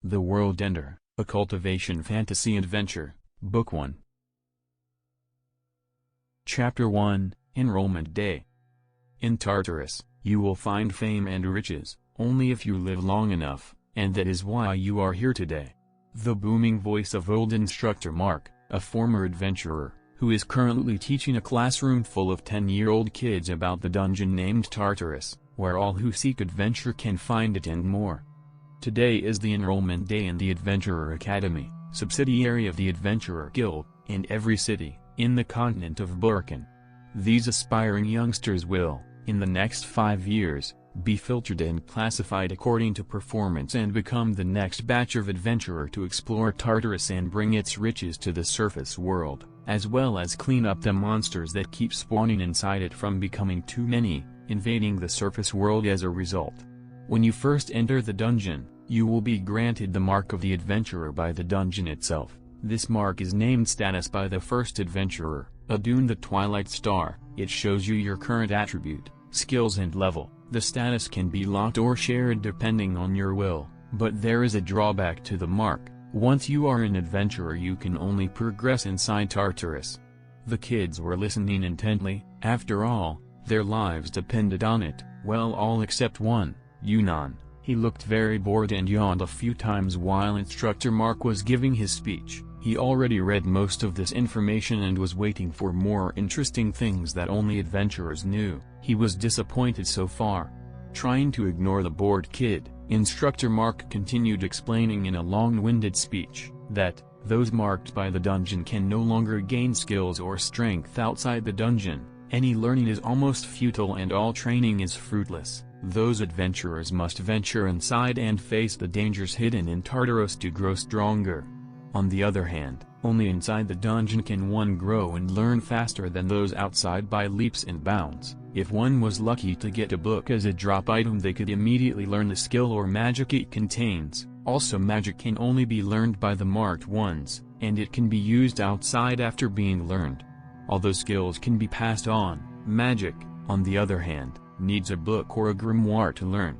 The World Ender, a Cultivation Fantasy Adventure, Book 1. Chapter 1, Enrollment Day. In Tartarus, you will find fame and riches, only if you live long enough, and that is why you are here today. The booming voice of old instructor Mark, a former adventurer, who is currently teaching a classroom full of 10-year-old kids about the dungeon named Tartarus, where all who seek adventure can find it and more. Today is the enrollment day in the Adventurer Academy, subsidiary of the Adventurer Guild, in every city, in the continent of Burkan. These aspiring youngsters will, in the next 5 years, be filtered and classified according to performance and become the next batch of adventurer to explore Tartarus and bring its riches to the surface world, as well as clean up the monsters that keep spawning inside it from becoming too many, invading the surface world as a result. When you first enter the dungeon, you will be granted the mark of the adventurer by the dungeon itself. This mark is named status by the first adventurer, Adun the Twilight Star. It shows you your current attribute, skills and level. The status can be locked or shared depending on your will, but there is a drawback to the mark. Once you are an adventurer you can only progress inside Tartarus. The kids were listening intently, after all, their lives depended on it, well all except one. Yunnan. He looked very bored and yawned a few times while Instructor Mark was giving his speech. He already read most of this information and was waiting for more interesting things that only adventurers knew. He was disappointed so far. Trying to ignore the bored kid, Instructor Mark continued explaining in a long-winded speech that those marked by the dungeon can no longer gain skills or strength outside the dungeon. Any learning is almost futile and all training is fruitless. Those adventurers must venture inside and face the dangers hidden in Tartarus to grow stronger. On the other hand, only inside the dungeon can one grow and learn faster than those outside by leaps and bounds. If one was lucky to get a book as a drop item they could immediately learn the skill or magic it contains. Also magic can only be learned by the marked ones, and it can be used outside after being learned. Although skills can be passed on, magic, on the other hand, needs a book or a grimoire to learn.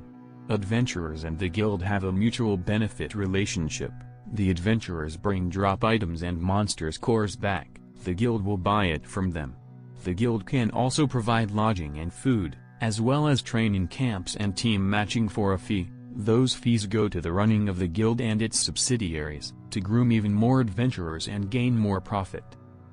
Adventurers and the guild have a mutual benefit relationship. The adventurers bring drop items and monsters cores back, the guild will buy it from them. The guild can also provide lodging and food, as well as training camps and team matching for a fee. Those fees go to the running of the guild and its subsidiaries, to groom even more adventurers and gain more profit.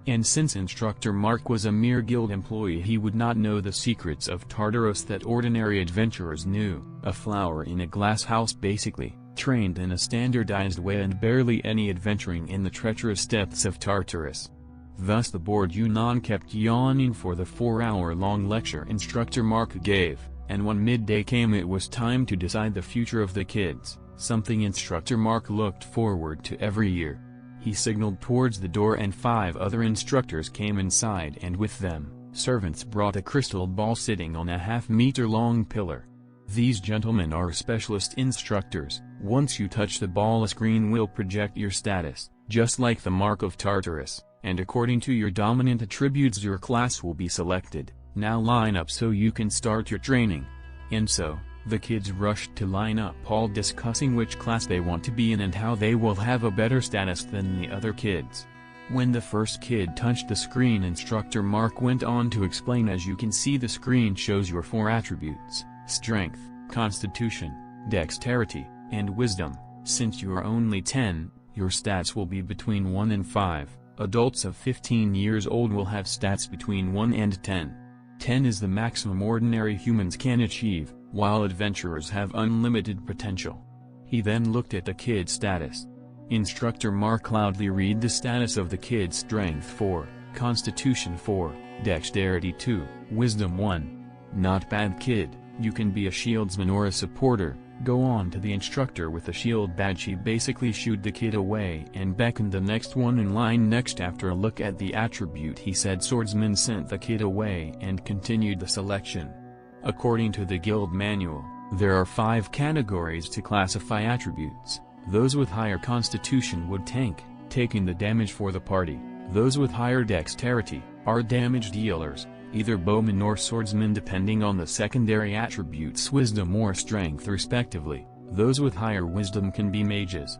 And since Instructor Mark was a mere guild employee he would not know the secrets of Tartarus that ordinary adventurers knew, a flower in a glass house basically, trained in a standardized way and barely any adventuring in the treacherous depths of Tartarus. Thus the bored Yunnan kept yawning for the 4-hour-long lecture Instructor Mark gave, and when midday came it was time to decide the future of the kids, something Instructor Mark looked forward to every year. He signaled towards the door and 5 other instructors came inside and with them, servants brought a crystal ball sitting on a half-meter-long pillar. These gentlemen are specialist instructors. Once you touch the ball a screen will project your status, just like the mark of Tartarus, and according to your dominant attributes your class will be selected. Now line up so you can start your training. And so, the kids rushed to line up all discussing which class they want to be in and how they will have a better status than the other kids. When the first kid touched the screen Instructor Mark went on to explain as you can see the screen shows your 4 attributes, strength, constitution, dexterity, and wisdom. Since you are only 10, your stats will be between 1 and 5, adults of 15 years old will have stats between 1 and 10. 10 is the maximum ordinary humans can achieve, while adventurers have unlimited potential. He then looked at the kid's status. Instructor Mark loudly read the status of the kid's strength 4, constitution 4, dexterity 2, wisdom 1. Not bad kid, you can be a shieldsman or a supporter. Go on to the instructor with the shield badge. He basically shooed the kid away and beckoned the next one in line next. After a look at the attribute he said swordsman sent the kid away and continued the selection. According to the guild manual, there are 5 categories to classify attributes. Those with higher constitution would tank, taking the damage for the party. Those with higher dexterity are damage dealers, either bowman or swordsman depending on the secondary attributes wisdom or strength respectively. Those with higher wisdom can be mages.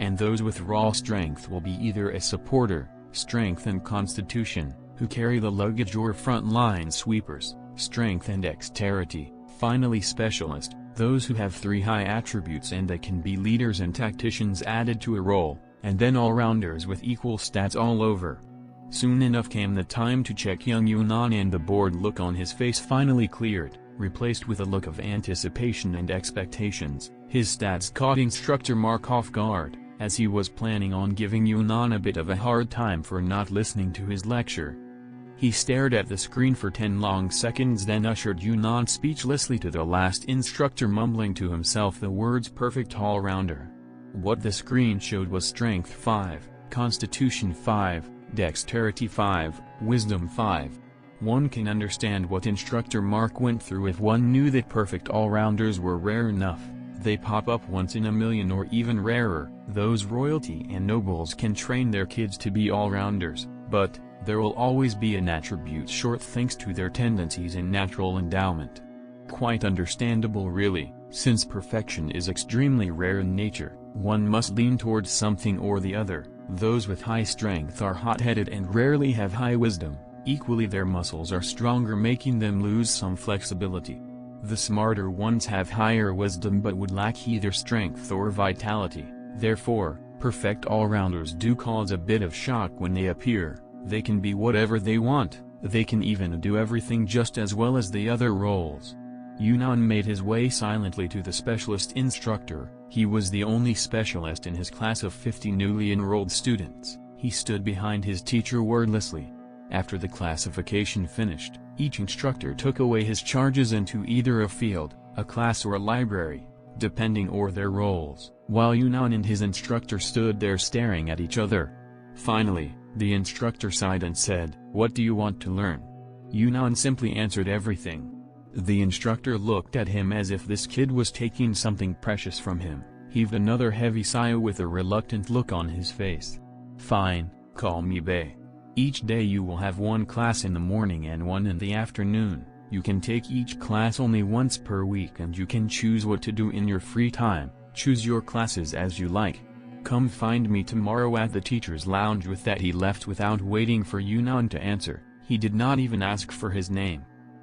And those with raw strength will be either a supporter, strength and constitution, who carry the luggage, or front-line sweepers, strength and dexterity. Finally, specialist, those who have 3 high attributes and they can be leaders and tacticians added to a role, and then all-rounders with equal stats all over. Soon enough came the time to check young Yunnan, and the bored look on his face finally cleared, replaced with a look of anticipation and expectations. His stats caught Instructor Mark off guard, as he was planning on giving Yunnan a bit of a hard time for not listening to his lecture. He stared at the screen for 10 long seconds, then ushered Yunnan speechlessly to the last instructor, mumbling to himself the words "perfect all-rounder." What the screen showed was Strength 5, Constitution 5, Dexterity 5, Wisdom 5. One can understand what Instructor Mark went through if one knew that perfect all-rounders were rare enough. They pop up once in a million or even rarer. Those royalty and nobles can train their kids to be all-rounders, but there will always be an attribute short thanks to their tendencies and natural endowment. Quite understandable really, since perfection is extremely rare in nature. One must lean towards something or the other. Those with high strength are hot-headed and rarely have high wisdom. Equally, their muscles are stronger, making them lose some flexibility. The smarter ones have higher wisdom but would lack either strength or vitality. Therefore, perfect all-rounders do cause a bit of shock when they appear. They can be whatever they want, they can even do everything just as well as the other roles. Yunnan made his way silently to the specialist instructor. He was the only specialist in his class of 50 newly enrolled students. He stood behind his teacher wordlessly. After the classification finished, each instructor took away his charges into either a field, a class or a library, depending on their roles, while Yunnan and his instructor stood there staring at each other. Finally, the instructor sighed and said, "What do you want to learn?" Yunnan simply answered, "Everything." The instructor looked at him as if this kid was taking something precious from him, heaved another heavy sigh with a reluctant look on his face. "Fine, call me Bay. Each day you will have 1 class in the morning and 1 in the afternoon. You can take each class only once per week and you can choose what to do in your free time. Choose your classes as you like. Come find me tomorrow at the teacher's lounge." With that he left without waiting for Yunnan to answer. He did not even ask for his name.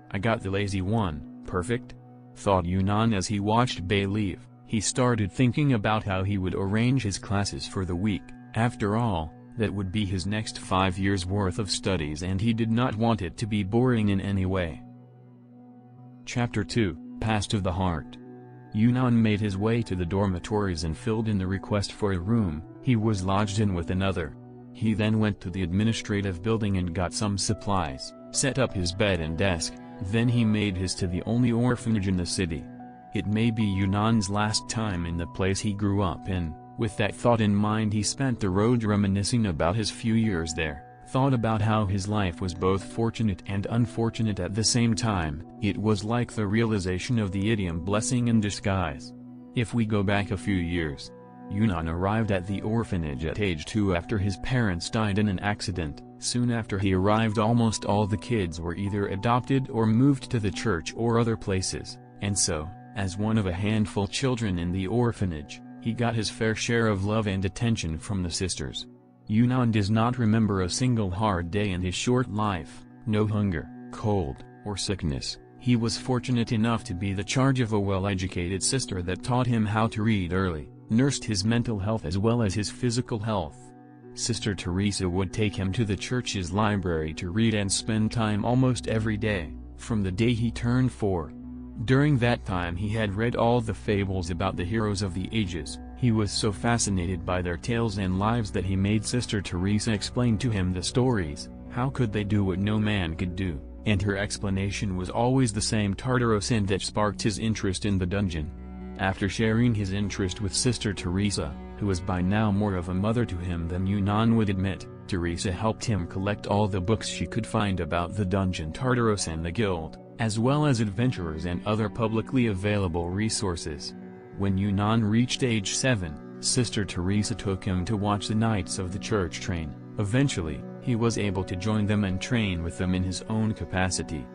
"I got the lazy one, perfect," thought Yunnan as he watched Bay leave. He started thinking about how he would arrange his classes for the week. After all, that would be his next 5 years' worth of studies and he did not want it to be boring in any way. Chapter 2, Past of the Heart. Yunnan made his way to the dormitories and filled in the request for a room. He was lodged in with another. He then went to the administrative building and got some supplies, set up his bed and desk, then he made his to the only orphanage in the city. It may be Yunnan's last time in the place he grew up in. With that thought in mind he spent the road reminiscing about his few years there, thought about how his life was both fortunate and unfortunate at the same time. It was like the realization of the idiom "blessing in disguise." If we go back a few years, Yunnan arrived at the orphanage at age 2 after his parents died in an accident. Soon after he arrived, almost all the kids were either adopted or moved to the church or other places, and so, as one of a handful of children in the orphanage, he got his fair share of love and attention from the sisters. Yunnan does not remember a single hard day in his short life, no hunger, cold, or sickness. He was fortunate enough to be the charge of a well-educated sister that taught him how to read early, nursed his mental health as well as his physical health. Sister Teresa would take him to the church's library to read and spend time almost every day, from the day he turned 4. During that time he had read all the fables about the heroes of the ages. He was so fascinated by their tales and lives that he made Sister Teresa explain to him the stories. How could they do what no man could do? And her explanation was always the same: Tartarus, and that sparked his interest in the dungeon. After sharing his interest with Sister Teresa, who was by now more of a mother to him than Yunnan would admit, Teresa helped him collect all the books she could find about the dungeon Tartarus and the guild, as well as adventurers and other publicly available resources. When Yunnan reached age 7, Sister Teresa took him to watch the Knights of the Church train. Eventually, he was able to join them and train with them in his own capacity.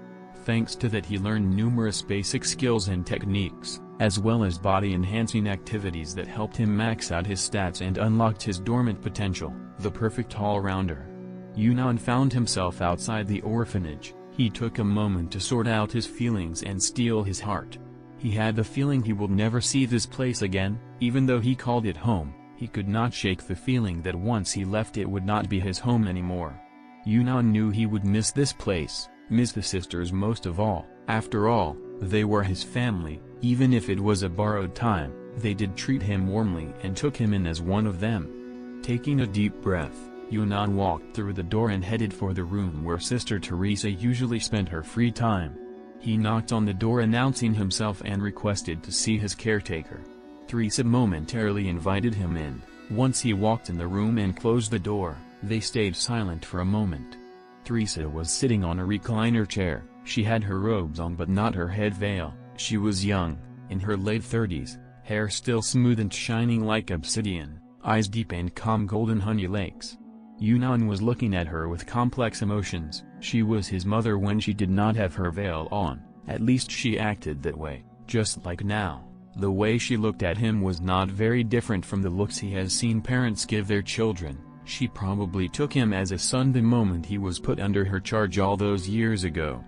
Thanks to that he learned numerous basic skills and techniques. as well as body-enhancing activities that helped him max out his stats and unlocked his dormant potential, the perfect all-rounder. Yunnan found himself outside the orphanage. He took a moment to sort out his feelings and steel his heart. He had the feeling he would never see this place again, even though he called it home. He could not shake the feeling that once he left it would not be his home anymore. Yunnan knew he would miss this place, miss the sisters most of all. After all, they were his family. Even if it was a borrowed time, they did treat him warmly and took him in as one of them. Taking a deep breath, Yunnan walked through the door and headed for the room where Sister Teresa usually spent her free time. He knocked on the door announcing himself and requested to see his caretaker. Teresa momentarily invited him in. Once he walked in the room and closed the door, they stayed silent for a moment. Teresa was sitting on a recliner chair. She had her robes on but not her head veil. She was young, in her late 30s, hair still smooth and shining like obsidian, eyes deep and calm golden honey lakes. Yunnan was looking at her with complex emotions. She was his mother when she did not have her veil on, at least she acted that way, just like now. The way she looked at him was not very different from the looks he has seen parents give their children. She probably took him as a son the moment he was put under her charge all those years ago.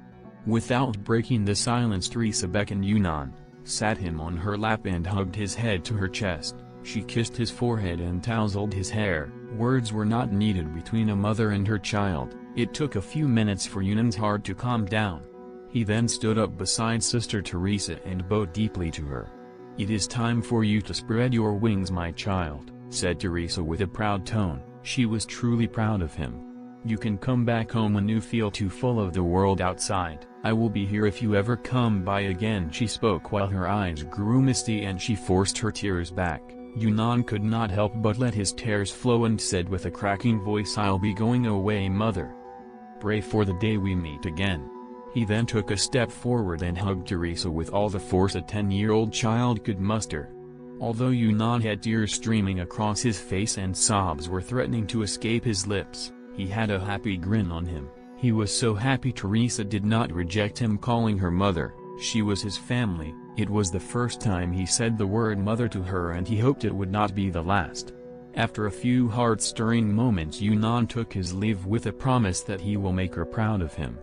Without breaking the silence, Teresa beckoned Yunnan, sat him on her lap and hugged his head to her chest. She kissed his forehead and tousled his hair. Words were not needed between a mother and her child. It took a few minutes for Yunnan's heart to calm down. He then stood up beside Sister Teresa and bowed deeply to her. "It is time for you to spread your wings, my child," said Teresa with a proud tone. She was truly proud of him. "You can come back home when you feel too full of the world outside. I will be here if you ever come by again." She spoke while her eyes grew misty and she forced her tears back. Yunnan could not help but let his tears flow and said with a cracking voice, "I'll be going away, mother. Pray for the day we meet again." He then took a step forward and hugged Teresa with all the force a 10-year-old child could muster. Although Yunnan had tears streaming across his face and sobs were threatening to escape his lips, he had a happy grin on him. He was so happy Teresa did not reject him calling her mother. She was his family. It was the first time he said the word mother to her and he hoped it would not be the last. After a few heart-stirring moments, Yunnan took his leave with a promise that he will make her proud of him.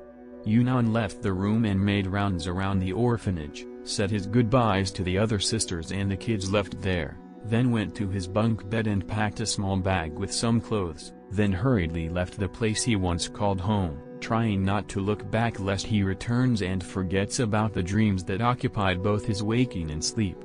Yunnan left the room and made rounds around the orphanage, said his goodbyes to the other sisters and the kids left there, then went to his bunk bed and packed a small bag with some clothes, then hurriedly left the place he once called home, trying not to look back lest he returns and forgets about the dreams that occupied both his waking and sleep.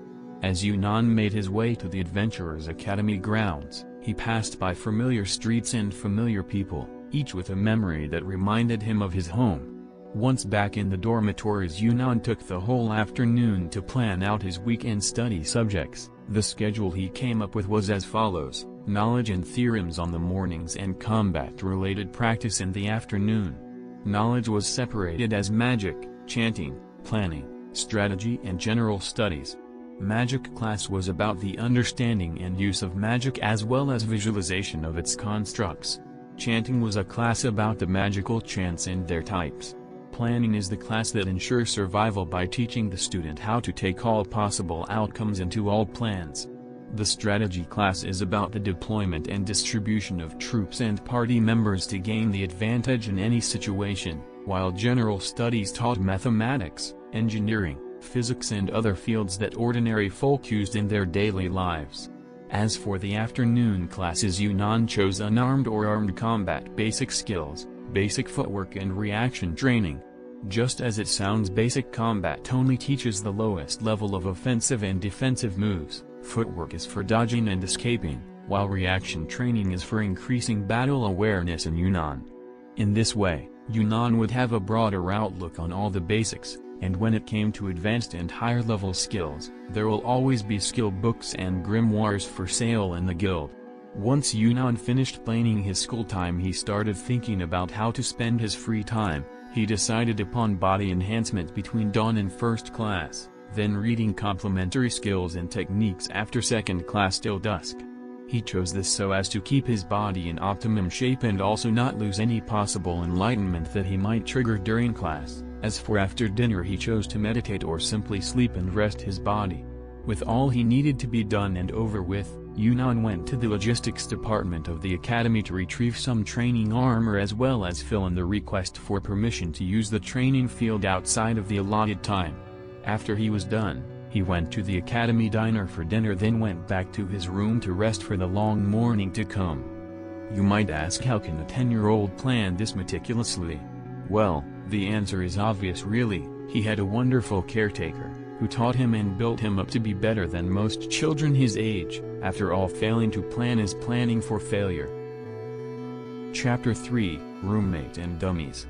As Yunnan made his way to the Adventurers Academy grounds, he passed by familiar streets and familiar people, each with a memory that reminded him of his home. Once back in the dormitories, Yunnan took the whole afternoon to plan out his weekend study subjects. The schedule he came up with was as follows: knowledge and theorems on the mornings and combat-related practice in the afternoon. Knowledge was separated as magic, chanting, planning, strategy and general studies. Magic class was about the understanding and use of magic as well as visualization of its constructs. Chanting was a class about the magical chants and their types. Planning is the class that ensures survival by teaching the student how to take all possible outcomes into all plans. The strategy class is about the deployment and distribution of troops and party members to gain the advantage in any situation, while general studies taught mathematics, engineering, physics and other fields that ordinary folk used in their daily lives. As for the afternoon classes, Yunnan chose unarmed or armed combat basic skills, basic footwork and reaction training. Just as it sounds, basic combat only teaches the lowest level of offensive and defensive moves. Footwork is for dodging and escaping, while reaction training is for increasing battle awareness in Yunnan. In this way, Yunnan would have a broader outlook on all the basics, and when it came to advanced and higher-level skills, there will always be skill books and grimoires for sale in the guild. Once Yunnan finished planning his school time, he started thinking about how to spend his free time. He decided upon body enhancement between dawn and first class, then reading complementary skills and techniques after second class till dusk. He chose this so as to keep his body in optimum shape and also not lose any possible enlightenment that he might trigger during class. As for after dinner, he chose to meditate or simply sleep and rest his body. With all he needed to be done and over with, Yunnan went to the logistics department of the academy to retrieve some training armor as well as fill in the request for permission to use the training field outside of the allotted time. After he was done, he went to the academy diner for dinner, then went back to his room to rest for the long morning to come. You might ask, how can a 10-year-old plan this meticulously? Well, the answer is obvious really. He had a wonderful caretaker, who taught him and built him up to be better than most children his age. After all, failing to plan is planning for failure. Chapter 3, Roommate and Dummies.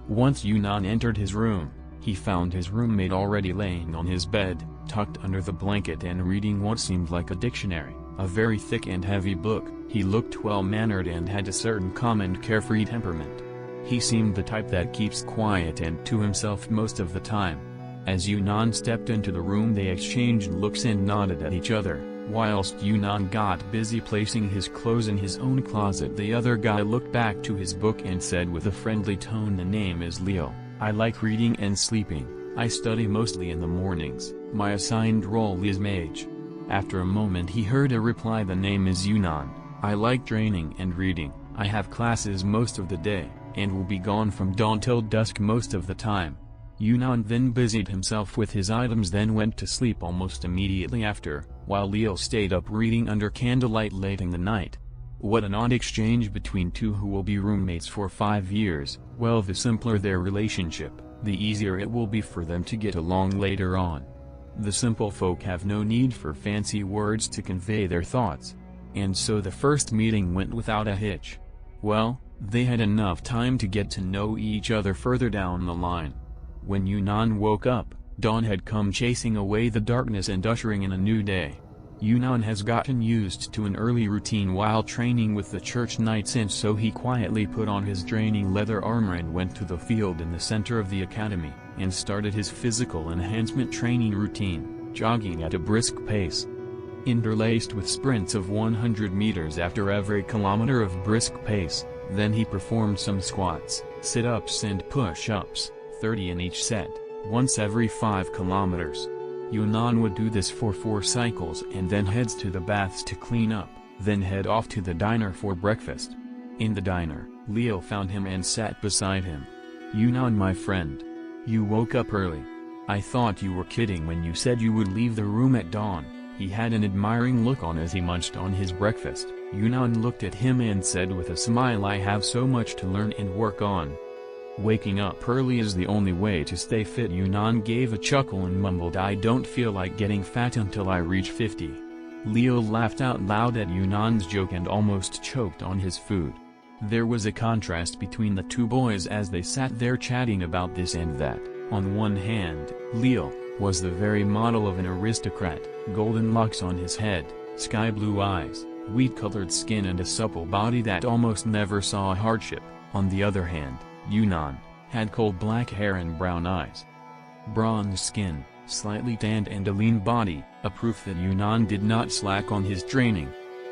Once Yunnan entered his room, he found his roommate already laying on his bed, tucked under the blanket and reading what seemed like a dictionary, a very thick and heavy book. He looked well-mannered and had a certain calm and carefree temperament. He seemed the type that keeps quiet and to himself most of the time. As Yunnan stepped into the room, they exchanged looks and nodded at each other. Whilst Yunnan got busy placing his clothes in his own closet, the other guy looked back to his book and said with a friendly tone, "The name is Leo. I like reading and sleeping. I study mostly in the mornings. My assigned role is mage." After a moment he heard a reply, "The name is Yunnan. I like training and reading. I have classes most of the day, and will be gone from dawn till dusk most of the time." Yunnan then busied himself with his items, then went to sleep almost immediately after, while Leo stayed up reading under candlelight late in the night. What an odd exchange between two who will be roommates for 5 years. Well, the simpler their relationship, the easier it will be for them to get along later on. The simple folk have no need for fancy words to convey their thoughts. And so the first meeting went without a hitch. Well, they had enough time to get to know each other further down the line. When Yunnan woke up, dawn had come chasing away the darkness and ushering in a new day. Yunnan has gotten used to an early routine while training with the church knights, and so he quietly put on his draining leather armor and went to the field in the center of the academy, and started his physical enhancement training routine, jogging at a brisk pace, interlaced with sprints of 100 meters after every kilometer of brisk pace. Then he performed some squats, sit-ups and push-ups, 30 in each set, once every 5 kilometers. Yunnan would do this for 4 cycles and then heads to the baths to clean up, then head off to the diner for breakfast. In the diner, Leo found him and sat beside him. "Yunnan, my friend. You woke up early. I thought you were kidding when you said you would leave the room at dawn." He had an admiring look on as he munched on his breakfast. Yunnan looked at him and said with a smile, "I have so much to learn and work on." "Waking up early is the only way to stay fit." Yunnan gave a chuckle and mumbled, "I don't feel like getting fat until I reach 50. Leo laughed out loud at Yunnan's joke and almost choked on his food. There was a contrast between the two boys as they sat there chatting about this and that. On one hand, Leo was the very model of an aristocrat, golden locks on his head, sky-blue eyes, wheat-colored skin and a supple body that almost never saw hardship. On the other hand, Yunnan had coal black hair and brown eyes, bronze skin, slightly tanned and a lean body, a proof that Yunnan did not slack on his training.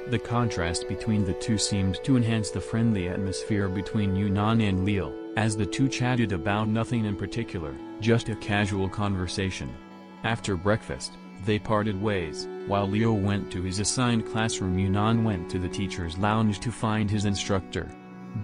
The contrast between the two seemed to enhance the friendly atmosphere between Yunnan and Leo, as the two chatted about nothing in particular, just a casual conversation. After breakfast, they parted ways. While Leo went to his assigned classroom, Yunnan went to the teacher's lounge to find his instructor.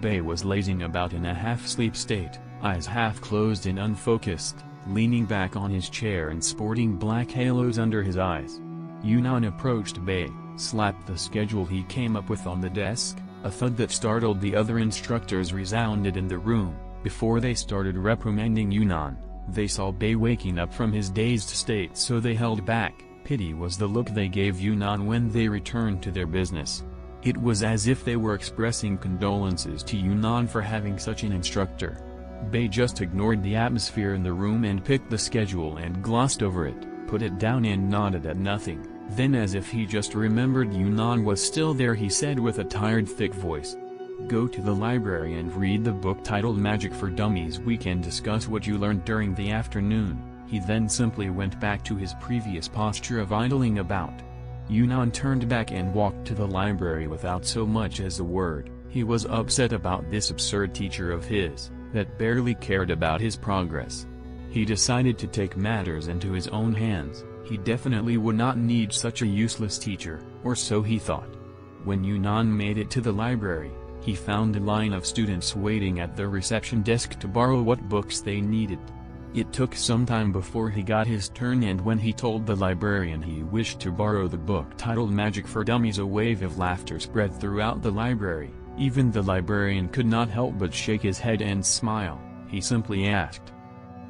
Bei was lazing about in a half-sleep state, eyes half closed and unfocused, leaning back on his chair and sporting black halos under his eyes. Yunnan approached Bei, slapped the schedule he came up with on the desk. A thud that startled the other instructors resounded in the room. Before they started reprimanding Yunnan, they saw Bei waking up from his dazed state, so they held back. Pity was the look they gave Yunnan when they returned to their business. It was as if they were expressing condolences to Yunnan for having such an instructor. Bei just ignored the atmosphere in the room and picked the schedule and glossed over it, put it down and nodded at nothing. Then, as if he just remembered Yunnan was still there, he said with a tired, thick voice, "Go to the library and read the book titled Magic for Dummies. We can discuss what you learned during the afternoon." He then simply went back to his previous posture of idling about. Yunnan turned back and walked to the library without so much as a word. He was upset about this absurd teacher of his, that barely cared about his progress. He decided to take matters into his own hands. He definitely would not need such a useless teacher, or so he thought. When Yunnan made it to the library, he found a line of students waiting at the reception desk to borrow what books they needed. It took some time before he got his turn, and when he told the librarian he wished to borrow the book titled Magic for Dummies, a wave of laughter spread throughout the library. Even the librarian could not help but shake his head and smile. He simply asked,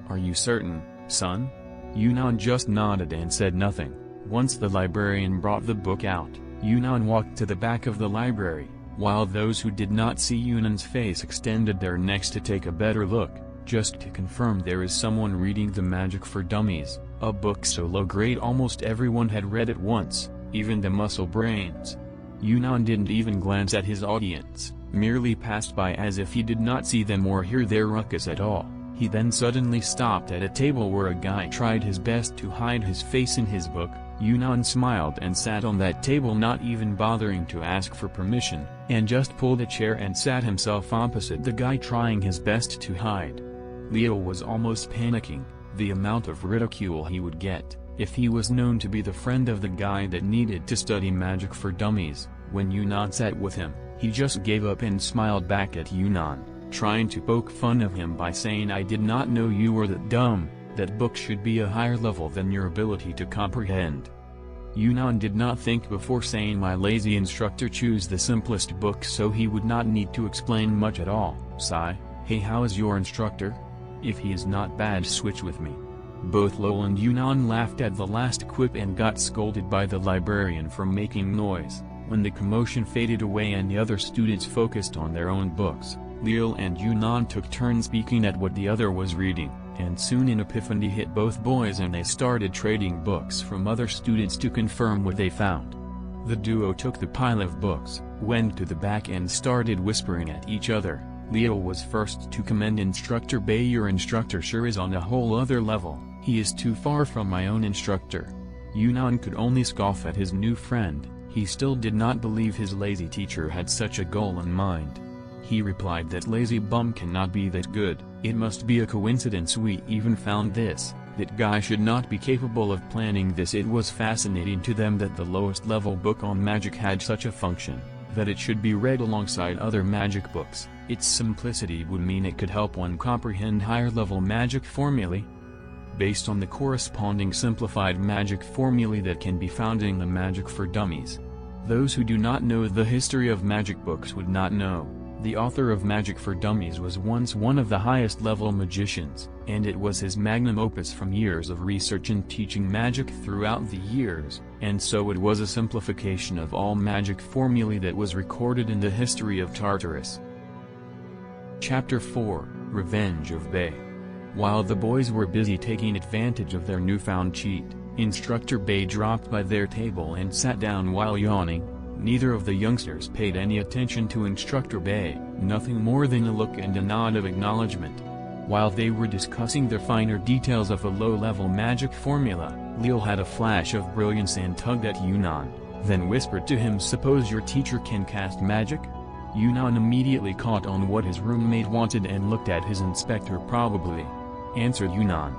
"Are you certain, son?" Yunnan just nodded and said nothing. Once the librarian brought the book out, Yunnan walked to the back of the library, while those who did not see Yunnan's face extended their necks to take a better look, just to confirm there is someone reading the Magic for Dummies, a book so low-grade almost everyone had read it once, even the muscle brains. Yunnan didn't even glance at his audience, merely passed by as if he did not see them or hear their ruckus at all. He then suddenly stopped at a table where a guy tried his best to hide his face in his book. Yunnan smiled and sat on that table, not even bothering to ask for permission, and just pulled a chair and sat himself opposite the guy trying his best to hide. Leo was almost panicking, the amount of ridicule he would get if he was known to be the friend of the guy that needed to study Magic for Dummies. When Yunnan sat with him, he just gave up and smiled back at Yunnan, trying to poke fun of him by saying, "I did not know you were that dumb, that book should be a higher level than your ability to comprehend." Yunnan did not think before saying, "My lazy instructor chose the simplest book so he would not need to explain much at all." Sigh, "Hey, how is your instructor? If he is not bad, switch with me." Both Lowell and Yunnan laughed at the last quip and got scolded by the librarian for making noise. When the commotion faded away and the other students focused on their own books, Leo and Yunnan took turns speaking at what the other was reading, and soon an epiphany hit both boys and they started trading books from other students to confirm what they found. The duo took the pile of books, went to the back and started whispering at each other. Leo was first to commend Instructor Bay. "Your instructor sure is on a whole other level. He is too far from my own instructor." Yunnan could only scoff at his new friend. He still did not believe his lazy teacher had such a goal in mind. He replied that lazy bum cannot be that good, it must be a coincidence we even found this, that guy should not be capable of planning this. It was fascinating to them that the lowest level book on magic had such a function, that it should be read alongside other magic books. Its simplicity would mean it could help one comprehend higher level magic formulae, based on the corresponding simplified magic formulae that can be found in the Magic for Dummies. Those who do not know the history of magic books would not know. The author of Magic for Dummies was once one of the highest level magicians, and it was his magnum opus from years of research and teaching magic throughout the years, and so it was a simplification of all magic formulae that was recorded in the history of Tartarus. Chapter 4, Revenge of Bay. While the boys were busy taking advantage of their newfound cheat, Instructor Bay dropped by their table and sat down while yawning. Neither of the youngsters paid any attention to Instructor Bay, nothing more than a look and a nod of acknowledgement. While they were discussing the finer details of a low-level magic formula, Leo had a flash of brilliance and tugged at Yunnan, then whispered to him, "Suppose your teacher can cast magic?" Yunnan immediately caught on what his roommate wanted and looked at his inspector. "Probably," answered Yunnan.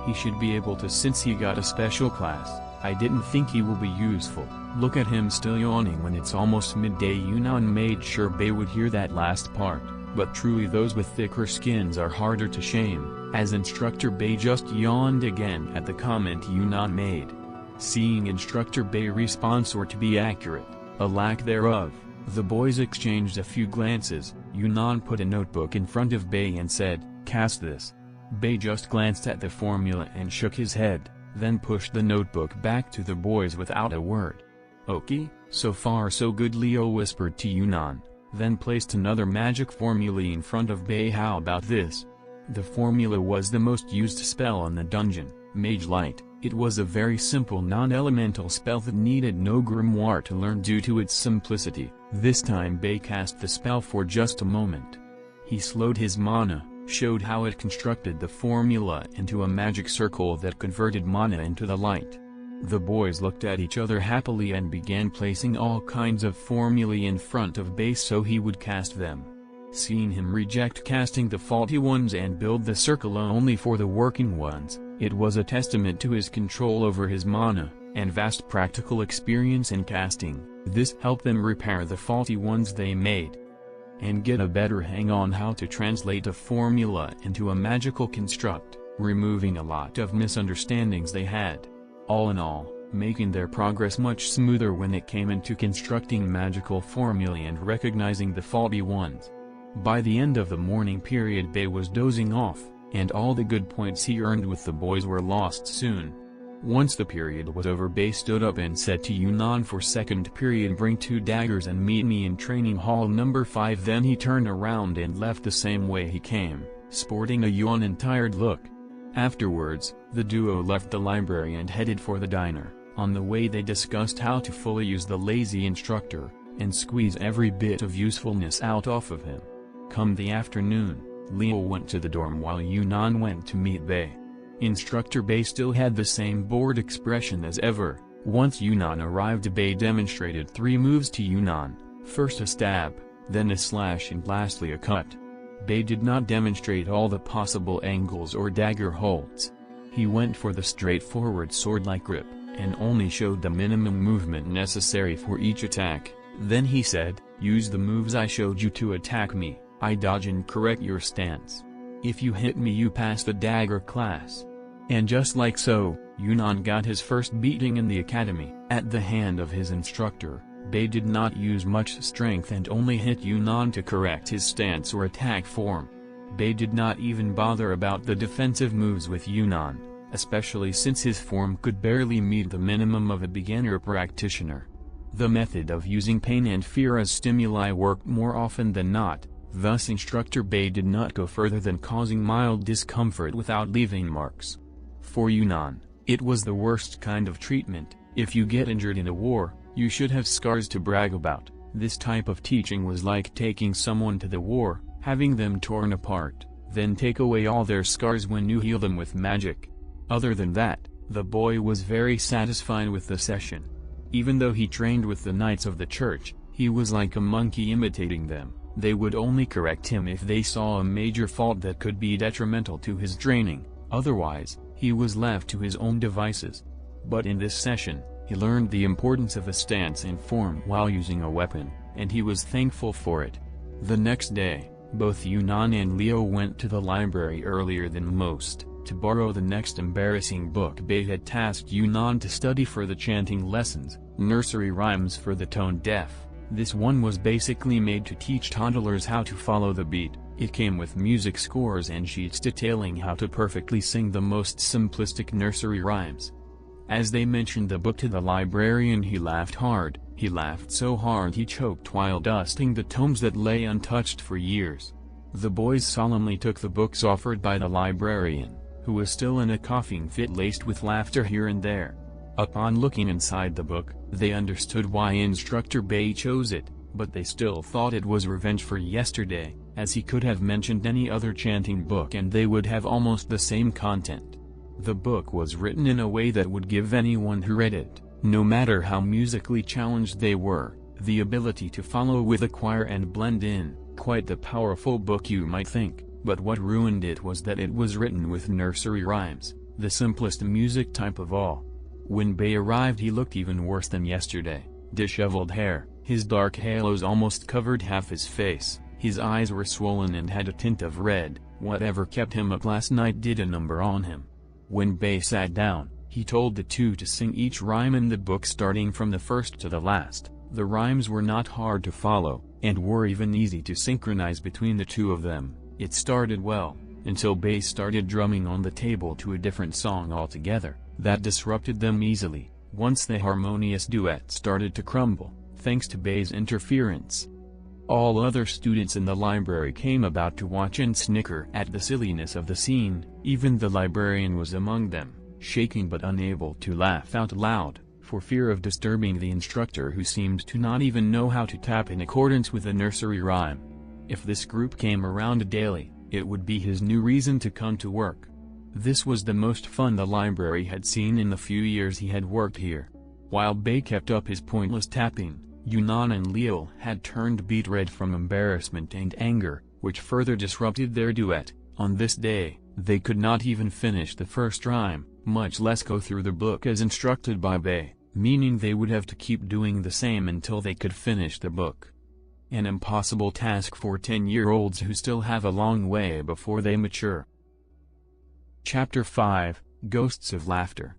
"He should be able to since he got a special class. I didn't think he will be useful." Look at him still yawning when it's almost midday. Yunnan made sure Bay would hear that last part, but truly those with thicker skins are harder to shame, as Instructor Bay just yawned again at the comment Yunnan made. Seeing Instructor Bay's response, or to be accurate, a lack thereof, the boys exchanged a few glances. Yunnan put a notebook in front of Bay and said, "Cast this." Bay just glanced at the formula and shook his head, then pushed the notebook back to the boys without a word. "Okay, so far so good," Leo whispered to Yunnan, then placed another magic formula in front of Bay. "How about this?" The formula was the most used spell in the dungeon, Mage Light. It was a very simple non-elemental spell that needed no grimoire to learn due to its simplicity. This time Bay cast the spell for just a moment. He slowed his mana, showed how it constructed the formula into a magic circle that converted mana into the light. The boys looked at each other happily and began placing all kinds of formulae in front of Bay so he would cast them. Seeing him reject casting the faulty ones and build the circle only for the working ones, it was a testament to his control over his mana, and vast practical experience in casting. This helped them repair the faulty ones they made, and get a better hang on how to translate a formula into a magical construct, removing a lot of misunderstandings they had. All in all, making their progress much smoother when it came into constructing magical formulae and recognizing the faulty ones. By the end of the morning period, Bei was dozing off, and all the good points he earned with the boys were lost soon. Once the period was over, Bei stood up and said to Yunnan, for second period bring 2 daggers and meet me in training hall number 5. Then he turned around and left the same way he came, sporting a yawn and tired look. Afterwards, the duo left the library and headed for the diner. On the way they discussed how to fully use the lazy instructor, and squeeze every bit of usefulness out of him. Come the afternoon, Leo went to the dorm while Yunnan went to meet Bei. Instructor Bei still had the same bored expression as ever. Once Yunnan arrived, Bei demonstrated 3 moves to Yunnan, first a stab, then a slash and lastly a cut. Bei did not demonstrate all the possible angles or dagger holds. He went for the straightforward sword-like grip, and only showed the minimum movement necessary for each attack. Then he said, use the moves I showed you to attack me. I dodge and correct your stance. If you hit me, you pass the dagger class. And just like so, Yunnan got his first beating in the academy. At the hand of his instructor, Bei did not use much strength and only hit Yunnan to correct his stance or attack form. Bei did not even bother about the defensive moves with Yunnan, especially since his form could barely meet the minimum of a beginner practitioner. The method of using pain and fear as stimuli worked more often than not. Thus Instructor Bei did not go further than causing mild discomfort without leaving marks. For Yunnan, it was the worst kind of treatment. If you get injured in a war, you should have scars to brag about. This type of teaching was like taking someone to the war, having them torn apart, then take away all their scars when you heal them with magic. Other than that, the boy was very satisfied with the session. Even though he trained with the Knights of the Church, he was like a monkey imitating them. They would only correct him if they saw a major fault that could be detrimental to his training, otherwise, he was left to his own devices. But in this session, he learned the importance of a stance and form while using a weapon, and he was thankful for it. The next day, both Yunnan and Leo went to the library earlier than most, to borrow the next embarrassing book Bei had tasked Yunnan to study for the chanting lessons, nursery rhymes for the tone-deaf. This one was basically made to teach toddlers how to follow the beat. It came with music scores and sheets detailing how to perfectly sing the most simplistic nursery rhymes. As they mentioned the book to the librarian, he laughed hard. He laughed so hard he choked while dusting the tomes that lay untouched for years. The boys solemnly took the books offered by the librarian, who was still in a coughing fit laced with laughter here and there. Upon looking inside the book, they understood why Instructor Bei chose it, but they still thought it was revenge for yesterday, as he could have mentioned any other chanting book and they would have almost the same content. The book was written in a way that would give anyone who read it, no matter how musically challenged they were, the ability to follow with a choir and blend in. Quite the powerful book, you might think, but what ruined it was that it was written with nursery rhymes, the simplest music type of all. When Bei arrived, he looked even worse than yesterday. Disheveled hair, his dark halos almost covered half his face, his eyes were swollen and had a tint of red. Whatever kept him up last night did a number on him. When Bei sat down, he told the two to sing each rhyme in the book starting from the first to the last. The rhymes were not hard to follow, and were even easy to synchronize between the two of them. It started well, until Bei started drumming on the table to a different song altogether. That disrupted them easily. Once the harmonious duet started to crumble, thanks to Bei's interference. All other students in the library came about to watch and snicker at the silliness of the scene. Even the librarian was among them, shaking but unable to laugh out loud, for fear of disturbing the instructor who seemed to not even know how to tap in accordance with a nursery rhyme. If this group came around daily, it would be his new reason to come to work. This was the most fun the library had seen in the few years he had worked here. While Bei kept up his pointless tapping, Yunnan and Leo had turned beet red from embarrassment and anger, which further disrupted their duet. On this day, they could not even finish the first rhyme, much less go through the book as instructed by Bei, meaning they would have to keep doing the same until they could finish the book. An impossible task for 10-year-olds who still have a long way before they mature. Chapter 5, Ghosts of Laughter.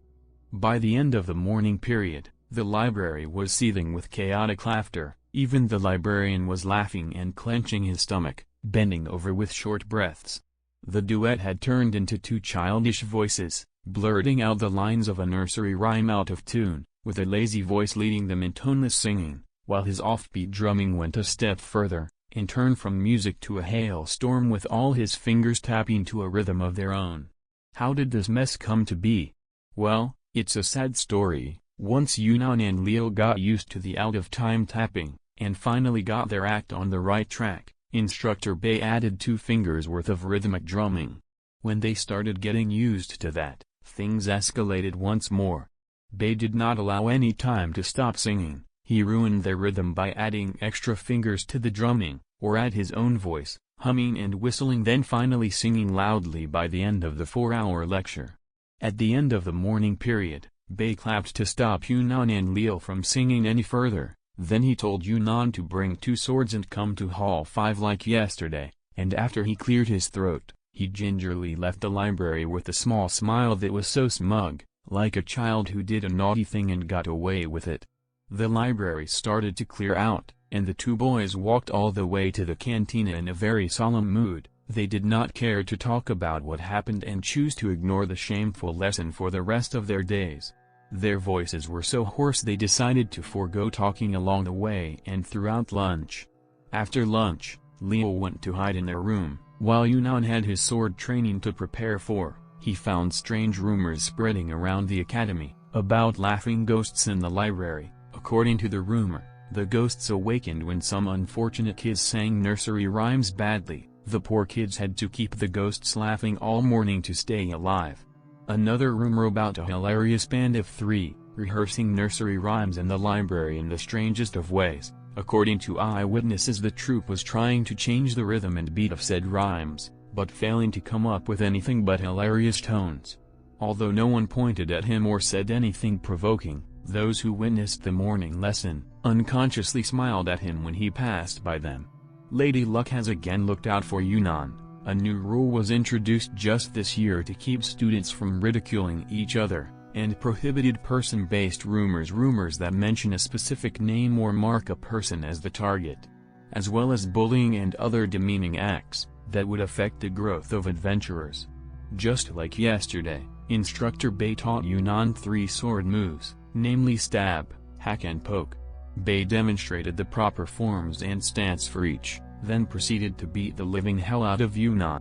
By the end of the morning period, the library was seething with chaotic laughter. Even the librarian was laughing and clenching his stomach, bending over with short breaths. The duet had turned into two childish voices, blurting out the lines of a nursery rhyme out of tune, with a lazy voice leading them in toneless singing, while his offbeat drumming went a step further, and turned from music to a hailstorm with all his fingers tapping to a rhythm of their own. How did this mess come to be? Well, it's a sad story. Once Yunnan and Leo got used to the out-of-time tapping, and finally got their act on the right track, Instructor Bei added 2 fingers worth of rhythmic drumming. When they started getting used to that, things escalated once more. Bei did not allow any time to stop singing. He ruined their rhythm by adding extra fingers to the drumming, or add his own voice, humming and whistling, then finally singing loudly by the end of the 4-hour lecture. At the end of the morning period, Bei clapped to stop Yunnan and Leo from singing any further. Then he told Yunnan to bring 2 swords and come to Hall 5 like yesterday, and after he cleared his throat, he gingerly left the library with a small smile that was so smug, like a child who did a naughty thing and got away with it. The library started to clear out, and the 2 boys walked all the way to the cantina in a very solemn mood. They did not care to talk about what happened and choose to ignore the shameful lesson for the rest of their days. Their voices were so hoarse they decided to forego talking along the way and throughout lunch. After lunch, Leo went to hide in a room, while Yunnan had his sword training to prepare for. He found strange rumors spreading around the academy, about laughing ghosts in the library. According to the rumor, the ghosts awakened when some unfortunate kids sang nursery rhymes badly. The poor kids had to keep the ghosts laughing all morning to stay alive. Another rumor about a hilarious band of 3, rehearsing nursery rhymes in the library in the strangest of ways. According to eyewitnesses, the troupe was trying to change the rhythm and beat of said rhymes, but failing to come up with anything but hilarious tones. Although no one pointed at him or said anything provoking, those who witnessed the morning lesson unconsciously smiled at him when he passed by them. Lady Luck has again looked out for Yunnan. A new rule was introduced just this year to keep students from ridiculing each other, and prohibited person-based rumors that mention a specific name or mark a person as the target, as well as bullying and other demeaning acts that would affect the growth of adventurers. Just like yesterday, Instructor Bei taught Yunnan 3 sword moves, namely stab, hack and poke. Bei demonstrated the proper forms and stance for each, then proceeded to beat the living hell out of Yunnan.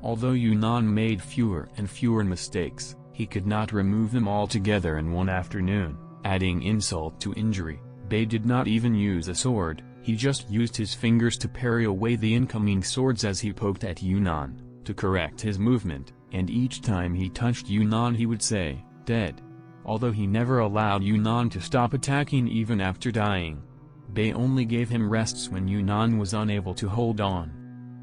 Although Yunnan made fewer and fewer mistakes, he could not remove them altogether in one afternoon. Adding insult to injury, Bei did not even use a sword. He just used his fingers to parry away the incoming swords as he poked at Yunnan, to correct his movement, and each time he touched Yunnan he would say, "Dead." Although he never allowed Yunnan to stop attacking even after dying. Bei only gave him rests when Yunnan was unable to hold on.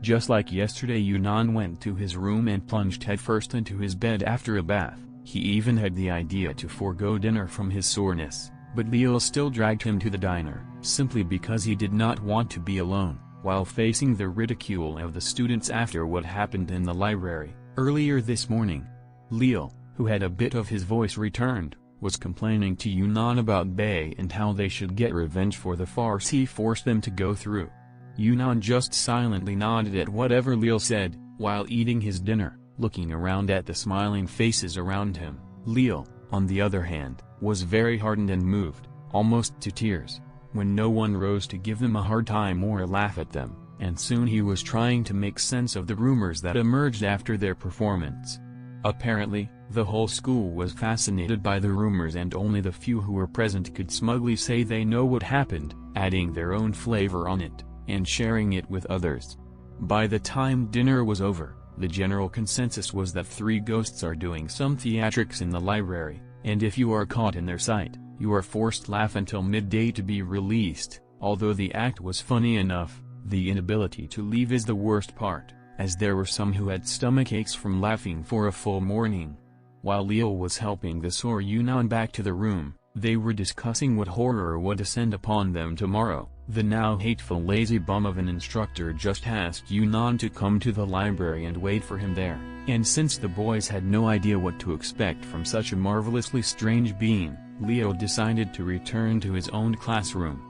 Just like yesterday, Yunnan went to his room and plunged headfirst into his bed after a bath. He even had the idea to forego dinner from his soreness, but Leo still dragged him to the diner, simply because he did not want to be alone, while facing the ridicule of the students after what happened in the library earlier this morning. Leo, who had a bit of his voice returned, was complaining to Yunnan about Bei and how they should get revenge for the farce he forced them to go through. Yunnan just silently nodded at whatever Leo said, while eating his dinner, looking around at the smiling faces around him. Leo, on the other hand, was very hardened and moved, almost to tears, when no one rose to give them a hard time or laugh at them, and soon he was trying to make sense of the rumors that emerged after their performance. Apparently, the whole school was fascinated by the rumors, and only the few who were present could smugly say they know what happened, adding their own flavor on it, and sharing it with others. By the time dinner was over, the general consensus was that 3 ghosts are doing some theatrics in the library, and if you are caught in their sight, You are forced to laugh until midday to be released. Although the act was funny enough, the inability to leave is the worst part, as there were some who had stomach aches from laughing for a full morning. While Leo was helping the sore Yunnan back to the room, they were discussing what horror would descend upon them tomorrow. The now hateful lazy bum of an instructor just asked Yunnan to come to the library and wait for him there, and since the boys had no idea what to expect from such a marvelously strange being, Leo decided to return to his own classroom.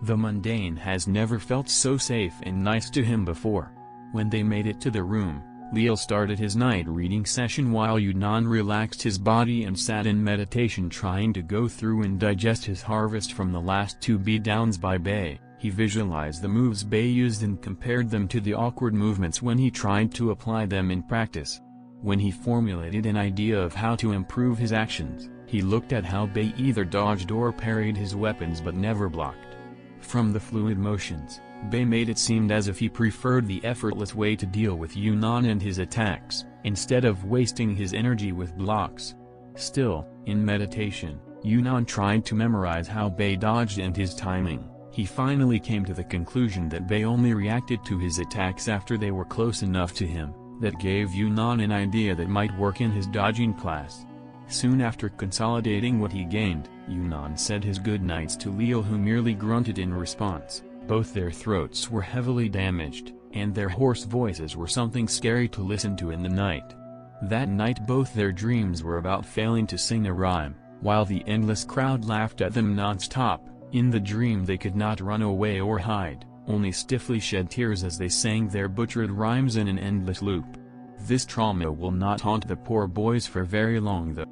The mundane has never felt so safe and nice to him before. When they made it to the room, Leo started his night reading session while Yunnan relaxed his body and sat in meditation trying to go through and digest his harvest from the last 2 beatdowns by Bei. He visualized the moves Bei used and compared them to the awkward movements when he tried to apply them in practice. When he formulated an idea of how to improve his actions, he looked at how Bei either dodged or parried his weapons but never blocked. From the fluid motions, Bei made it seem as if he preferred the effortless way to deal with Yunnan and his attacks, instead of wasting his energy with blocks. Still, in meditation, Yunnan tried to memorize how Bei dodged and his timing. He finally came to the conclusion that Bei only reacted to his attacks after they were close enough to him. That gave Yunnan an idea that might work in his dodging class. Soon after consolidating what he gained, Yunnan said his goodnights to Leo, who merely grunted in response. Both their throats were heavily damaged, and their hoarse voices were something scary to listen to in the night. That night both their dreams were about failing to sing a rhyme, while the endless crowd laughed at them non-stop. In the dream they could not run away or hide, only stiffly shed tears as they sang their butchered rhymes in an endless loop. This trauma will not haunt the poor boys for very long though.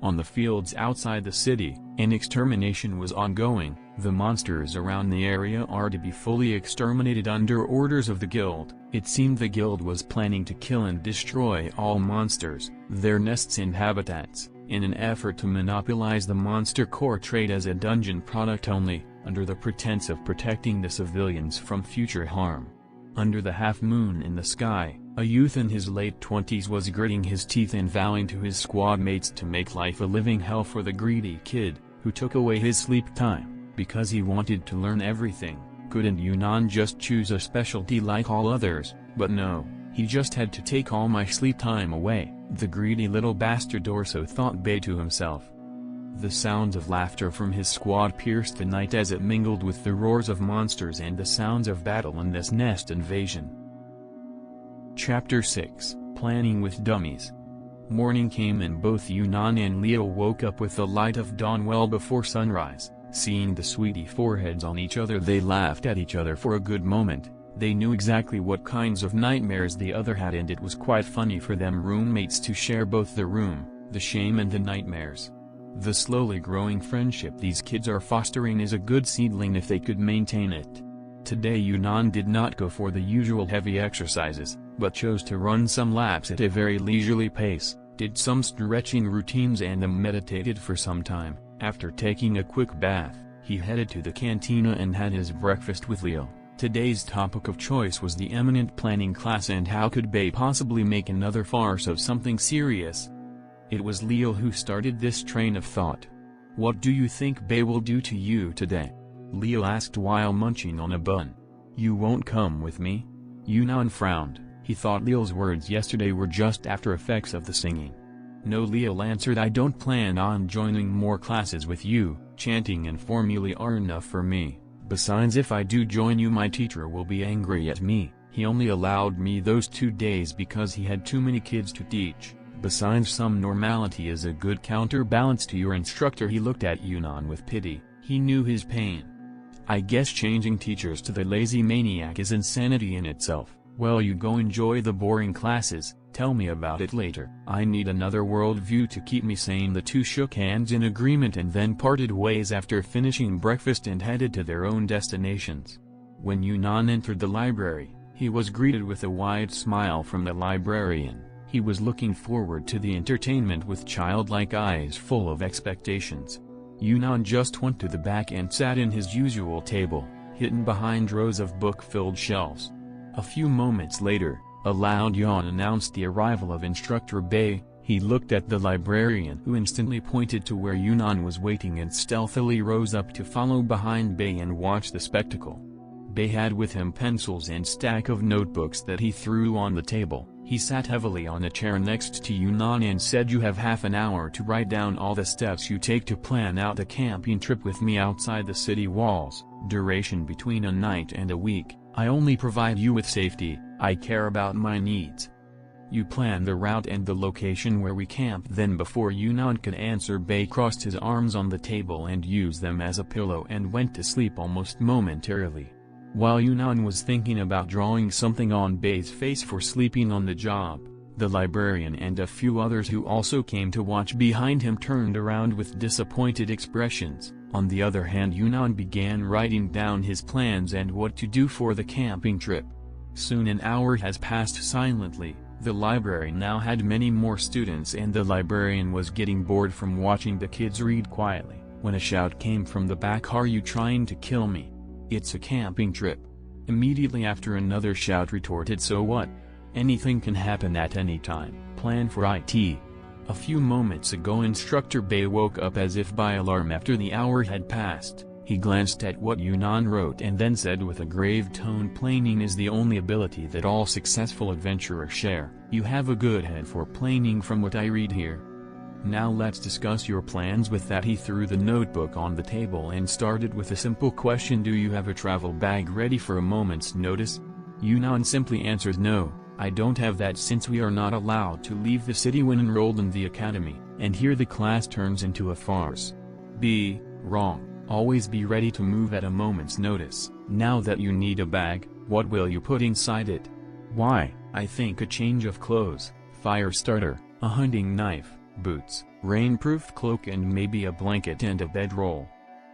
On the fields outside the city, an extermination was ongoing. The monsters around the area are to be fully exterminated under orders of the guild. It seemed the guild was planning to kill and destroy all monsters, their nests and habitats, in an effort to monopolize the monster core trade as a dungeon product only, under the pretense of protecting the civilians from future harm. Under the half-moon in the sky, a youth in his late 20s was gritting his teeth and vowing to his squad mates to make life a living hell for the greedy kid, who took away his sleep time. Because he wanted to learn everything, couldn't Yunnan just choose a specialty like all others? But no, he just had to take all my sleep time away, the greedy little bastard, or so thought Bei to himself. The sounds of laughter from his squad pierced the night as it mingled with the roars of monsters and the sounds of battle in this nest invasion. Chapter 6, Planning with Dummies. Morning came and both Yunnan and Leo woke up with the light of dawn well before sunrise. Seeing the sweetie foreheads on each other, they laughed at each other for a good moment. They knew exactly what kinds of nightmares the other had, and it was quite funny for them roommates to share both the room, the shame and the nightmares. The slowly growing friendship these kids are fostering is a good seedling if they could maintain it. Today Yunnan did not go for the usual heavy exercises, but chose to run some laps at a very leisurely pace, did some stretching routines and meditated for some time. After taking a quick bath, he headed to the cantina and had his breakfast with Leo. Today's topic of choice was the eminent planning class and how could Bei possibly make another farce of something serious. It was Leo who started this train of thought. "What do you think Bei will do to you today?" Leo asked while munching on a bun. "You won't come with me?" Yunnan frowned. He thought Leo's words yesterday were just after effects of the singing. "No," Leo answered, "I don't plan on joining more classes with you. Chanting and formulae are enough for me. Besides, if I do join you, my teacher will be angry at me. He only allowed me those 2 days because he had too many kids to teach. Besides, some normality is a good counterbalance to your instructor." He looked at Yunnan with pity. He knew his pain. "I guess changing teachers to the lazy maniac is insanity in itself. Well, you go enjoy the boring classes. Tell me about it later. I need another worldview to keep me sane." The two shook hands in agreement and then parted ways after finishing breakfast and headed to their own destinations. When Yunnan entered the library, he was greeted with a wide smile from the librarian. He was looking forward to the entertainment with childlike eyes full of expectations. Yunnan just went to the back and sat in his usual table, hidden behind rows of book-filled shelves. A few moments later, a loud yawn announced the arrival of Instructor Bei. He looked at the librarian, who instantly pointed to where Yunnan was waiting, and stealthily rose up to follow behind Bei and watch the spectacle. Bei had with him pencils and stack of notebooks that he threw on the table. He sat heavily on a chair next to Yunnan and said, "You have half an hour to write down all the steps you take to plan out a camping trip with me outside the city walls. Duration between a night and a week. I only provide you with safety, I care about my needs. You plan the route and the location where we camp." Then before Yunnan could answer, Bei crossed his arms on the table and used them as a pillow and went to sleep almost momentarily. While Yunnan was thinking about drawing something on Bei's face for sleeping on the job, the librarian and a few others who also came to watch behind him turned around with disappointed expressions. On the other hand, Yunnan began writing down his plans and what to do for the camping trip. Soon an hour has passed silently. The library now had many more students and the librarian was getting bored from watching the kids read quietly, when a shout came from the back, "Are you trying to kill me? It's a camping trip." Immediately after, another shout retorted, "So what? Anything can happen at any time. Plan for it." A few moments ago Instructor Bei woke up as if by alarm after the hour had passed. He glanced at what Yunnan wrote and then said with a grave tone, "Planning is the only ability that all successful adventurers share. You have a good head for planning from what I read here. Now let's discuss your plans." With that he threw the notebook on the table and started with a simple question, "Do you have a travel bag ready for a moment's notice?" Yunnan simply answered, "No, I don't have that, since we are not allowed to leave the city when enrolled in the academy." And here the class turns into a farce. Be wrong. Always be ready to move at a moment's notice. Now that you need a bag, what will you put inside it? Why, I think a change of clothes, fire starter, a hunting knife, boots, rainproof cloak, and maybe a blanket and a bedroll.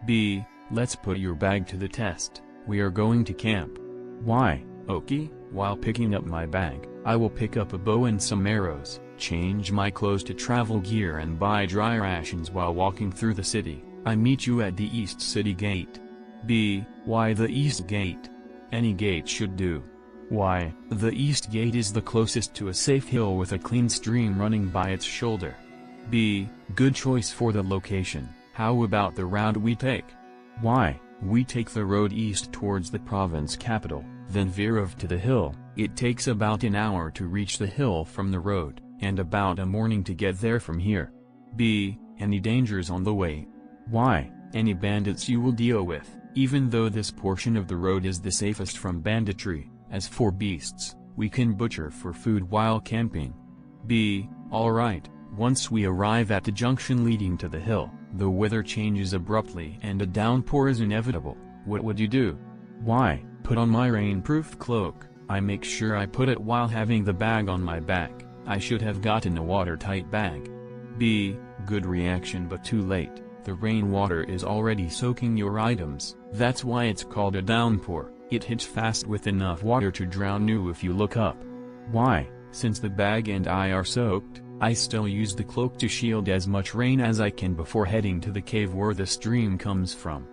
B. Let's put your bag to the test. We are going to camp. Why? Okay, while picking up my bag, I will pick up a bow and some arrows, change my clothes to travel gear, and buy dry rations while walking through the city. I meet you at the East City Gate. B. Why the East Gate? Any gate should do. Why? The East Gate is the closest to a safe hill with a clean stream running by its shoulder. B. Good choice for the location. How about the route we take? Why? We take the road east towards the province capital, then veer off to the hill. It takes about an hour to reach the hill from the road, and about a morning to get there from here. B. Any dangers on the way? Why? Any bandits you will deal with, even though this portion of the road is the safest from banditry. As for beasts, we can butcher for food while camping. B. Alright, once we arrive at the junction leading to the hill, the weather changes abruptly and a downpour is inevitable. What would you do? Why? Put on my rainproof cloak. I make sure I put it while having the bag on my back. I should have gotten a watertight bag. B. Good reaction, but too late. The rainwater is already soaking your items. That's why it's called a downpour. It hits fast with enough water to drown you if you look up. Why? Since the bag and I are soaked, I still use the cloak to shield as much rain as I can before heading to the cave where the stream comes from.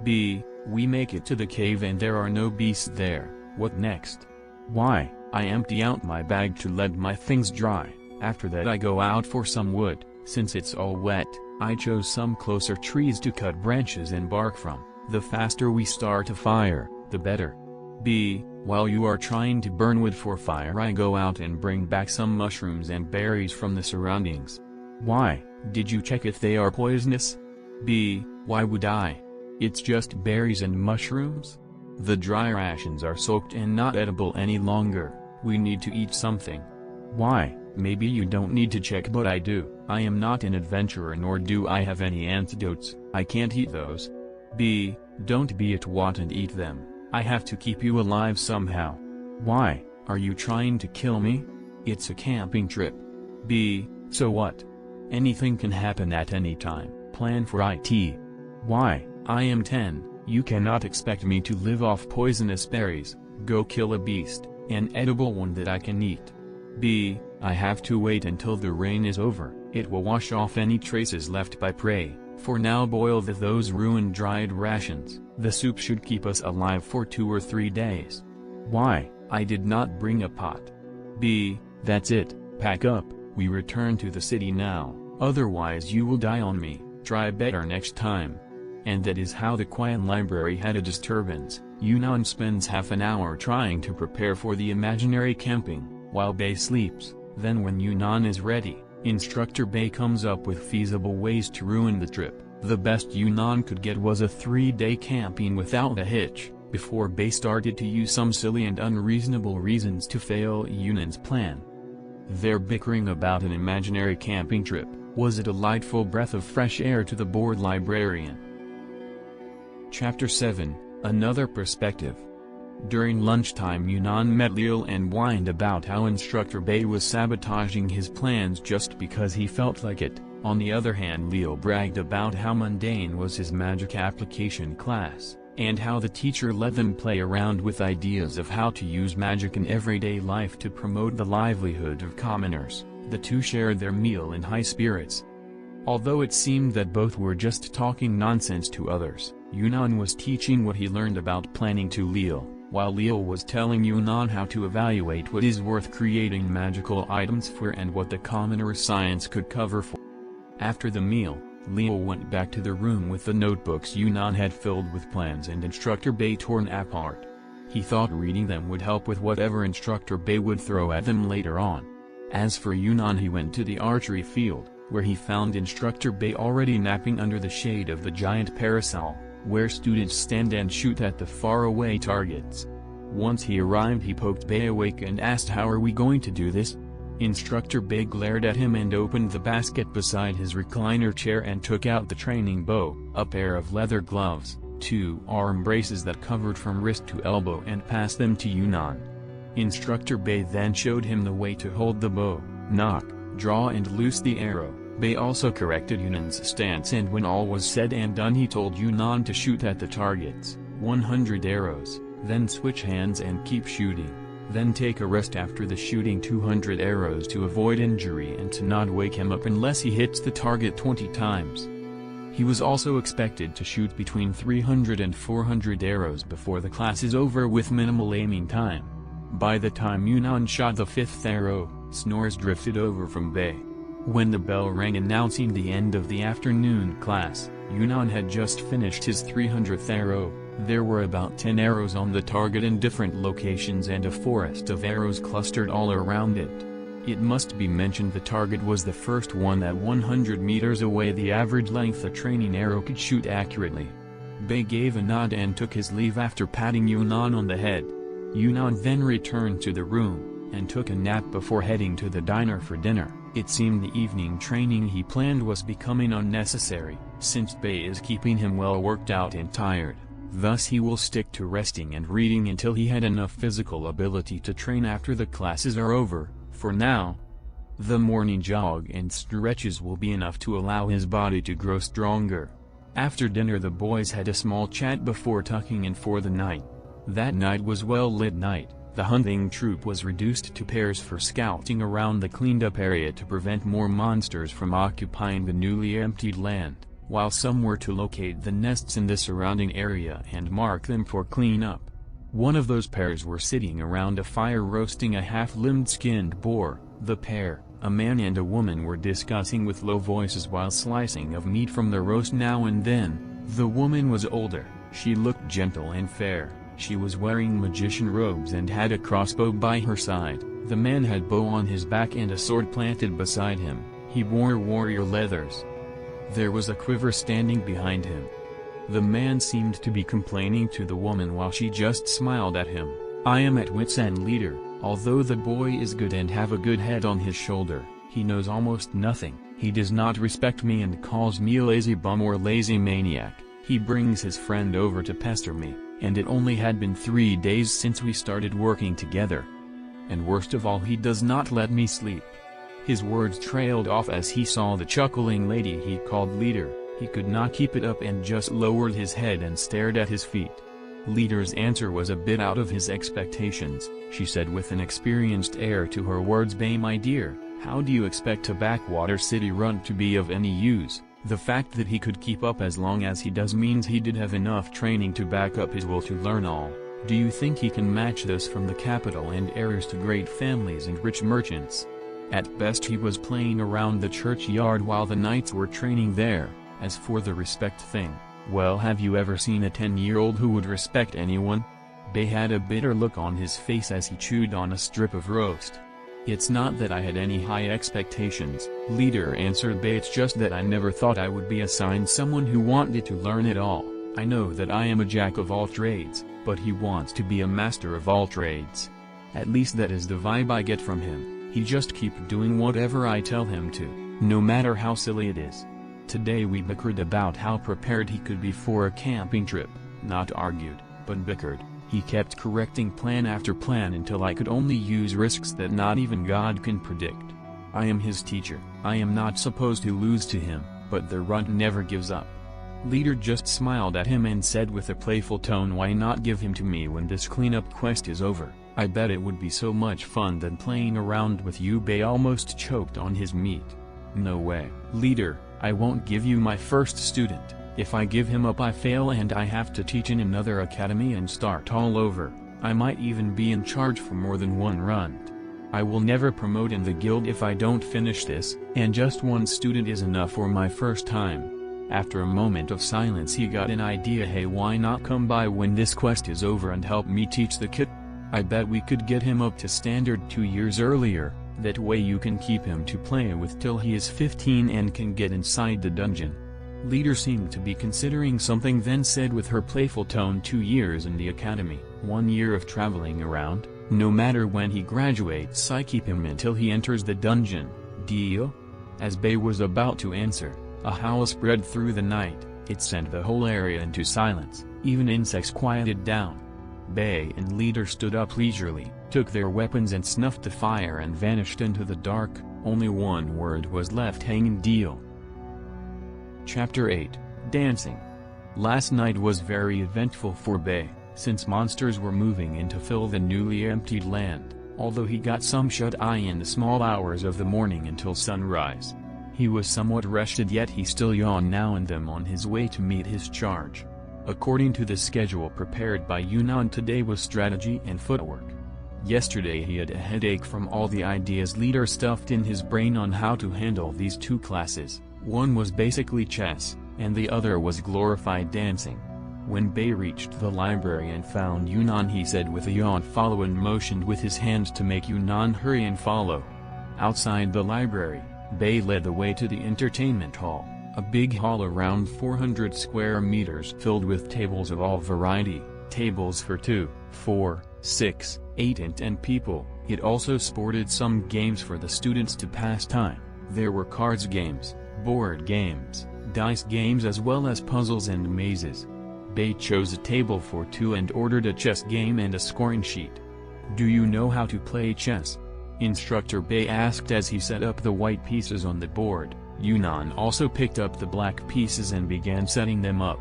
B. We make it to the cave and there are no beasts there. What next? Why? I empty out my bag to let my things dry. After that I go out for some wood. Since it's all wet, I chose some closer trees to cut branches and bark from. The faster we start a fire, the better. B. While you are trying to burn wood for fire, I go out and bring back some mushrooms and berries from the surroundings. Why? Did you check if they are poisonous? B. Why would I? It's just berries and mushrooms. The dry rations are soaked and not edible any longer. We need to eat something. Why? Maybe you don't need to check, but I do. I am not an adventurer, nor do I have any antidotes. I can't eat those. B. Don't be a twat and eat them. I have to keep you alive somehow. Why? Are you trying to kill me? It's a camping trip. B. So what? Anything can happen at any time. Plan for it. Why? I am 10. You cannot expect me to live off poisonous berries. Go kill a beast, an edible one that I can eat. B. I have to wait until the rain is over. It will wash off any traces left by prey. For now boil those ruined dried rations. The soup should keep us alive for 2 or 3 days. Why? I did not bring a pot. B. That's it, pack up. We return to the city now, otherwise you will die on me, try better next time. And that is how the quiet library had a disturbance. Yunnan spends half an hour trying to prepare for the imaginary camping, while Bei sleeps. Then when Yunnan is ready, Instructor Bei comes up with feasible ways to ruin the trip. The best Yunnan could get was a 3-day camping without a hitch, before Bei started to use some silly and unreasonable reasons to fail Yunnan's plan. Their bickering about an imaginary camping trip was a delightful breath of fresh air to the bored librarian. Chapter 7, Another Perspective. During lunchtime Yunnan met Lil and whined about how Instructor Bei was sabotaging his plans just because he felt like it. On the other hand, Lil bragged about how mundane was his magic application class, and how the teacher let them play around with ideas of how to use magic in everyday life to promote the livelihood of commoners. The two shared their meal in high spirits. Although it seemed that both were just talking nonsense to others, Yunnan was teaching what he learned about planning to Lil, while Lil was telling Yunnan how to evaluate what is worth creating magical items for and what the commoner science could cover for. After the meal, Lil went back to the room with the notebooks Yunnan had filled with plans and Instructor Bei torn apart. He thought reading them would help with whatever Instructor Bei would throw at them later on. As for Yunnan, he went to the archery field, where he found Instructor Bei already napping under the shade of the giant parasol, where students stand and shoot at the faraway targets. Once he arrived, he poked Bei awake and asked, "How are we going to do this?" Instructor Bei glared at him and opened the basket beside his recliner chair and took out the training bow, a pair of leather gloves, 2 arm braces that covered from wrist to elbow, and passed them to Yunnan. Instructor Bei then showed him the way to hold the bow, nock, draw and loose the arrow. Bei also corrected Yunnan's stance, and when all was said and done he told Yunnan to shoot at the targets, 100 arrows, then switch hands and keep shooting. Then take a rest after the shooting 200 arrows to avoid injury and to not wake him up unless he hits the target 20 times. He was also expected to shoot between 300 and 400 arrows before the class is over with minimal aiming time. By the time Yunnan shot the 5th arrow, snores drifted over from Bei. When the bell rang announcing the end of the afternoon class, Yunnan had just finished his 300th arrow. There were about 10 arrows on the target in different locations and a forest of arrows clustered all around it. It must be mentioned the target was the first one at 100 meters away, the average length a training arrow could shoot accurately. Bei gave a nod and took his leave after patting Yunnan on the head. Yunnan then returned to the room, and took a nap before heading to the diner for dinner. It seemed the evening training he planned was becoming unnecessary, since Bei is keeping him well worked out and tired. Thus he will stick to resting and reading until he had enough physical ability to train after the classes are over. For now, the morning jog and stretches will be enough to allow his body to grow stronger. After dinner the boys had a small chat before tucking in for the night. That night was well-lit night. The hunting troop was reduced to pairs for scouting around the cleaned-up area to prevent more monsters from occupying the newly emptied land, while some were to locate the nests in the surrounding area and mark them for cleanup. One of those pairs were sitting around a fire roasting a half-limbed skinned boar. The pair, a man and a woman, were discussing with low voices while slicing of meat from the roast now and then. The woman was older, she looked gentle and fair. She was wearing magician robes and had a crossbow by her side. The man had bow on his back and a sword planted beside him. He wore warrior leathers. There was a quiver standing behind him. The man seemed to be complaining to the woman while she just smiled at him. "I am at wit's end, leader. Although the boy is good and have a good head on his shoulder, he knows almost nothing. He does not respect me and calls me a lazy bum or lazy maniac. He brings his friend over to pester me, and it only had been 3 days since we started working together. And worst of all, he does not let me sleep." His words trailed off as he saw the chuckling lady he called leader. He could not keep it up and just lowered his head and stared at his feet. Leader's answer was a bit out of his expectations. She said with an experienced air to her words, "Bei, my dear, how do you expect a backwater city runt to be of any use? The fact that he could keep up as long as he does means he did have enough training to back up his will to learn all. Do you think he can match those from the capital and heirs to great families and rich merchants? At best he was playing around the churchyard while the knights were training there. As for the respect thing, well, have you ever seen a 10-year-old who would respect anyone? Bei had a bitter look on his face as he chewed on a strip of roast. It's not that I had any high expectations, leader answered Bei, it's just that I never thought I would be assigned someone who wanted to learn it all. I know that I am a jack of all trades, but he wants to be a master of all trades. At least that is the vibe I get from him. He just keeps doing whatever I tell him to, no matter how silly it is. Today we bickered about how prepared he could be for a camping trip, not argued, but bickered. He kept correcting plan after plan until I could only use risks that not even God can predict. I am his teacher, I am not supposed to lose to him, but the runt never gives up. Leader just smiled at him and said with a playful tone, why not give him to me when this cleanup quest is over? I bet it would be so much fun than playing around with you. Bei almost choked on his meat. No way, leader, I won't give you my first student. If I give him up I fail and I have to teach in another academy and start all over. I might even be in charge for more than one runt. I will never promote in the guild if I don't finish this, and just one student is enough for my first time. After a moment of silence he got an idea. Hey, why not come by when this quest is over and help me teach the kid? I bet we could get him up to standard 2 years earlier, that way you can keep him to play with till he is 15 and can get inside the dungeon. Leader seemed to be considering something, then said with her playful tone, 2 years in the academy, 1 year of traveling around, no matter when he graduates I keep him until he enters the dungeon, deal? As Bei was about to answer, a howl spread through the night. It sent the whole area into silence, even insects quieted down. Bei and Leader stood up leisurely, took their weapons and snuffed the fire and vanished into the dark. Only one word was left hanging, deal. Chapter 8, Dancing. Last night was very eventful for Bei, since monsters were moving in to fill the newly emptied land, although he got some shut-eye in the small hours of the morning until sunrise. He was somewhat rested, yet he still yawned now and then on his way to meet his charge. According to the schedule prepared by Yunnan, today was strategy and footwork. Yesterday he had a headache from all the ideas Leader stuffed in his brain on how to handle these two classes. One was basically chess, and the other was glorified dancing. When Bei reached the library and found Yunnan, he said with a yawn, follow, and motioned with his hand to make Yunnan hurry and follow. Outside the library, Bei led the way to the entertainment hall, a big hall around 400 square meters filled with tables of all variety, tables for 2, 4, 6, 8 and 10 people. It also sported some games for the students to pass time. There were cards games, board games, dice games, as well as puzzles and mazes. Bei chose a table for 2 and ordered a chess game and a scoring sheet. Do you know how to play chess? Instructor Bei asked as he set up the white pieces on the board. Yunnan also picked up the black pieces and began setting them up.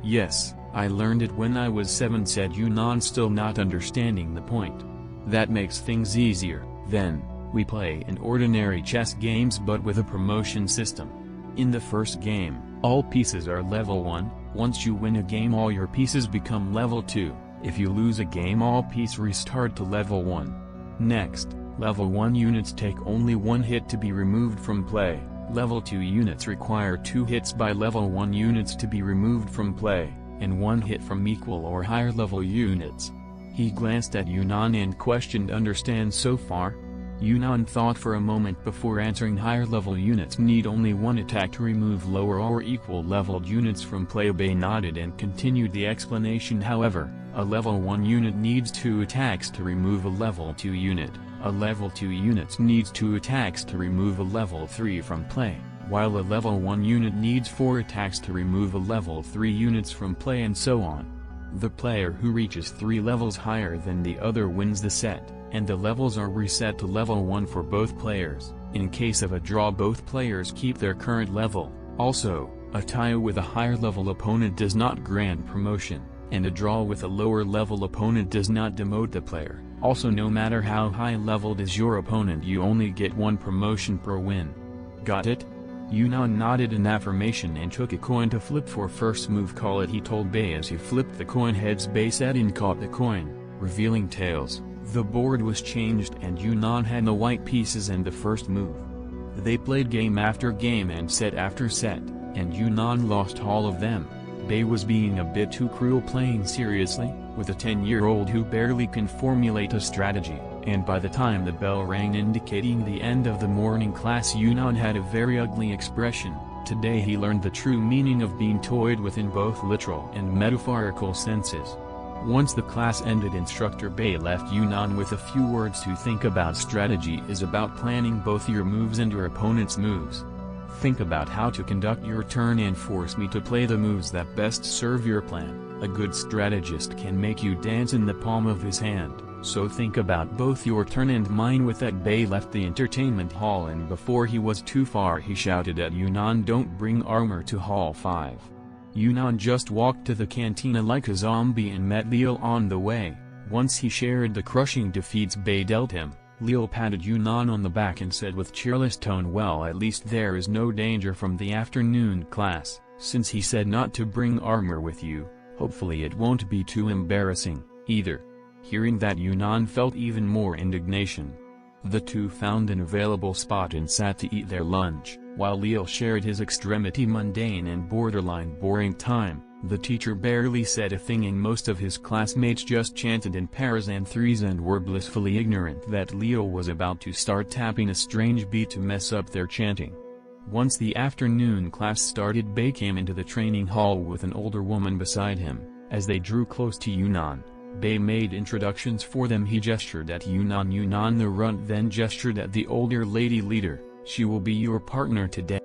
Yes, I learned it when I was 7, said Yunnan, still not understanding the point. That makes things easier. Then, we play an ordinary chess games but with a promotion system. In the first game, all pieces are level 1, once you win a game all your pieces become level 2, if you lose a game all pieces restart to level 1. Next, level 1 units take only 1 hit to be removed from play, level 2 units require 2 hits by level 1 units to be removed from play, and 1 hit from equal or higher level units. He glanced at Yunnan and questioned, understand so far? Yunnan thought for a moment before answering. Higher level units need only 1 attack to remove lower or equal leveled units from play. Bei nodded and continued the explanation. However, a level 1 unit needs 2 attacks to remove a level 2 unit, a level 2 unit needs 2 attacks to remove a level 3 from play, while a level 1 unit needs 4 attacks to remove a level 3 units from play, and so on. The player who reaches 3 levels higher than the other wins the set, and the levels are reset to level 1 for both players. In case of a draw, both players keep their current level. Also, a tie with a higher level opponent does not grant promotion, and a draw with a lower level opponent does not demote the player. Also, no matter how high leveled is your opponent, you only get 1 promotion per win. Got it? Yunnan nodded in affirmation and took a coin to flip for first move. Call it, he told Bei as he flipped the coin. Heads. Bei said and caught the coin, revealing tails. The board was changed and Yunnan had the white pieces and the first move. They played game after game and set after set, and Yunnan lost all of them. Bei was being a bit too cruel playing seriously, with a 10-year-old who barely can formulate a strategy, and by the time the bell rang indicating the end of the morning class, Yunnan had a very ugly expression. Today he learned the true meaning of being toyed with in both literal and metaphorical senses. Once the class ended, Instructor Bei left Yunnan with a few words to think about. Strategy is about planning both your moves and your opponent's moves. Think about how to conduct your turn and force me to play the moves that best serve your plan. A good strategist can make you dance in the palm of his hand, so think about both your turn and mine. With that, Bei left the entertainment hall, and before he was too far he shouted at Yunnan, "Don't bring armor to Hall 5. Yunnan just walked to the cantina like a zombie and met Lil on the way. Once he shared the crushing defeats Bei dealt him, Lil patted Yunnan on the back and said with cheerless tone, "Well, at least there is no danger from the afternoon class, since he said not to bring armor with you. Hopefully it won't be too embarrassing, either." Hearing that, Yunnan felt even more indignation. The two found an available spot and sat to eat their lunch, while Lil shared his extremely mundane and borderline boring time. The teacher barely said a thing and most of his classmates just chanted in pairs and threes and were blissfully ignorant that Lil was about to start tapping a strange beat to mess up their chanting. Once the afternoon class started, Bei came into the training hall with an older woman beside him. As they drew close to Yunnan, Bei made introductions for them. He gestured at Yunnan the runt, then gestured at the older lady leader. "She will be your partner today."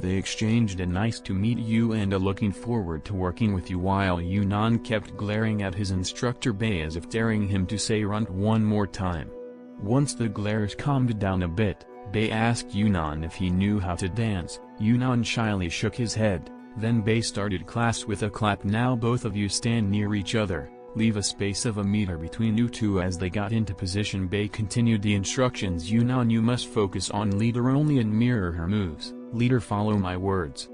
They exchanged a "nice to meet you" and a "looking forward to working with you," while Yunnan kept glaring at his instructor Bei as if daring him to say "runt" one more time. Once the glares calmed down a bit, Bei asked Yunnan if he knew how to dance. Yunnan shyly shook his head. Then Bei started class with a clap. "Now both of you stand near each other. Leave a space of a meter between you two." As they got into position, Bei continued the instructions. "Yunnan, you must focus on leader only and mirror her moves. Leader, follow my words.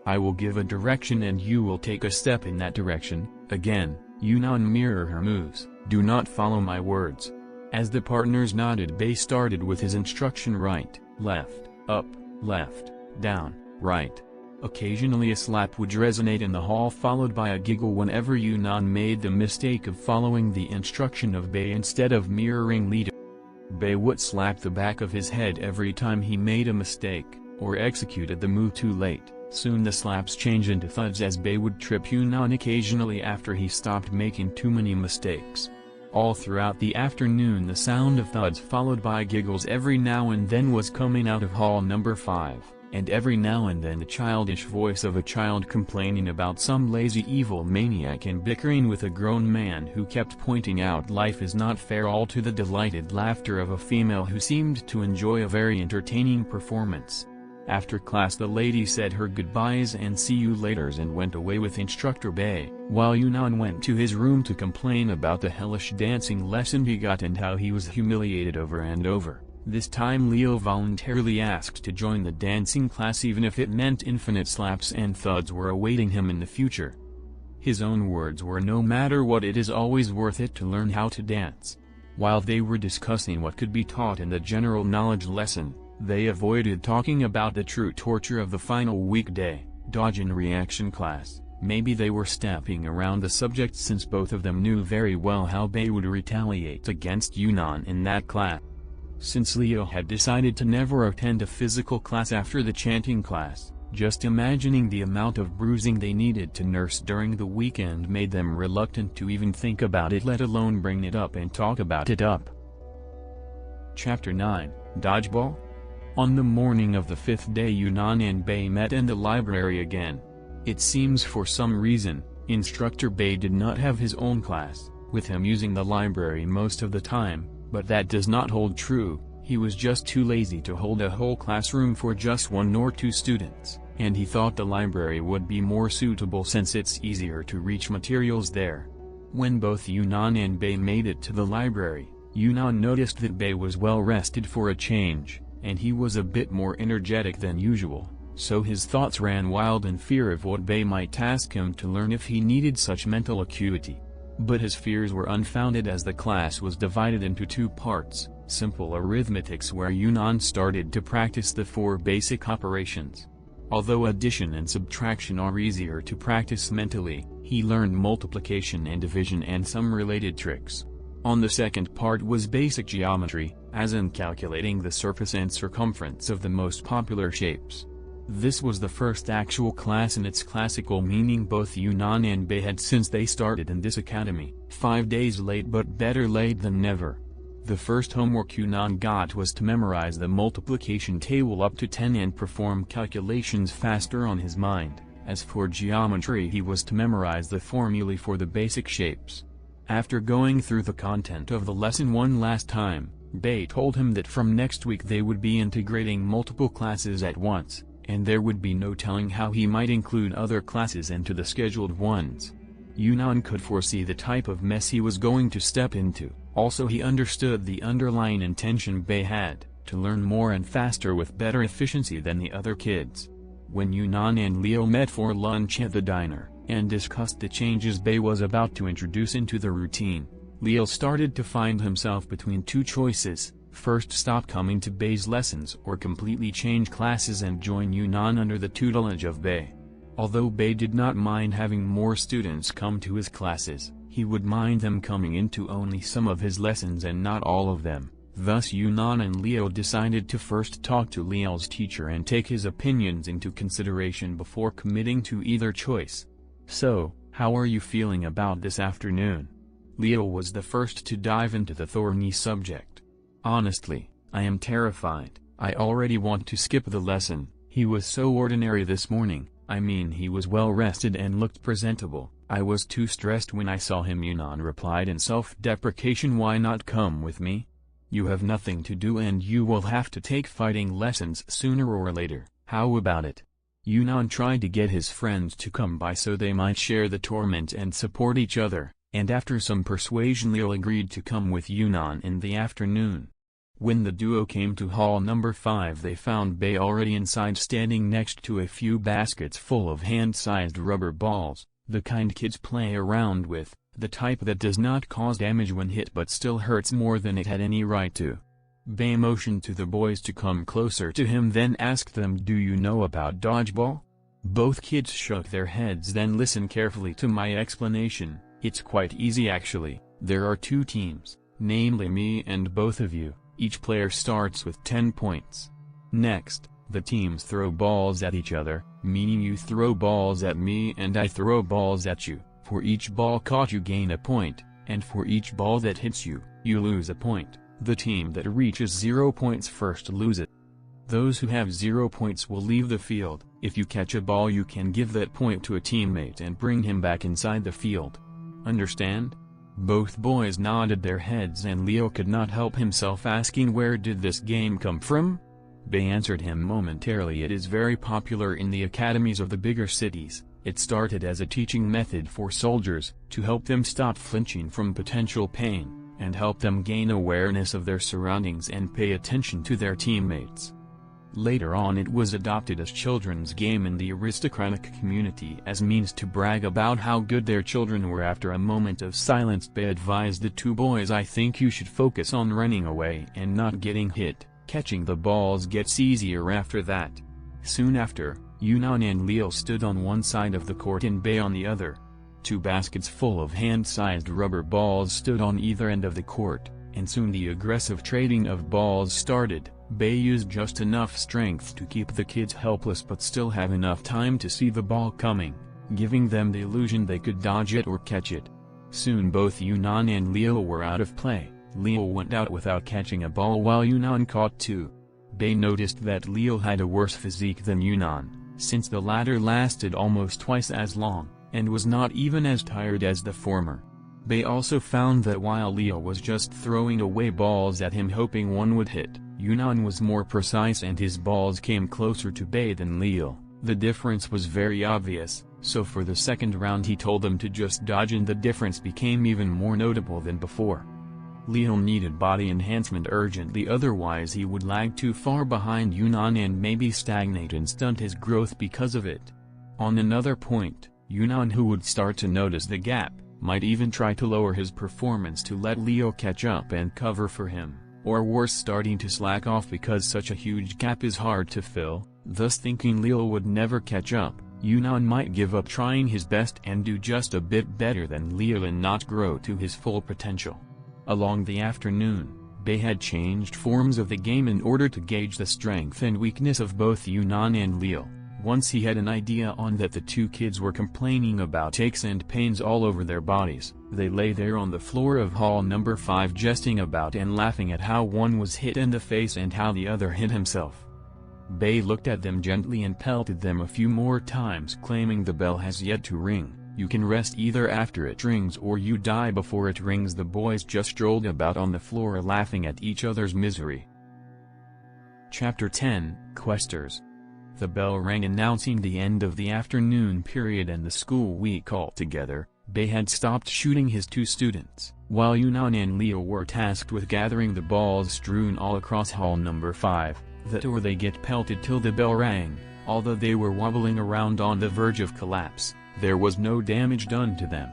I will give a direction and you will take a step in that direction. Again, Yunnan, mirror her moves. Do not follow my words." As the partners nodded, Bei started with his instruction: right, left, up, left, down, right. Occasionally a slap would resonate in the hall, followed by a giggle whenever Yunnan made the mistake of following the instruction of Bei instead of mirroring leader. Bei would slap the back of his head every time he made a mistake, or executed the move too late. Soon the slaps changed into thuds as Bei would trip Yunnan occasionally after he stopped making too many mistakes. All throughout the afternoon the sound of thuds followed by giggles every now and then was coming out of hall number 5. And every now and then the childish voice of a child complaining about some lazy evil maniac and bickering with a grown man who kept pointing out life is not fair, all to the delighted laughter of a female who seemed to enjoy a very entertaining performance. After class the lady said her goodbyes and see you laters and went away with Instructor Bei, while Yunnan went to his room to complain about the hellish dancing lesson he got and how he was humiliated over and over. This time Leo voluntarily asked to join the dancing class even if it meant infinite slaps and thuds were awaiting him in the future. His own words were, "No matter what, it is always worth it to learn how to dance." While they were discussing what could be taught in the general knowledge lesson, they avoided talking about the true torture of the final weekday, dodge and reaction class. Maybe they were stepping around the subject since both of them knew very well how Bei would retaliate against Yunnan in that class. Since Leo had decided to never attend a physical class after the chanting class, just imagining the amount of bruising they needed to nurse during the weekend made them reluctant to even think about it, let alone bring it up and talk about it up. Chapter 9, Dodgeball? On the morning of the 5th day Yunnan and Bei met in the library again. It seems for some reason, Instructor Bei did not have his own class, with him using the library most of the time. But that does not hold true. He was just too lazy to hold a whole classroom for just 1 or 2 students, and he thought the library would be more suitable since it's easier to reach materials there. When both Yunnan and Bei made it to the library, Yunnan noticed that Bei was well rested for a change, and he was a bit more energetic than usual, so his thoughts ran wild in fear of what Bei might ask him to learn if he needed such mental acuity. But his fears were unfounded as the class was divided into two parts, simple arithmetics where Yunnan started to practice the 4 basic operations. Although addition and subtraction are easier to practice mentally, he learned multiplication and division and some related tricks. On the second part was basic geometry, as in calculating the surface and circumference of the most popular shapes. This was the first actual class in its classical meaning both Yunnan and Bei had since they started in this academy, 5 days late but better late than never. The first homework Yunnan got was to memorize the multiplication table up to 10 and perform calculations faster on his mind. As for geometry, he was to memorize the formulae for the basic shapes. After going through the content of the lesson one last time, Bei told him that from next week they would be integrating multiple classes at once, and there would be no telling how he might include other classes into the scheduled ones. Yunnan could foresee the type of mess he was going to step into, also he understood the underlying intention Bei had, to learn more and faster with better efficiency than the other kids. When Yunnan and Leo met for lunch at the diner, and discussed the changes Bei was about to introduce into the routine, Leo started to find himself between two choices: first stop coming to Bei's lessons or completely change classes and join Yunnan under the tutelage of Bei. Although Bei did not mind having more students come to his classes, he would mind them coming into only some of his lessons and not all of them. Thus Yunnan and Leo decided to first talk to Leo's teacher and take his opinions into consideration before committing to either choice. "So, how are you feeling about this afternoon?" Leo was the first to dive into the thorny subject. "Honestly, I am terrified. I already want to skip the lesson. He was so ordinary this morning. I mean, he was well rested and looked presentable. I was too stressed when I saw him," Yunnan replied in self-deprecation. "Why not come with me? You have nothing to do and you will have to take fighting lessons sooner or later. How about it?" Yunnan tried to get his friends to come by so they might share the torment and support each other, and after some persuasion Leo agreed to come with Yunnan in the afternoon. When the duo came to hall number 5 they found Bei already inside, standing next to a few baskets full of hand-sized rubber balls, the kind kids play around with, the type that does not cause damage when hit but still hurts more than it had any right to. Bei motioned to the boys to come closer to him, then asked them, "Do you know about dodgeball?" Both kids shook their heads. "Then listen carefully to my explanation. It's quite easy actually. There are 2 teams, namely me and both of you. Each player starts with 10 points. Next, the teams throw balls at each other, meaning you throw balls at me and I throw balls at you. For each ball caught you gain a point, and for each ball that hits you, you lose a point. The team that reaches 0 points first loses. Those who have 0 points will leave the field. If you catch a ball you can give that point to a teammate and bring him back inside the field. Understand?" Both boys nodded their heads and Leo could not help himself asking, "Where did this game come from?" Bei answered him momentarily. "It is very popular in the academies of the bigger cities. It started as a teaching method for soldiers, to help them stop flinching from potential pain, and help them gain awareness of their surroundings and pay attention to their teammates. Later on it was adopted as children's game in the aristocratic community as means to brag about how good their children were." After a moment of silence Bei advised the 2 boys, "I think you should focus on running away and not getting hit. Catching the balls gets easier after that." Soon after, Yunnan and Leo stood on one side of the court and Bei on the other. 2 baskets full of hand-sized rubber balls stood on either end of the court, and soon the aggressive trading of balls started. Bei used just enough strength to keep the kids helpless but still have enough time to see the ball coming, giving them the illusion they could dodge it or catch it. Soon both Yunnan and Leo were out of play. Leo went out without catching a ball while Yunnan caught 2. Bei noticed that Leo had a worse physique than Yunnan, since the latter lasted almost twice as long, and was not even as tired as the former. Bei also found that while Leo was just throwing away balls at him hoping one would hit, Yunnan was more precise and his balls came closer to Bei than Leo. The difference was very obvious, so for the second round he told them to just dodge and the difference became even more notable than before. Leo needed body enhancement urgently, otherwise he would lag too far behind Yunnan and maybe stagnate and stunt his growth because of it. On another point, Yunnan, who would start to notice the gap, might even try to lower his performance to let Leo catch up and cover for him, or worse, starting to slack off because such a huge gap is hard to fill, thus thinking Leo would never catch up. Yunnan might give up trying his best and do just a bit better than Leo and not grow to his full potential. Along the afternoon, Bei had changed forms of the game in order to gauge the strength and weakness of both Yunnan and Leo. Once he had an idea on that the two kids were complaining about aches and pains all over their bodies, they lay there on the floor of hall number 5 jesting about and laughing at how one was hit in the face and how the other hit himself. Bei looked at them gently and pelted them a few more times, claiming the bell has yet to ring. You can rest either after it rings or you die before it rings. The boys just strolled about on the floor laughing at each other's misery. Chapter 10, Questers. The bell rang announcing the end of the afternoon period and the school week altogether. Bei had stopped shooting his 2 students, while Yunnan and Leo were tasked with gathering the balls strewn all across hall number 5, that or they get pelted till the bell rang. Although they were wobbling around on the verge of collapse, there was no damage done to them.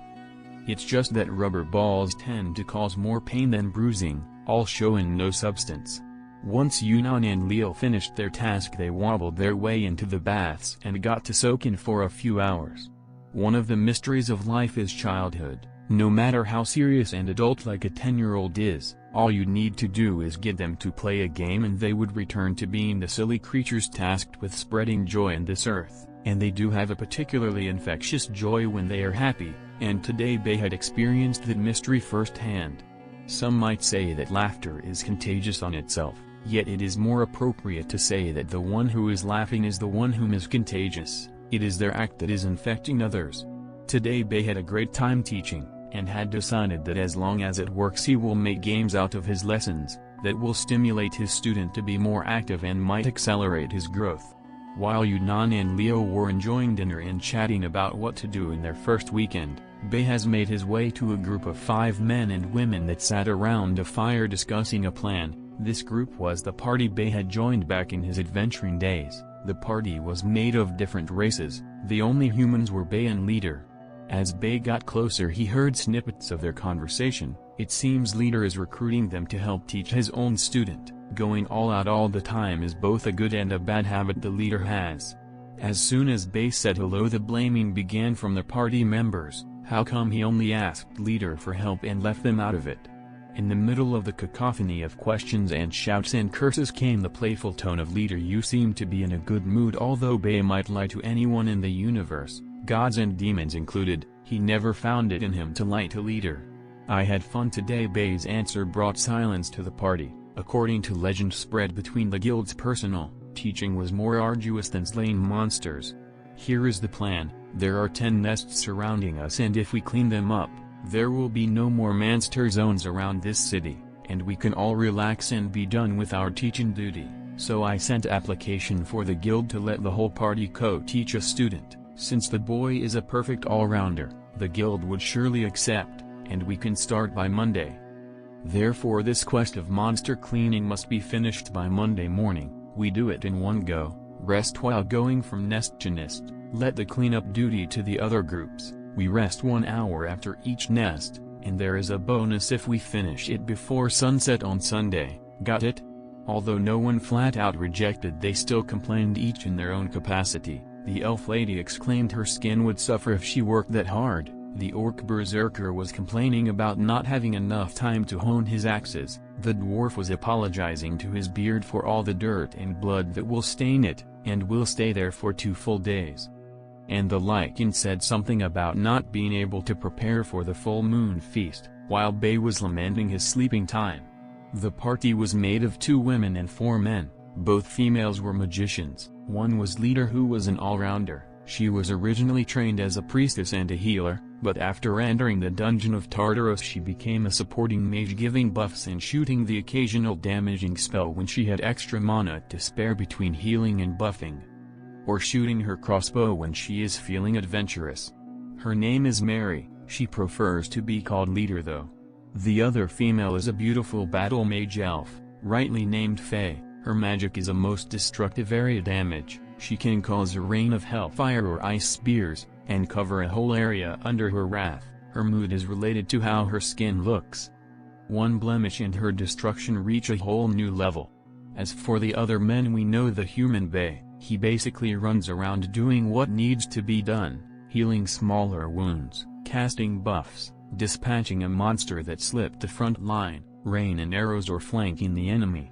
It's just that rubber balls tend to cause more pain than bruising, all showing no substance. Once Yunnan and Leo finished their task, they wobbled their way into the baths and got to soak in for a few hours. One of the mysteries of life is childhood. No matter how serious and adult like a 10-year-old is, all you need to do is get them to play a game and they would return to being the silly creatures tasked with spreading joy in this earth, and they do have a particularly infectious joy when they are happy, and today Bei had experienced that mystery firsthand. Some might say that laughter is contagious on itself, yet it is more appropriate to say that the one who is laughing is the one whom is contagious. It is their act that is infecting others. Today Bei had a great time teaching, and had decided that as long as it works he will make games out of his lessons, that will stimulate his student to be more active and might accelerate his growth. While Yunnan and Leo were enjoying dinner and chatting about what to do in their first weekend, Bei has made his way to a group of 5 men and women that sat around a fire discussing a plan. This group was the party Bei had joined back in his adventuring days. The party was made of different races, the only humans were Bei and Leader. As Bei got closer he heard snippets of their conversation. It seems Leader is recruiting them to help teach his own student. Going all out all the time is both a good and a bad habit the Leader has. As soon as Bei said hello the blaming began from the party members. How come he only asked Leader for help and left them out of it? In the middle of the cacophony of questions and shouts and curses came the playful tone of Leader. You seem to be in a good mood. Although Bei might lie to anyone in the universe, gods and demons included, he never found it in him to lie to Leader. I had fun today. Bei's answer brought silence to the party. According to legend spread between the guilds, personal teaching was more arduous than slaying monsters. Here is the plan. There are 10 nests surrounding us, and if we clean them up, there will be no more monster zones around this city, and we can all relax and be done with our teaching duty. So I sent application for the guild to let the whole party co-teach a student. Since the boy is a perfect all-rounder, the guild would surely accept, and we can start by Monday. Therefore this quest of monster cleaning must be finished by Monday morning. We do it in one go, rest while going from nest to nest, let the cleanup duty to the other groups. We rest 1 hour after each nest, and there is a bonus if we finish it before sunset on Sunday. Got it? Although no one flat out rejected, they still complained, each in their own capacity. The elf lady exclaimed her skin would suffer if she worked that hard. The orc berserker was complaining about not having enough time to hone his axes. The dwarf was apologizing to his beard for all the dirt and blood that will stain it, and will stay there for 2 full days. And the lichen said something about not being able to prepare for the full moon feast, while Bei was lamenting his sleeping time. The party was made of 2 women and 4 men. Both females were magicians. One was Leader, who was an all-rounder. She was originally trained as a priestess and a healer, but after entering the dungeon of Tartarus she became a supporting mage, giving buffs and shooting the occasional damaging spell when she had extra mana to spare between healing and buffing. Or shooting her crossbow when she is feeling adventurous. Her name is Mary. She prefers to be called Leader though. The other female is a beautiful battle mage elf, rightly named Fae. Her magic is a most destructive area damage. She can cause a rain of hellfire or ice spears, and cover a whole area under her wrath. Her mood is related to how her skin looks. One blemish and her destruction reach a whole new level. As for the other men, we know the human Bay. He basically runs around doing what needs to be done, healing smaller wounds, casting buffs, dispatching a monster that slipped the front line, rain and arrows, or flanking the enemy.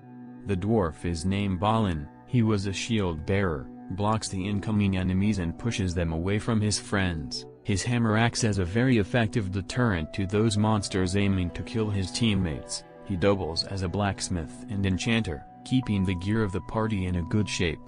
The dwarf is named Balin. He was a shield bearer, blocks the incoming enemies and pushes them away from his friends. His hammer acts as a very effective deterrent to those monsters aiming to kill his teammates. He doubles as a blacksmith and enchanter, keeping the gear of the party in a good shape.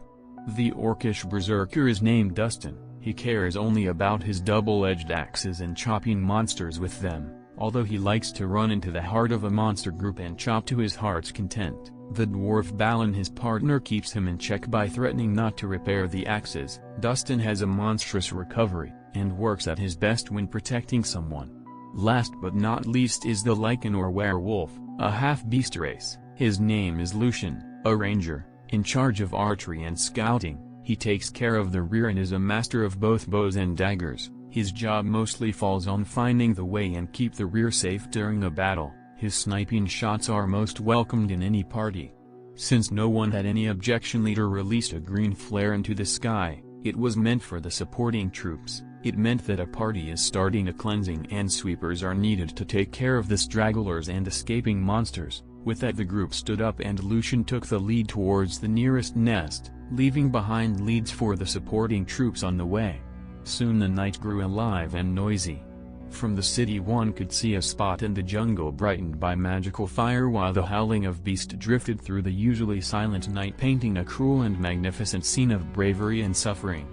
The orcish berserker is named Dustin. He cares only about his double-edged axes and chopping monsters with them, although he likes to run into the heart of a monster group and chop to his heart's content. The dwarf Balin, his partner, keeps him in check by threatening not to repair the axes. Dustin has a monstrous recovery, and works at his best when protecting someone. Last but not least is the Lycan or werewolf, a half-beast race. His name is Lucian, a ranger, in charge of archery and scouting. He takes care of the rear and is a master of both bows and daggers. His job mostly falls on finding the way and keep the rear safe during a battle. His sniping shots are most welcomed in any party. Since no one had any objection, leader released a green flare into the sky. It was meant for the supporting troops. It meant that a party is starting a cleansing and sweepers are needed to take care of the stragglers and escaping monsters. With that, the group stood up and Lucian took the lead towards the nearest nest, leaving behind leads for the supporting troops on the way. Soon the night grew alive and noisy. From the city one could see a spot in the jungle brightened by magical fire, while the howling of beasts drifted through the usually silent night, painting a cruel and magnificent scene of bravery and suffering.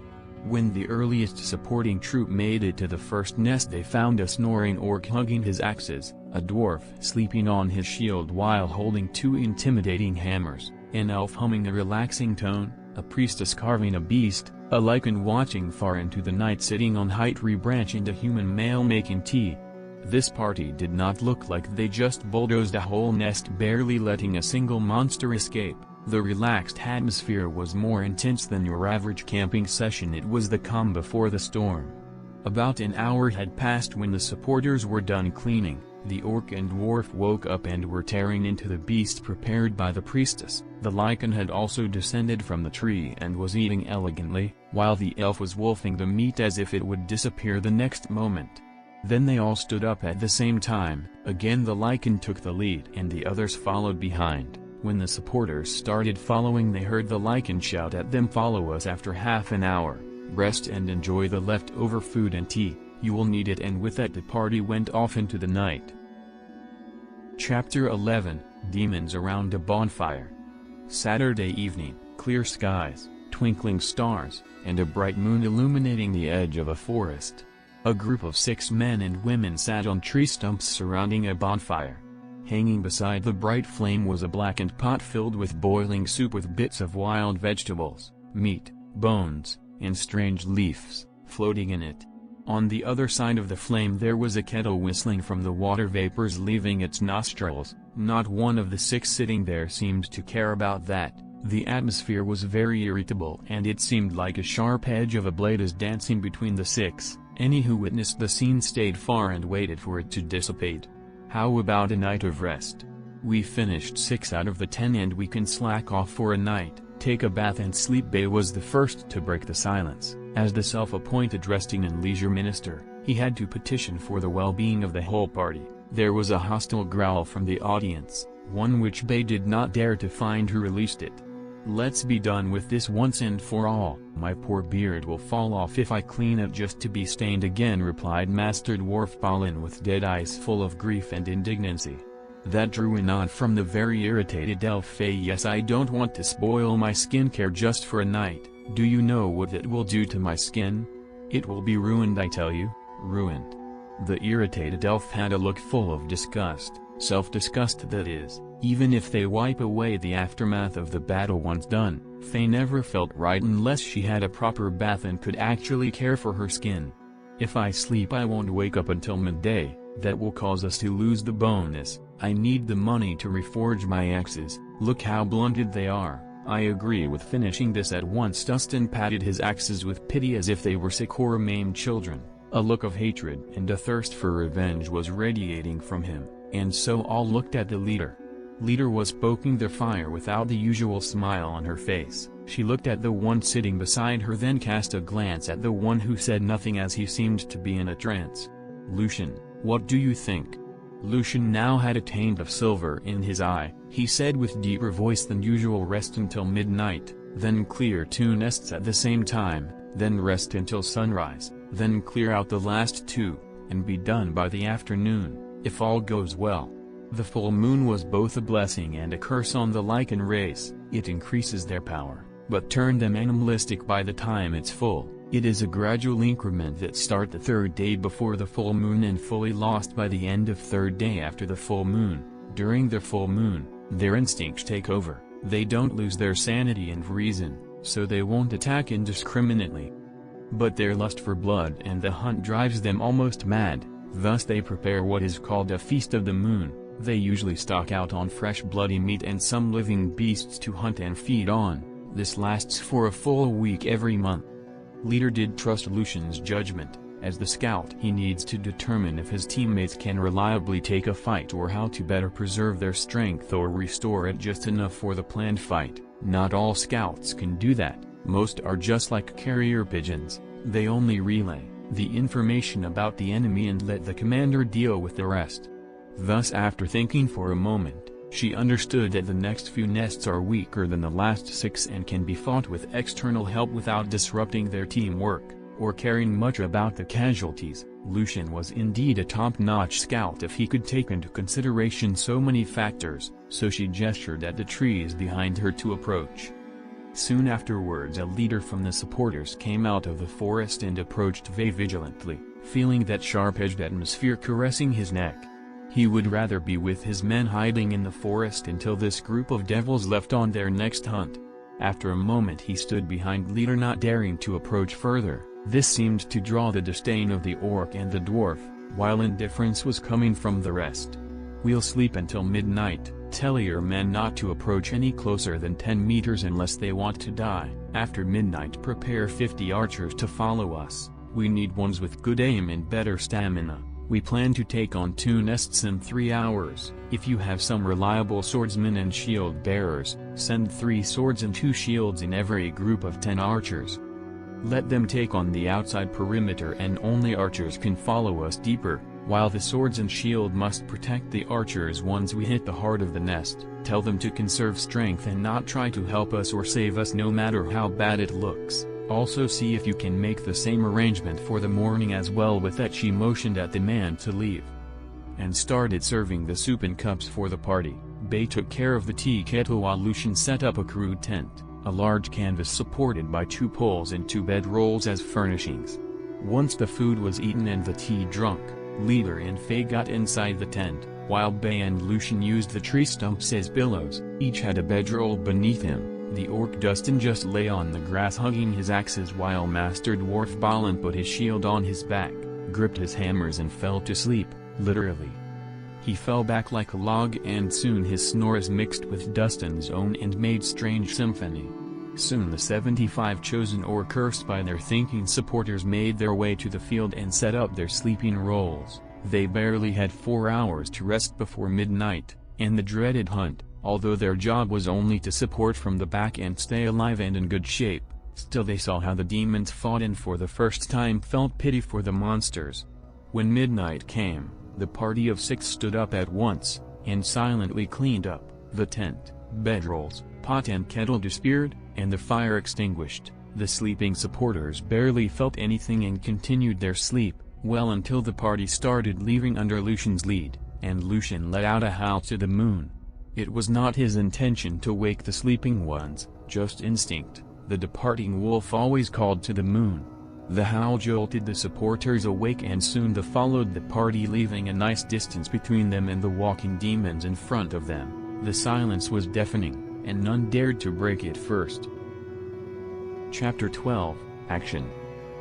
When the earliest supporting troop made it to the first nest, they found a snoring orc hugging his axes, a dwarf sleeping on his shield while holding two intimidating hammers, an elf humming a relaxing tone, a priestess carving a beast, a lycan watching far into the night sitting on height tree branch, and a human male making tea. This party did not look like they just bulldozed a whole nest, barely letting a single monster escape. The relaxed atmosphere was more intense than your average camping session. It was the calm before the storm. About an hour had passed when the supporters were done cleaning. The orc and dwarf woke up and were tearing into the beast prepared by the priestess. The lycan had also descended from the tree and was eating elegantly, while the elf was wolfing the meat as if it would disappear the next moment. Then they all stood up at the same time. Again the lycan took the lead and the others followed behind. When the supporters started following, they heard the lycan shout at them, "Follow us." After half an hour, rest and enjoy the leftover food and tea, you will need it. And with that the party went off into the night. Chapter 11, Demons Around a Bonfire. Saturday evening, clear skies, twinkling stars, and a bright moon illuminating the edge of a forest. A group of 6 men and women sat on tree stumps surrounding a bonfire. Hanging beside the bright flame was a blackened pot filled with boiling soup with bits of wild vegetables, meat, bones, and strange leaves, floating in it. On the other side of the flame there was a kettle whistling from the water vapors leaving its nostrils. Not one of the 6 sitting there seemed to care about that. The atmosphere was very irritable and it seemed like a sharp edge of a blade is dancing between the 6. Any who witnessed the scene stayed far and waited for it to dissipate. How about a night of rest? We finished 6 out of the 10 and we can slack off for a night, take a bath and sleep. Bay was the first to break the silence. As the self-appointed resting and leisure minister, he had to petition for the well-being of the whole party. There was a hostile growl from the audience, one which Bay did not dare to find who released it. "Let's be done with this once and for all. My poor beard will fall off if I clean it just to be stained again," replied Master Dwarf Balin with dead eyes full of grief and indignancy. That drew a nod from the very irritated elf. "Yes, I don't want to spoil my skincare just for a night. Do you know what it will do to my skin? It will be ruined, I tell you, ruined." The irritated elf had a look full of disgust, self-disgust that is, even if they wipe away the aftermath of the battle once done, Faye never felt right unless she had a proper bath and could actually care for her skin. "If I sleep I won't wake up until midday, that will cause us to lose the bonus. I need the money to reforge my axes, look how blunted they are. I agree with finishing this at once." Dustin patted his axes with pity as if they were sick or maimed children. A look of hatred and a thirst for revenge was radiating from him, and so all looked at the leader. Leader was poking the fire without the usual smile on her face. She looked at the one sitting beside her, then cast a glance at the one who said nothing as he seemed to be in a trance. "Lucian, what do you think?" Lucian now had a taint of silver in his eye. He said with deeper voice than usual, "Rest until midnight, then clear 2 nests at the same time, then rest until sunrise, then clear out the last 2, and be done by the afternoon, if all goes well." The full moon was both a blessing and a curse on the Lycan race. It increases their power, but turn them animalistic by the time it's full. It is a gradual increment that start the 3rd day before the full moon and fully lost by the end of 3rd day after the full moon. During the full moon, their instincts take over. They don't lose their sanity and reason, so they won't attack indiscriminately. But their lust for blood and the hunt drives them almost mad, thus they prepare what is called a feast of the moon. They usually stock out on fresh bloody meat and some living beasts to hunt and feed on. This lasts for a full week every month. Leader did trust Lucian's judgment. As the scout, he needs to determine if his teammates can reliably take a fight or how to better preserve their strength or restore it just enough for the planned fight. Not all scouts can do that. Most are just like carrier pigeons. They only relay the information about the enemy and let the commander deal with the rest. Thus, after thinking for a moment, she understood that the next few nests are weaker than the last 6 and can be fought with external help without disrupting their teamwork, or caring much about the casualties. Lucian was indeed a top-notch scout if he could take into consideration so many factors, so she gestured at the trees behind her to approach. Soon afterwards a leader from the supporters came out of the forest and approached Vey vigilantly, feeling that sharp-edged atmosphere caressing his neck. He would rather be with his men hiding in the forest until this group of devils left on their next hunt. After a moment he stood behind leader, not daring to approach further. This seemed to draw the disdain of the orc and the dwarf, while indifference was coming from the rest. "We'll sleep until midnight. Tell your men not to approach any closer than 10 meters unless they want to die. After midnight prepare 50 archers to follow us. We need ones with good aim and better stamina. We plan to take on 2 nests in 3 hours. If you have some reliable swordsmen and shield bearers, send 3 swords and 2 shields in every group of 10 archers. Let them take on the outside perimeter and only archers can follow us deeper, while the swords and shield must protect the archers once we hit the heart of the nest. Tell them to conserve strength and not try to help us or save us no matter how bad it looks. Also see if you can make the same arrangement for the morning as well." With that she motioned at the man to leave, and started serving the soup in cups for the party. Bey took care of the tea kettle while Lucian set up a crude tent, a large canvas supported by 2 poles and 2 bedrolls as furnishings. Once the food was eaten and the tea drunk, Leader and Faye got inside the tent, while Bey and Lucian used the tree stumps as pillows. Each had a bedroll beneath him. The orc Dustin just lay on the grass hugging his axes, while Master Dwarf Balin put his shield on his back, gripped his hammers and fell to sleep, literally. He fell back like a log and soon his snores mixed with Dustin's own and made strange symphony. Soon the 75 chosen or cursed by their thinking supporters made their way to the field and set up their sleeping rolls. They barely had 4 hours to rest before midnight, and the dreaded hunt. Although their job was only to support from the back and stay alive and in good shape, still they saw how the demons fought and for the first time felt pity for the monsters. When midnight came, the party of 6 stood up at once, and silently cleaned up. The tent, bedrolls, pot and kettle disappeared, and the fire extinguished. The sleeping supporters barely felt anything and continued their sleep, well until the party started leaving under Lucian's lead, and Lucian let out a howl to the moon. It was not his intention to wake the sleeping ones, just instinct. The departing wolf always called to the moon. The howl jolted the supporters awake and soon they followed the party, leaving a nice distance between them and the walking demons in front of them. The silence was deafening, and none dared to break it first. Chapter 12, Action.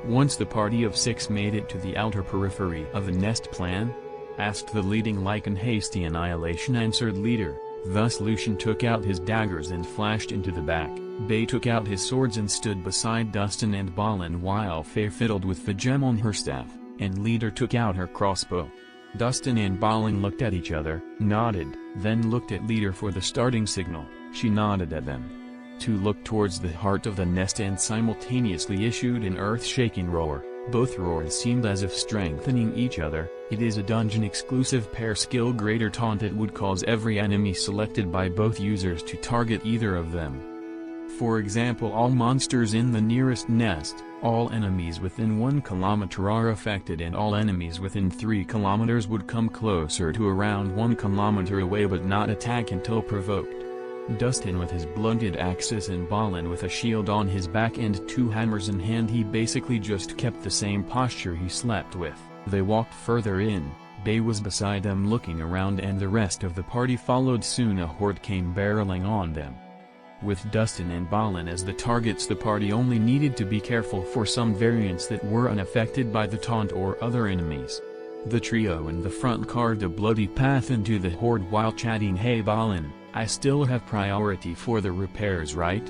Once the party of 6 made it to the outer periphery of the nest plan? Asked the leading Lycan. Hasty annihilation, answered Leader. Thus Lucian took out his daggers and flashed into the back. Bey took out his swords and stood beside Dustin and Balin while Faye fiddled with the gem on her staff. and Leader took out her crossbow. Dustin and Balin looked at each other, nodded, then looked at Leader for the starting signal. She nodded at them. Two looked towards the heart of the nest and simultaneously issued an earth-shaking roar. Both roars seemed as if strengthening each other. It is a dungeon-exclusive pair skill greater taunt that would cause every enemy selected by both users to target either of them. For example, all monsters in the nearest nest, all enemies within 1 kilometer are affected, and all enemies within 3 kilometers would come closer to around 1 kilometer away but not attack until provoked. Dustin with his blunted axes and Balin with a shield on his back and 2 hammers in hand, he basically just kept the same posture he slept with. They walked further in. Bay was beside them looking around and the rest of the party followed. Soon a horde came barreling on them. With Dustin and Balin as the targets, the party only needed to be careful for some variants that were unaffected by the taunt or other enemies. The trio in the front carved a bloody path into the horde while chatting. "Hey Balin, I still have priority for the repairs, right?"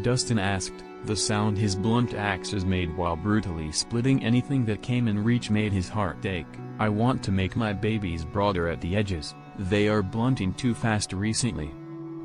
Dustin asked. The sound his blunt axes made while brutally splitting anything that came in reach made his heart ache. "I want to make my babies broader at the edges. They are blunting too fast recently,"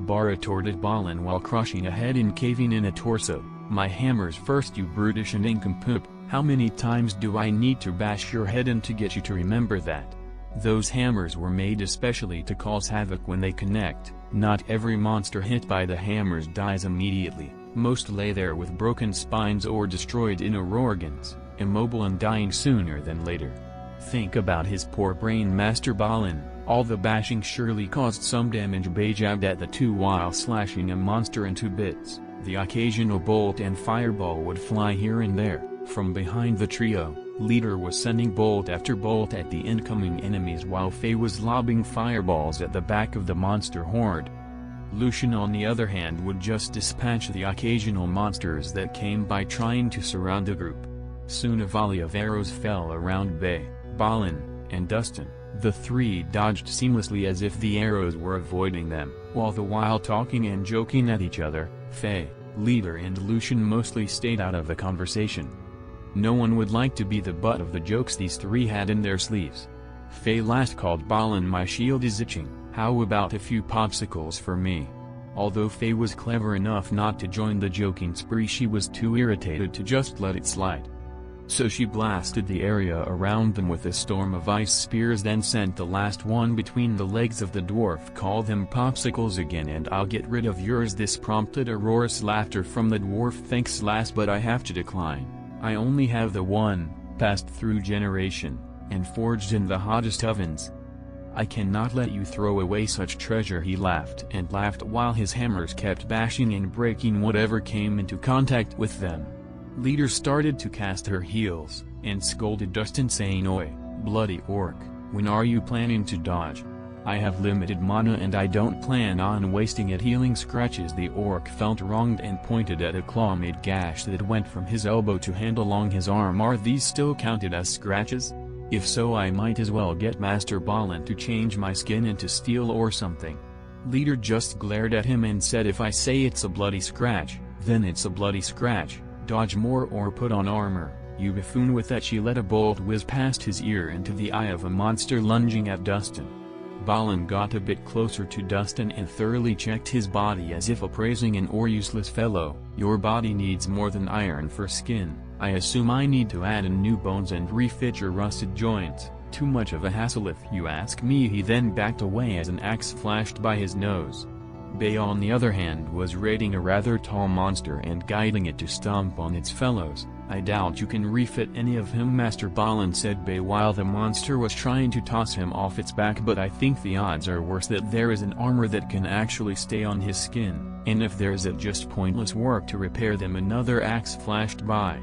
Bar retorted Balin while crushing a head and caving in a torso. "My hammers first, you brutish and nincompoop. How many times do I need to bash your head in to get you to remember that? Those hammers were made especially to cause havoc when they connect. Not every monster hit by the hammers dies immediately. Most lay there with broken spines or destroyed inner organs, immobile and dying sooner than later. Think about his poor brain, Master Balin. All the bashing surely caused some damage." Bay jabbed at the two while slashing a monster into bits. The occasional bolt and fireball would fly here and there. From behind the trio, Leader was sending bolt after bolt at the incoming enemies while Faye was lobbing fireballs at the back of the monster horde. Lucian on the other hand would just dispatch the occasional monsters that came by trying to surround the group. Soon a volley of arrows fell around Bay, Balin, and Dustin. The three dodged seamlessly as if the arrows were avoiding them, while the while talking and joking at each other. Faye, Leader and Lucian mostly stayed out of the conversation. No one would like to be the butt of the jokes these three had in their sleeves. Faye last called Balin, "My shield is itching, how about a few popsicles for me?" Although Faye was clever enough not to join the joking spree, she was too irritated to just let it slide. So she blasted the area around them with a storm of ice spears, then sent the last one between the legs of the dwarf. "Call them popsicles again and I'll get rid of yours." This prompted a raucous laughter from the dwarf. "Thanks lass, but I have to decline. I only have the one, passed through generation, and forged in the hottest ovens. I cannot let you throw away such treasure." He laughed and laughed while his hammers kept bashing and breaking whatever came into contact with them. Leader started to cast her heels, and scolded Dustin saying, "Oi, bloody orc, when are you planning to dodge? I have limited mana and I don't plan on wasting it healing scratches." The orc felt wronged and pointed at a claw-made gash that went from his elbow to hand along his arm. "Are these still counted as scratches? If so, I might as well get Master Balin to change my skin into steel or something." Leader just glared at him and said, "If I say it's a bloody scratch, then it's a bloody scratch. Dodge more or put on armor, you buffoon." With that she let a bolt whiz past his ear into the eye of a monster lunging at Dustin. Balin got a bit closer to Dustin and thoroughly checked his body as if appraising an useless fellow. "Your body needs more than iron for skin. I assume I need to add in new bones and refit your rusted joints. Too much of a hassle if you ask me." He then backed away as an axe flashed by his nose. Bay on the other hand was raiding a rather tall monster and guiding it to stomp on its fellows. "I doubt you can refit any of him, Master Balin," said Bay while the monster was trying to toss him off its back, "but I think the odds are worse that there is an armor that can actually stay on his skin, and if there is, it just pointless work to repair them." Another axe flashed by,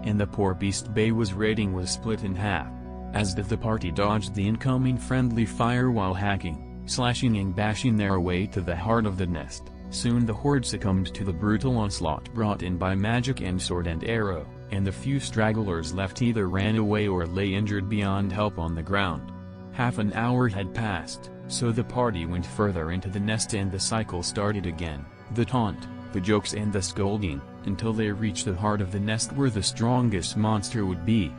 and the poor beast Bay was raiding was split in half. As the party dodged the incoming friendly fire while hacking, slashing and bashing their way to the heart of the nest, soon the horde succumbed to the brutal onslaught brought in by magic and sword and arrow, and the few stragglers left either ran away or lay injured beyond help on the ground. Half an hour had passed, so the party went further into the nest and the cycle started again, the taunt, the jokes and the scolding, until they reached the heart of the nest where the strongest monster would be.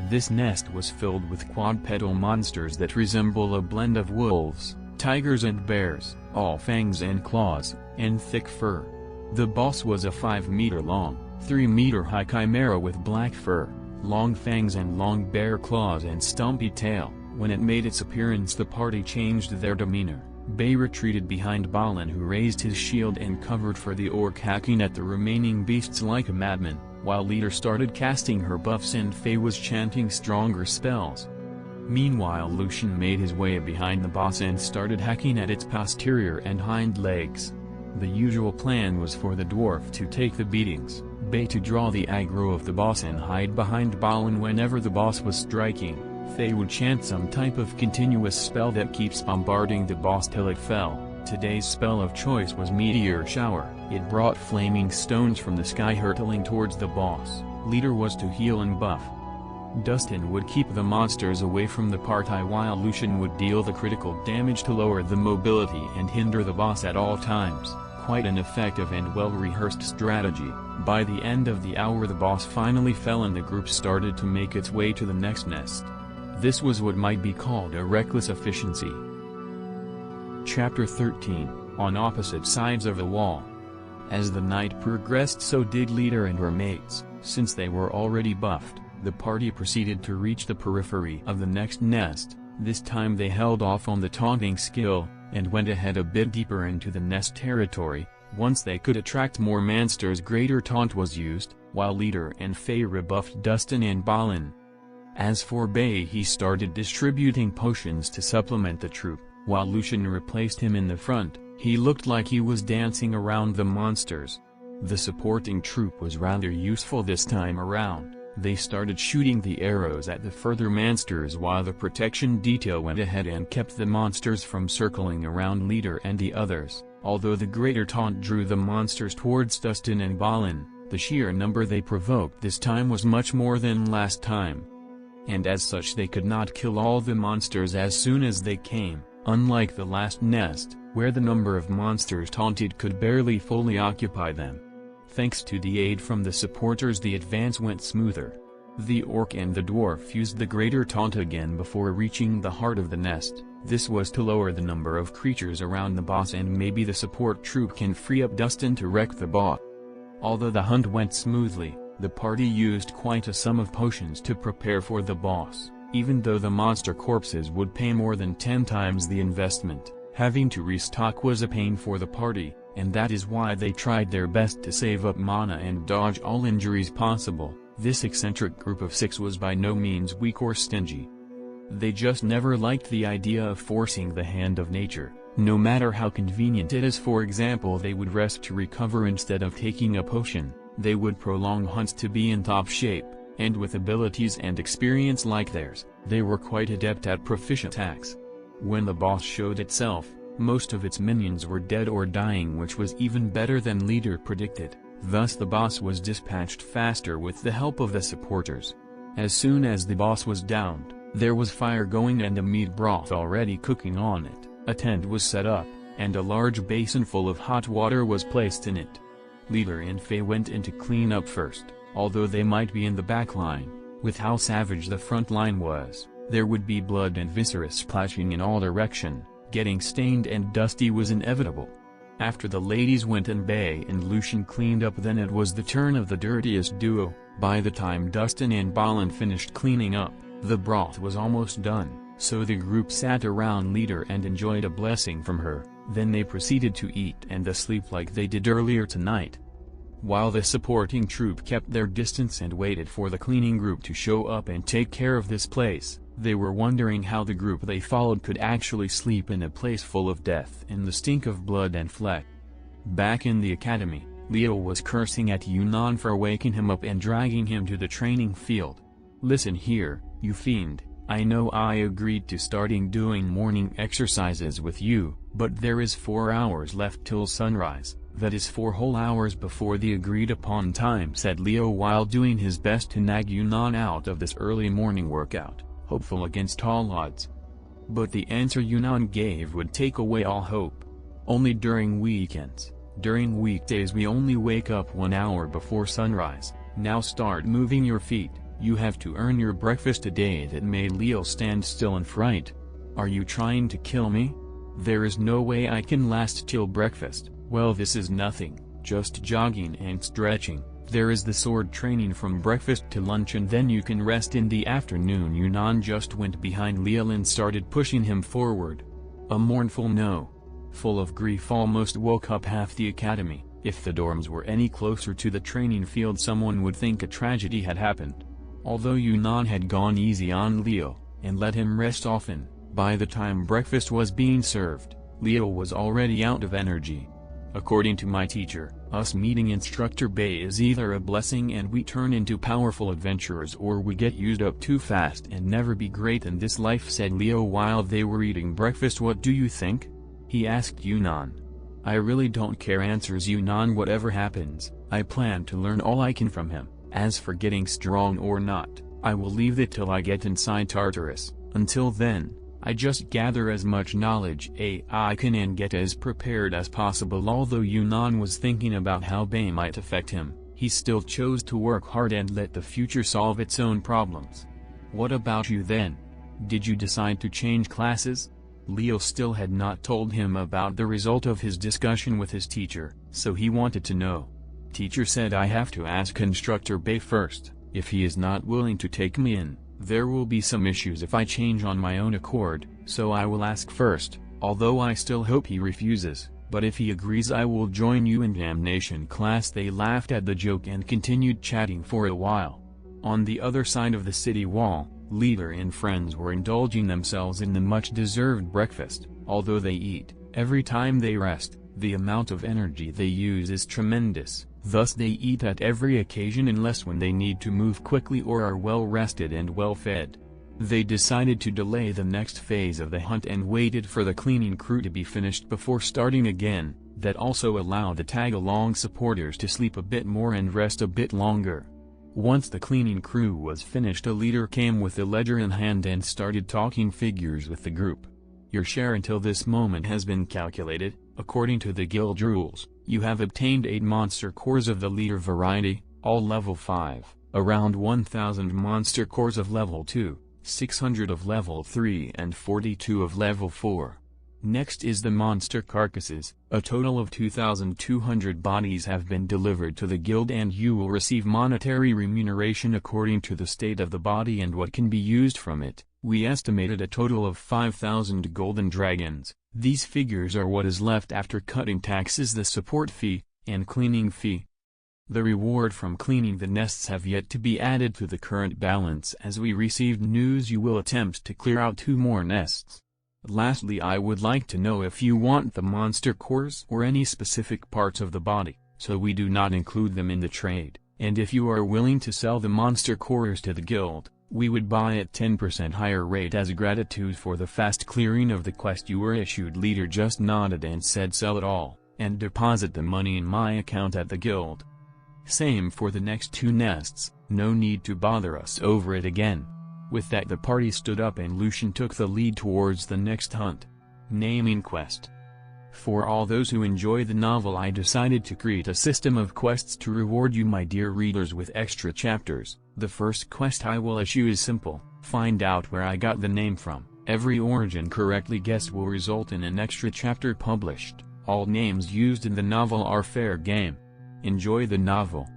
This nest was filled with quadrupedal monsters that resemble a blend of wolves, tigers and bears, all fangs and claws, and thick fur. The boss was a 5-meter-long, 3-meter-high chimera with black fur, long fangs and long bear claws and stumpy tail. When it made its appearance, the party changed their demeanor. Bay retreated behind Balin, who raised his shield and covered for the orc, hacking at the remaining beasts like a madman, while Leader started casting her buffs and Faye was chanting stronger spells. Meanwhile, Lucian made his way behind the boss and started hacking at its posterior and hind legs. The usual plan was for the dwarf to take the beatings, Bay to draw the aggro of the boss and hide behind Balin whenever the boss was striking. Faye would chant some type of continuous spell that keeps bombarding the boss till it fell. Today's spell of choice was Meteor Shower. It brought flaming stones from the sky hurtling towards the boss. Leader was to heal and buff. Dustin would keep the monsters away from the party, while Lucian would deal the critical damage to lower the mobility and hinder the boss at all times. Quite an effective and well-rehearsed strategy. By the end of the hour, the boss finally fell and the group started to make its way to the next nest. This was what might be called a reckless efficiency. Chapter 13, On Opposite Sides of the Wall. As the night progressed, so did Leader and her mates. Since they were already buffed, the party proceeded to reach the periphery of the next nest. This time they held off on the taunting skill, and went ahead a bit deeper into the nest territory. Once they could attract more monsters, greater taunt was used, while Leader and Faye rebuffed Dustin and Balin. As for Bay, he started distributing potions to supplement the troop, while Lucian replaced him in the front. He looked like he was dancing around the monsters. The supporting troop was rather useful this time around. They started shooting the arrows at the further monsters, while the protection detail went ahead and kept the monsters from circling around Leader and the others. Although the greater taunt drew the monsters towards Dustin and Balin, the sheer number they provoked this time was much more than last time. And as such, they could not kill all the monsters as soon as they came, unlike the last nest, where the number of monsters taunted could barely fully occupy them. Thanks to the aid from the supporters, the advance went smoother. The orc and the dwarf used the greater taunt again before reaching the heart of the nest. This was to lower the number of creatures around the boss, and maybe the support troop can free up Dustin to wreck the boss. Although the hunt went smoothly, the party used quite a sum of potions to prepare for the boss. Even though the monster corpses would pay more than 10 times the investment, having to restock was a pain for the party, and that is why they tried their best to save up mana and dodge all injuries possible. This eccentric group of 6 was by no means weak or stingy. They just never liked the idea of forcing the hand of nature, no matter how convenient it is. For example, they would rest to recover instead of taking a potion. They would prolong hunts to be in top shape, and with abilities and experience like theirs, they were quite adept at proficient attacks. When the boss showed itself, most of its minions were dead or dying, which was even better than Leader predicted. Thus the boss was dispatched faster with the help of the supporters. As soon as the boss was downed, there was fire going and a meat broth already cooking on it. A tent was set up, and a large basin full of hot water was placed in it. Leader and Faye went in to clean up first. Although they might be in the back line, with how savage the front line was, there would be blood and viscera splashing in all direction. Getting stained and dusty was inevitable. After the ladies went and Bay and Lucian cleaned up, then it was the turn of the dirtiest duo. By the time Dustin and Balin finished cleaning up, the broth was almost done, so the group sat around Leader and enjoyed a blessing from her. Then they proceeded to eat and sleep like they did earlier tonight. While the supporting troop kept their distance and waited for the cleaning group to show up and take care of this place, they were wondering how the group they followed could actually sleep in a place full of death and the stink of blood and flesh. Back in the academy, Leo was cursing at Yunnan for waking him up and dragging him to the training field. "Listen here, you fiend, I know I agreed to starting doing morning exercises with you, but there is 4 hours left till sunrise. That is 4 whole hours before the agreed-upon time," said Leo while doing his best to nag Yunnan out of this early morning workout, hopeful against all odds. But the answer Yunnan gave would take away all hope. "Only during weekends. During weekdays we only wake up 1 hour before sunrise. Now start moving your feet, You have to earn your breakfast today." That made Leo stand still in fright. "Are you trying to kill me? There is no way I can last till breakfast." "Well, this is nothing, just jogging and stretching. There is the sword training from breakfast to lunch, and then you can rest in the afternoon." Yunnan just went behind Leo and started pushing him forward. A mournful no, full of grief, almost woke up half the academy. If the dorms were any closer to the training field, someone would think a tragedy had happened. Although Yunnan had gone easy on Leo, and let him rest often, by the time breakfast was being served, Leo was already out of energy. "According to my teacher, us meeting Instructor Bay is either a blessing and we turn into powerful adventurers, or we get used up too fast and never be great in this life," said Leo while they were eating breakfast. "What do you think?" he asked Yunnan. "I really don't care," answers Yunnan. "Whatever happens, I plan to learn all I can from him. As for getting strong or not, I will leave that till I get inside Tartarus. Until then, I just gather as much knowledge I can and get as prepared as possible." Although Yunnan was thinking about how Bay might affect him, he still chose to work hard and let the future solve its own problems. "What about you then? Did you decide to change classes?" Leo still had not told him about the result of his discussion with his teacher, so he wanted to know. "Teacher said I have to ask Instructor Bay first. If he is not willing to take me in, there will be some issues if I change on my own accord, so I will ask first, although I still hope he refuses, but if he agrees I will join you in damnation class." They laughed at the joke and continued chatting for a while. On the other side of the city wall, Leader and friends were indulging themselves in the much-deserved breakfast. Although they eat every time they rest, the amount of energy they use is tremendous. Thus they eat at every occasion unless when they need to move quickly or are well rested and well fed. They decided to delay the next phase of the hunt and waited for the cleaning crew to be finished before starting again. That also allowed the tag-along supporters to sleep a bit more and rest a bit longer. Once the cleaning crew was finished, a leader came with a ledger in hand and started talking figures with the group. "Your share until this moment has been calculated. According to the guild rules, you have obtained 8 monster cores of the leader variety, all level 5, around 1000 monster cores of level 2, 600 of level 3 and 42 of level 4. Next is the monster carcasses. A total of 2,200 bodies have been delivered to the guild, and you will receive monetary remuneration according to the state of the body and what can be used from it. We estimated a total of 5,000 golden dragons. These figures are what is left after cutting taxes, the support fee, and cleaning fee. The reward from cleaning the nests have yet to be added to the current balance, as we received news you will attempt to clear out 2 more nests. Lastly, I would like to know if you want the monster cores or any specific parts of the body, so we do not include them in the trade, and if you are willing to sell the monster cores to the guild, we would buy at 10% higher rate as gratitude for the fast clearing of the quest you were issued." Leader just nodded and said, "Sell it all, and deposit the money in my account at the guild. Same for the next 2 nests, no need to bother us over it again." With that, the party stood up and Lucian took the lead towards the next hunt. Naming quest. For all those who enjoy the novel, I decided to create a system of quests to reward you, my dear readers, with extra chapters. The first quest I will issue is simple: find out where I got the name from. Every origin correctly guessed will result in an extra chapter published. All names used in the novel are fair game. Enjoy the novel.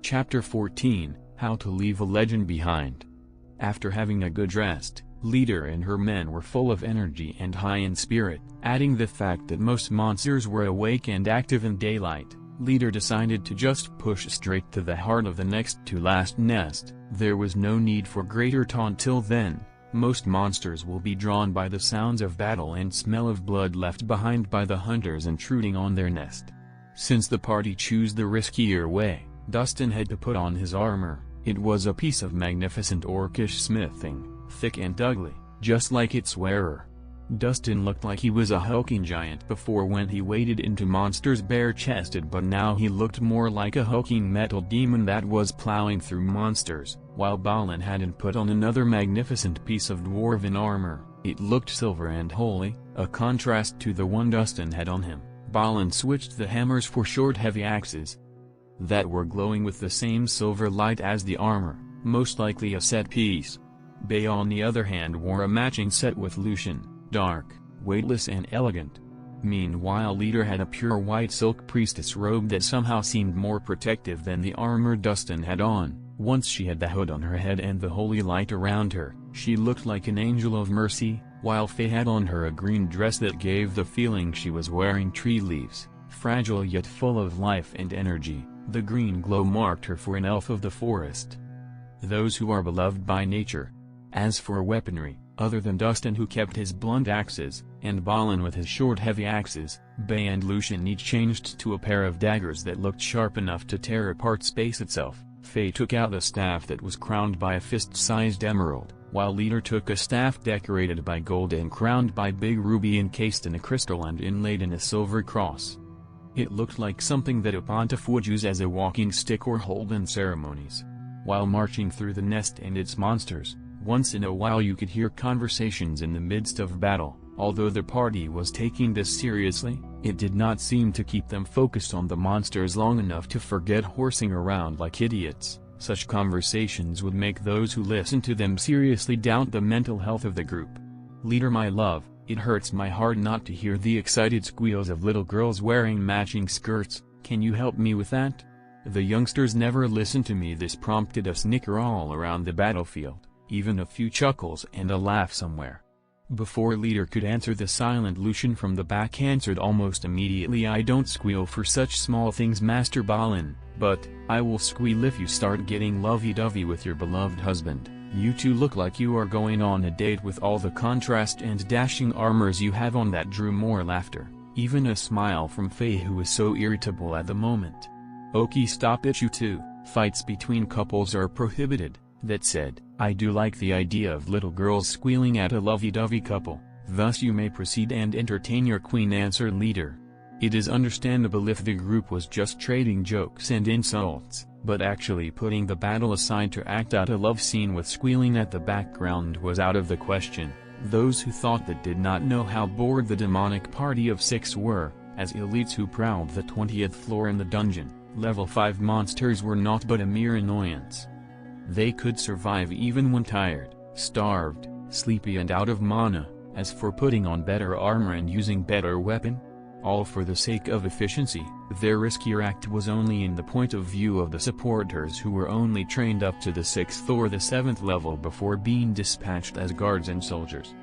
Chapter 14, How to Leave a Legend Behind. After having a good rest, Leader and her men were full of energy and high in spirit. Adding the fact that most monsters were awake and active in daylight, Leader decided to just push straight to the heart of the next to last nest. There was no need for greater taunt till then. Most monsters will be drawn by the sounds of battle and smell of blood left behind by the hunters intruding on their nest. Since the party chose the riskier way, Dustin had to put on his armor. It was a piece of magnificent orcish smithing, thick and ugly, just like its wearer. Dustin looked like he was a hulking giant before when he waded into monsters bare-chested, but now he looked more like a hulking metal demon that was plowing through monsters, while Balin hadn't put on another magnificent piece of dwarven armor. It looked silver and holy, a contrast to the one Dustin had on him. Balin switched the hammers for short heavy axes. that were glowing with the same silver light as the armor, most likely a set piece. Bei on the other hand wore a matching set with Lucian, dark, weightless and elegant. Meanwhile Leader had a pure white silk priestess robe that somehow seemed more protective than the armor Dustin had on. Once she had the hood on her head and the holy light around her, she looked like an angel of mercy, while Faye had on her a green dress that gave the feeling she was wearing tree leaves, fragile yet full of life and energy. The green glow marked her for an elf of the forest. Those who are beloved by nature. As for weaponry, other than Dustin who kept his blunt axes, and Balin with his short heavy axes, Bei and Lucian each changed to a pair of daggers that looked sharp enough to tear apart space itself. Faye took out a staff that was crowned by a fist-sized emerald, while Leader took a staff decorated by gold and crowned by big ruby encased in a crystal and inlaid in a silver cross. It looked like something that a pontiff would use as a walking stick or hold in ceremonies. While marching through the nest and its monsters, once in a while you could hear conversations in the midst of battle. Although the party was taking this seriously, it did not seem to keep them focused on the monsters long enough to forget horsing around like idiots. Such conversations would make those who listen to them seriously doubt the mental health of the group. Leader, my love, it hurts my heart not to hear the excited squeals of little girls wearing matching skirts. Can you help me with that? The youngsters never listen to me. This prompted a snicker all around the battlefield, even a few chuckles and a laugh somewhere. Before Leader could answer, the silent Lucian from the back answered almost immediately. I don't squeal for such small things, Master Balin, but I will squeal if you start getting lovey-dovey with your beloved husband. You two look like you are going on a date with all the contrast and dashing armors you have on. That drew more laughter, even a smile from Faye, who was so irritable at the moment. Okie, stop it, you two. Fights between couples are prohibited. That said, I do like the idea of little girls squealing at a lovey-dovey couple. Thus you may proceed and entertain your queen, answered Leader. It is understandable if the group was just trading jokes and insults, but actually putting the battle aside to act out a love scene with squealing at the background was out of the question. Those who thought that did not know how bored the demonic party of 6 were, as elites who prowled the 20th floor in the dungeon. Level 5 monsters were naught but a mere annoyance. They could survive even when tired, starved, sleepy and out of mana. As for putting on better armor and using better weapon, all for the sake of efficiency, their riskier act was only in the point of view of the supporters who were only trained up to the 6th or the 7th level before being dispatched as guards and soldiers.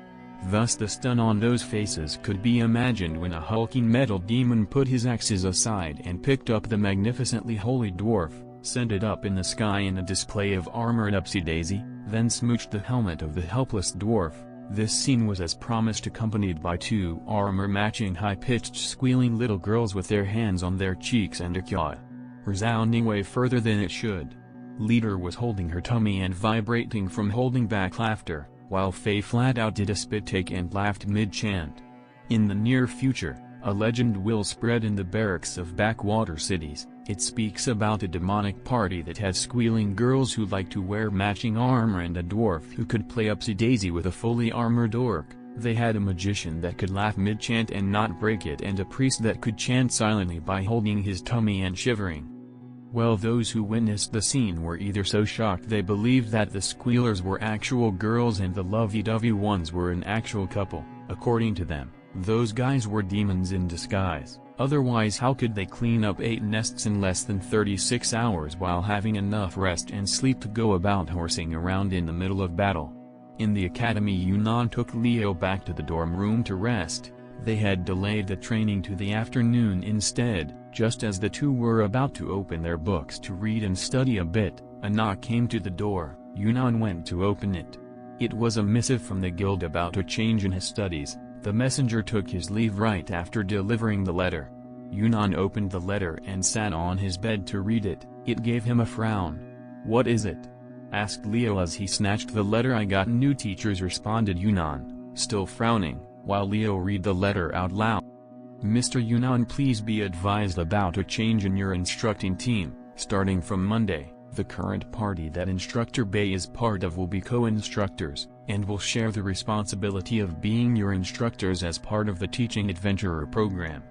Thus the stun on those faces could be imagined when a hulking metal demon put his axes aside and picked up the magnificently holy dwarf, sent it up in the sky in a display of armor and upsy-daisy, then smooched the helmet of the helpless dwarf. This scene was as promised, accompanied by 2 armor-matching high-pitched squealing little girls with their hands on their cheeks and a caw resounding way further than it should. Leader was holding her tummy and vibrating from holding back laughter, while Faye flat out did a spit take and laughed mid-chant. In the near future, a legend will spread in the barracks of backwater cities. It speaks about a demonic party that had squealing girls who liked to wear matching armor and a dwarf who could play upsy-daisy with a fully armored orc. They had a magician that could laugh mid-chant and not break it, and a priest that could chant silently by holding his tummy and shivering. Well, those who witnessed the scene were either so shocked they believed that the squealers were actual girls and the lovey-dovey ones were an actual couple. According to them, those guys were demons in disguise. Otherwise, how could they clean up 8 nests in less than 36 hours while having enough rest and sleep to go about horsing around in the middle of battle? In the academy, Yunnan took Leo back to the dorm room to rest. They had delayed the training to the afternoon instead. Just as the two were about to open their books to read and study a bit, a knock came to the door. Yunnan went to open it. It was a missive from the guild about a change in his studies. The messenger took his leave right after delivering the letter. Yunnan opened the letter and sat on his bed to read it. It gave him a frown. "What is it?" asked Leo as he snatched the letter. "I got new teachers," responded Yunnan, still frowning, while Leo read the letter out loud. "Mr. Yunnan, please be advised about a change in your instructing team. Starting from Monday, the current party that Instructor Bei is part of will be co-instructors, and will share the responsibility of being your instructors as part of the Teaching Adventurer program.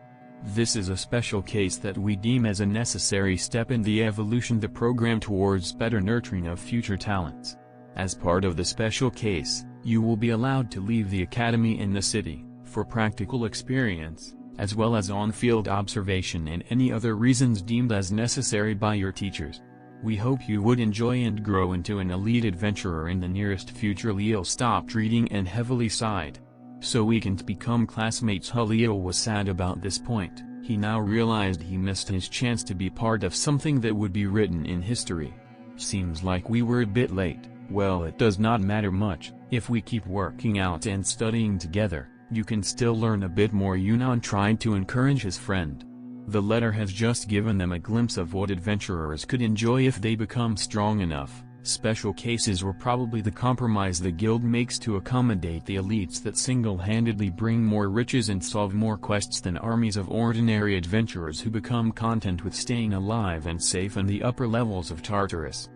This is a special case that we deem as a necessary step in the evolution the program towards better nurturing of future talents. As part of the special case, you will be allowed to leave the academy in the city, for practical experience, as well as on-field observation and any other reasons deemed as necessary by your teachers. We hope you would enjoy and grow into an elite adventurer in the nearest future. Leo stopped reading and heavily sighed. So we can't become classmates. Leo was sad about this point. He now realized he missed his chance to be part of something that would be written in history. Seems like we were a bit late. Well, it does not matter much. If we keep working out and studying together, you can still learn a bit more. Yunnan tried to encourage his friend. The letter has just given them a glimpse of what adventurers could enjoy if they become strong enough. Special cases were probably the compromise the guild makes to accommodate the elites that single-handedly bring more riches and solve more quests than armies of ordinary adventurers who become content with staying alive and safe in the upper levels of Tartarus.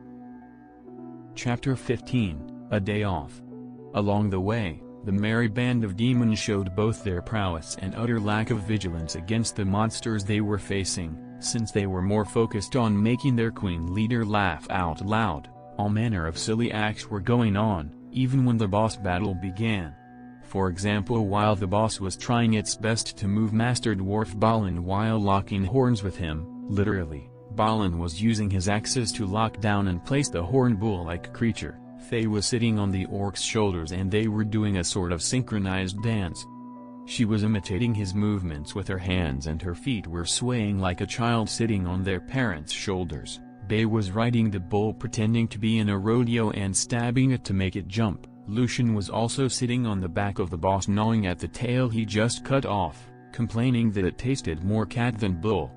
Chapter 15, A Day Off. Along the way, the merry band of demons showed both their prowess and utter lack of vigilance against the monsters they were facing, since they were more focused on making their queen leader laugh out loud. All manner of silly acts were going on, even when the boss battle began. For example, while the boss was trying its best to move Master Dwarf Balin while locking horns with him, literally, Balin was using his axes to lock down and place the horn bull-like creature. Faye was sitting on the orc's shoulders and they were doing a sort of synchronized dance. She was imitating his movements with her hands and her feet were swaying like a child sitting on their parents' shoulders. Bay was riding the bull pretending to be in a rodeo and stabbing it to make it jump. Lucian was also sitting on the back of the boss gnawing at the tail he just cut off, complaining that it tasted more cat than bull,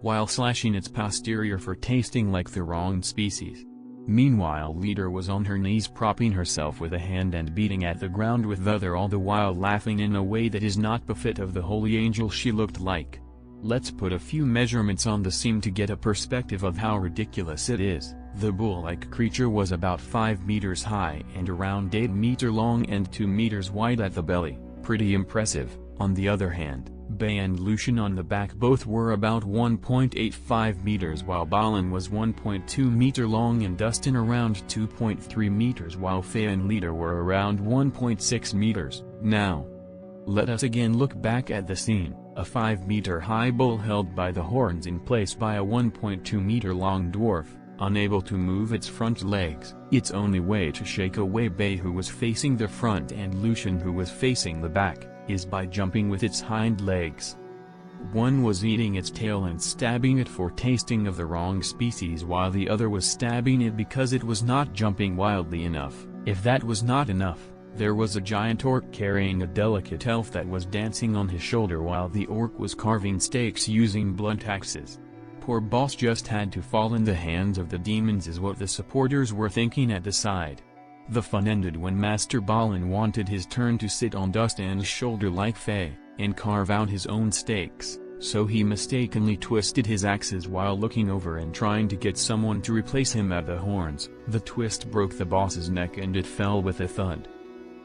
while slashing its posterior for tasting like the wrong species. Meanwhile, Leader was on her knees propping herself with a hand and beating at the ground with the other, all the while laughing in a way that is not befit of the holy angel she looked like. Let's put a few measurements on the scene to get a perspective of how ridiculous it is. The bull-like creature was about 5 meters high and around 8 meters long and 2 meters wide at the belly. Pretty impressive. On the other hand, Bay and Lucian on the back both were about 1.85 meters while Balin was 1.2 meter long and Dustin around 2.3 meters while Faye and Leader were around 1.6 meters. Now, let us again look back at the scene. A 5-meter-high bull held by the horns in place by a 1.2-meter-long dwarf, unable to move its front legs. Its only way to shake away Bay, who was facing the front, and Lucian, who was facing the back, is by jumping with its hind legs. One was eating its tail and stabbing it for tasting of the wrong species, while the other was stabbing it because it was not jumping wildly enough. If that was not enough, there was a giant orc carrying a delicate elf that was dancing on his shoulder while the orc was carving steaks using blunt axes. Poor boss just had to fall in the hands of the demons, is what the supporters were thinking at the side. The fun ended when Master Balin wanted his turn to sit on Dustin's shoulder like Faye, and carve out his own steaks, so he mistakenly twisted his axes while looking over and trying to get someone to replace him at the horns. The twist broke the boss's neck and it fell with a thud.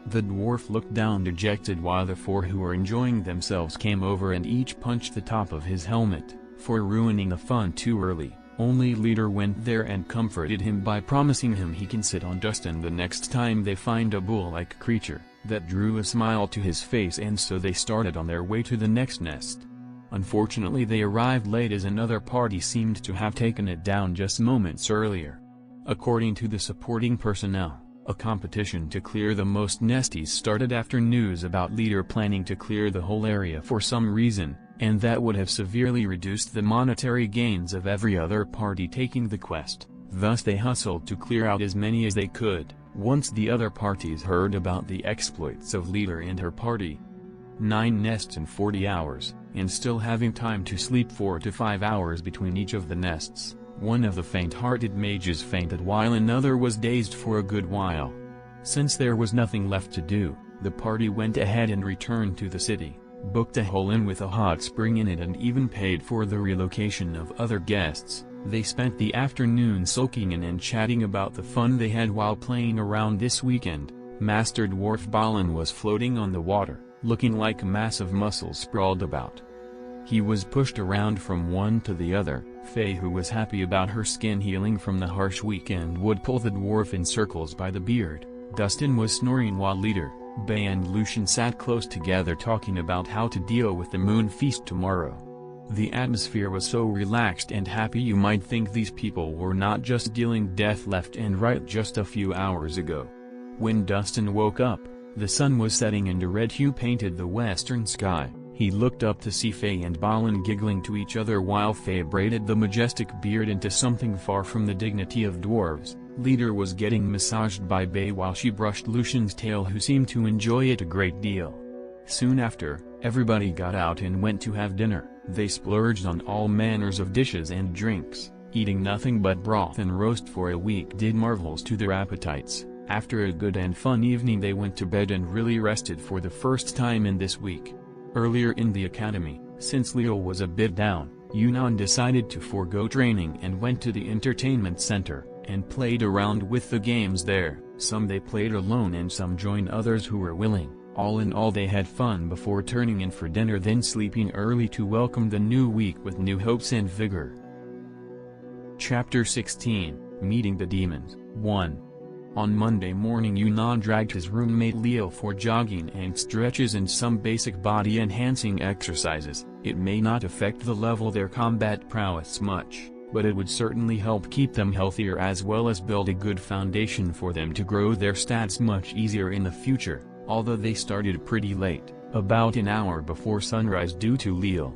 The dwarf looked down dejected while the four who were enjoying themselves came over and each punched the top of his helmet, for ruining the fun too early. Only Leader went there and comforted him by promising him he can sit on Dustin the next time they find a bull-like creature. That drew a smile to his face, and so they started on their way to the next nest. Unfortunately, they arrived late as another party seemed to have taken it down just moments earlier. According to the supporting personnel, a competition to clear the most nesties started after news about Leader planning to clear the whole area for some reason, and that would have severely reduced the monetary gains of every other party taking the quest. Thus they hustled to clear out as many as they could. Once the other parties heard about the exploits of Leader and her party, 9 nests in 40 hours, and still having time to sleep 4 to 5 hours between each of the nests, one of the faint-hearted mages fainted while another was dazed for a good while. Since there was nothing left to do, the party went ahead and returned to the city, booked a whole inn with a hot spring in it and even paid for the relocation of other guests. They spent the afternoon soaking in and chatting about the fun they had while playing around this weekend. Master Dwarf Balin was floating on the water, looking like a mass of muscles sprawled about. He was pushed around from one to the other. Faye, who was happy about her skin healing from the harsh weekend, would pull the dwarf in circles by the beard. Dustin was snoring while Leader, Bay and Lucian sat close together talking about how to deal with the moon feast tomorrow. The atmosphere was so relaxed and happy you might think these people were not just dealing death left and right just a few hours ago. When Dustin woke up, the sun was setting and a red hue painted the western sky. He looked up to see Faye and Balin giggling to each other while Faye braided the majestic beard into something far from the dignity of dwarves. Leader was getting massaged by Bay while she brushed Lucian's tail, who seemed to enjoy it a great deal. Soon after, everybody got out and went to have dinner. They splurged on all manners of dishes and drinks, eating nothing but broth and roast for a week did marvels to their appetites. After a good and fun evening they went to bed and really rested for the first time in this week. Earlier in the academy, since Leo was a bit down, Yunnan decided to forego training and went to the entertainment center, and played around with the games there. Some they played alone and some joined others who were willing. All in all they had fun before turning in for dinner, then sleeping early to welcome the new week with new hopes and vigor. Chapter 16, Meeting the Demons. 1. On Monday morning Yunnan dragged his roommate Leo for jogging and stretches and some basic body-enhancing exercises. It may not affect the level of their combat prowess much, but it would certainly help keep them healthier as well as build a good foundation for them to grow their stats much easier in the future. Although they started pretty late, about an hour before sunrise due to Leo,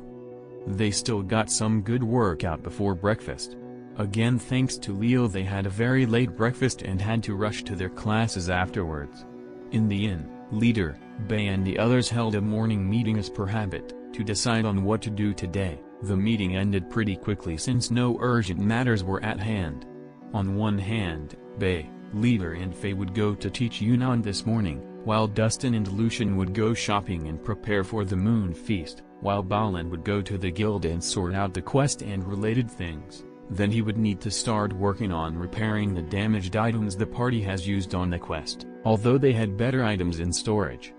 they still got some good workout before breakfast. Again, thanks to Leo, they had a very late breakfast and had to rush to their classes afterwards. In the inn, Leader, Bay and the others held a morning meeting as per habit, to decide on what to do today. The meeting ended pretty quickly since no urgent matters were at hand. On one hand, Bay, Leader and Faye would go to teach Yunnan this morning, while Dustin and Lucian would go shopping and prepare for the moon feast, while Balin would go to the guild and sort out the quest and related things. Then he would need to start working on repairing the damaged items the party has used on the quest, although they had better items in storage.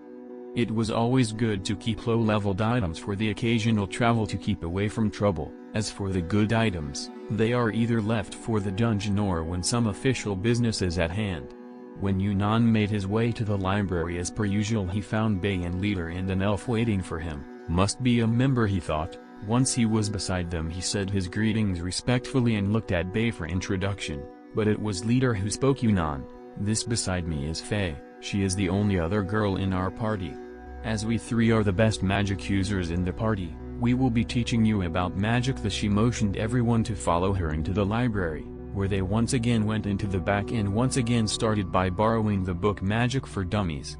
It was always good to keep low-leveled items for the occasional travel to keep away from trouble. As for the good items, they are either left for the dungeon or when some official business is at hand. When Yunnan made his way to the library as per usual, he found Bay and Leader and an elf waiting for him. Must be a member, he thought. Once he was beside them he said his greetings respectfully and looked at Bay for introduction, but it was Leader who spoke. Yunnan, this beside me is Faye. She is the only other girl in our party. As we three are the best magic users in the party, we will be teaching you about magic. She motioned everyone to follow her into the library, where they once again went into the back and once again started by borrowing the book Magic for Dummies.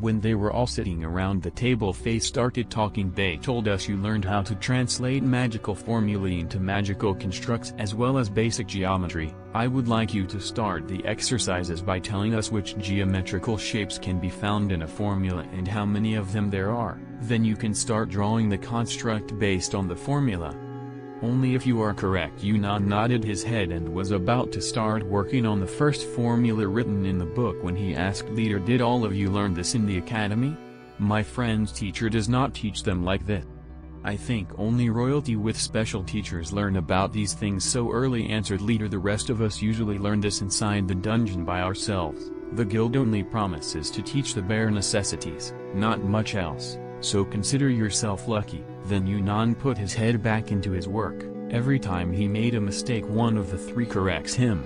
When they were all sitting around the table, Faye started talking. Bay told us you learned how to translate magical formulae into magical constructs as well as basic geometry. I would like you to start the exercises by telling us which geometrical shapes can be found in a formula and how many of them there are. Then you can start drawing the construct based on the formula. Only if you are correct. Yunnan nodded his head and was about to start working on the first formula written in the book when he asked Leader, did all of you learn this in the academy? My friend's teacher does not teach them like this. I think only royalty with special teachers learn about these things so early, answered Leader. The rest of us usually learn this inside the dungeon by ourselves. The guild only promises to teach the bare necessities, not much else, so consider yourself lucky. Then Yunnan put his head back into his work. Every time he made a mistake one of the three corrects him.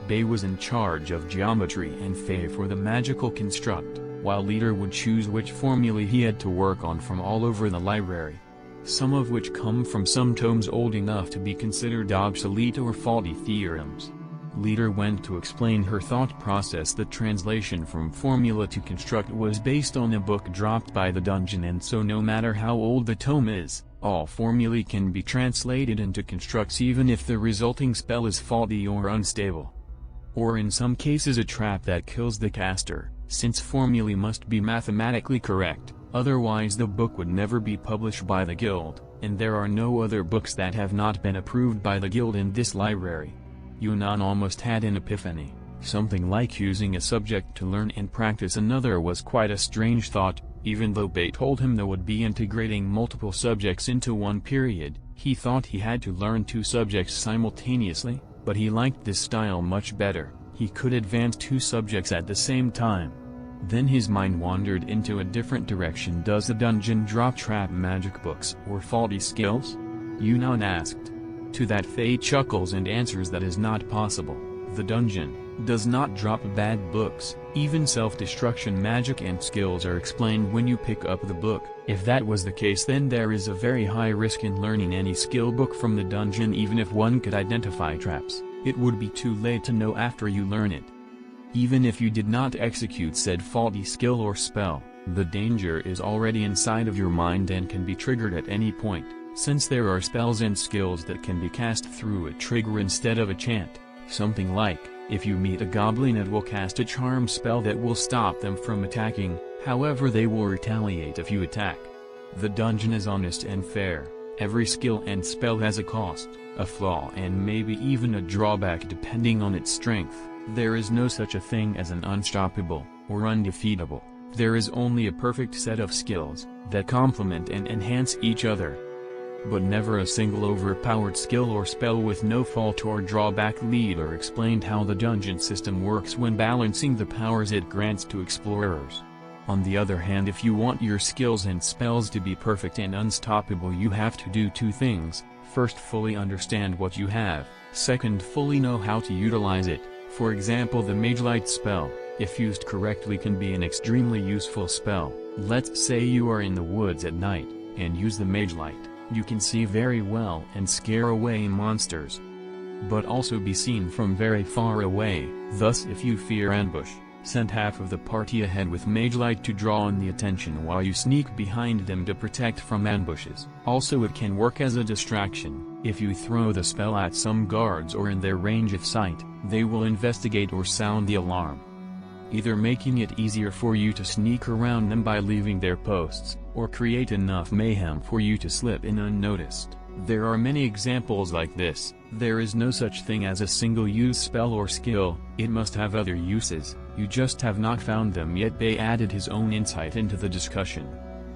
Bay was in charge of geometry and Faye for the magical construct, while Leader would choose which formulae he had to work on from all over the library, some of which come from some tomes old enough to be considered obsolete or faulty theorems. Leader went to explain her thought process. The translation from formula to construct was based on a book dropped by the dungeon, and so no matter how old the tome is, all formulae can be translated into constructs even if the resulting spell is faulty or unstable, or in some cases a trap that kills the caster. Since formulae must be mathematically correct, otherwise the book would never be published by the guild, and there are no other books that have not been approved by the guild in this library. Yunnan almost had an epiphany. Something like using a subject to learn and practice another was quite a strange thought. Even though Bei told him they would be integrating multiple subjects into one period, he thought he had to learn 2 subjects simultaneously, but he liked this style much better. He could advance 2 subjects at the same time. Then his mind wandered into a different direction. Does the dungeon drop trap magic books or faulty skills? Yunnan asked. To that Fei chuckles and answers that is not possible. The dungeon does not drop bad books. Even self-destruction magic and skills are explained when you pick up the book. If that was the case, then there is a very high risk in learning any skill book from the dungeon. Even if one could identify traps, it would be too late to know after you learn it. Even if you did not execute said faulty skill or spell, the danger is already inside of your mind and can be triggered at any point, since there are spells and skills that can be cast through a trigger instead of a chant. Something like, if you meet a goblin, it will cast a charm spell that will stop them from attacking, however they will retaliate if you attack. The dungeon is honest and fair. Every skill and spell has a cost, a flaw, and maybe even a drawback depending on its strength. There is no such a thing as an unstoppable, or undefeatable. There is only a perfect set of skills, that complement and enhance each other. But never a single overpowered skill or spell with no fault or drawback. Leader explained how the dungeon system works when balancing the powers it grants to explorers. On the other hand, if you want your skills and spells to be perfect and unstoppable, you have to do 2 things. First, fully understand what you have. Second, fully know how to utilize it. For example, the Mage Light spell, if used correctly, can be an extremely useful spell. Let's say you are in the woods at night, and use the Mage Light. You can see very well and scare away monsters, but also be seen from very far away. Thus, if you fear ambush, send half of the party ahead with Mage Light to draw on the attention while you sneak behind them to protect from ambushes. Also, it can work as a distraction. If you throw the spell at some guards or in their range of sight, they will investigate or sound the alarm, either making it easier for you to sneak around them by leaving their posts, or create enough mayhem for you to slip in unnoticed. There are many examples like this. There is no such thing as a single-use spell or skill, it must have other uses, you just have not found them yet. Bei added his own insight into the discussion.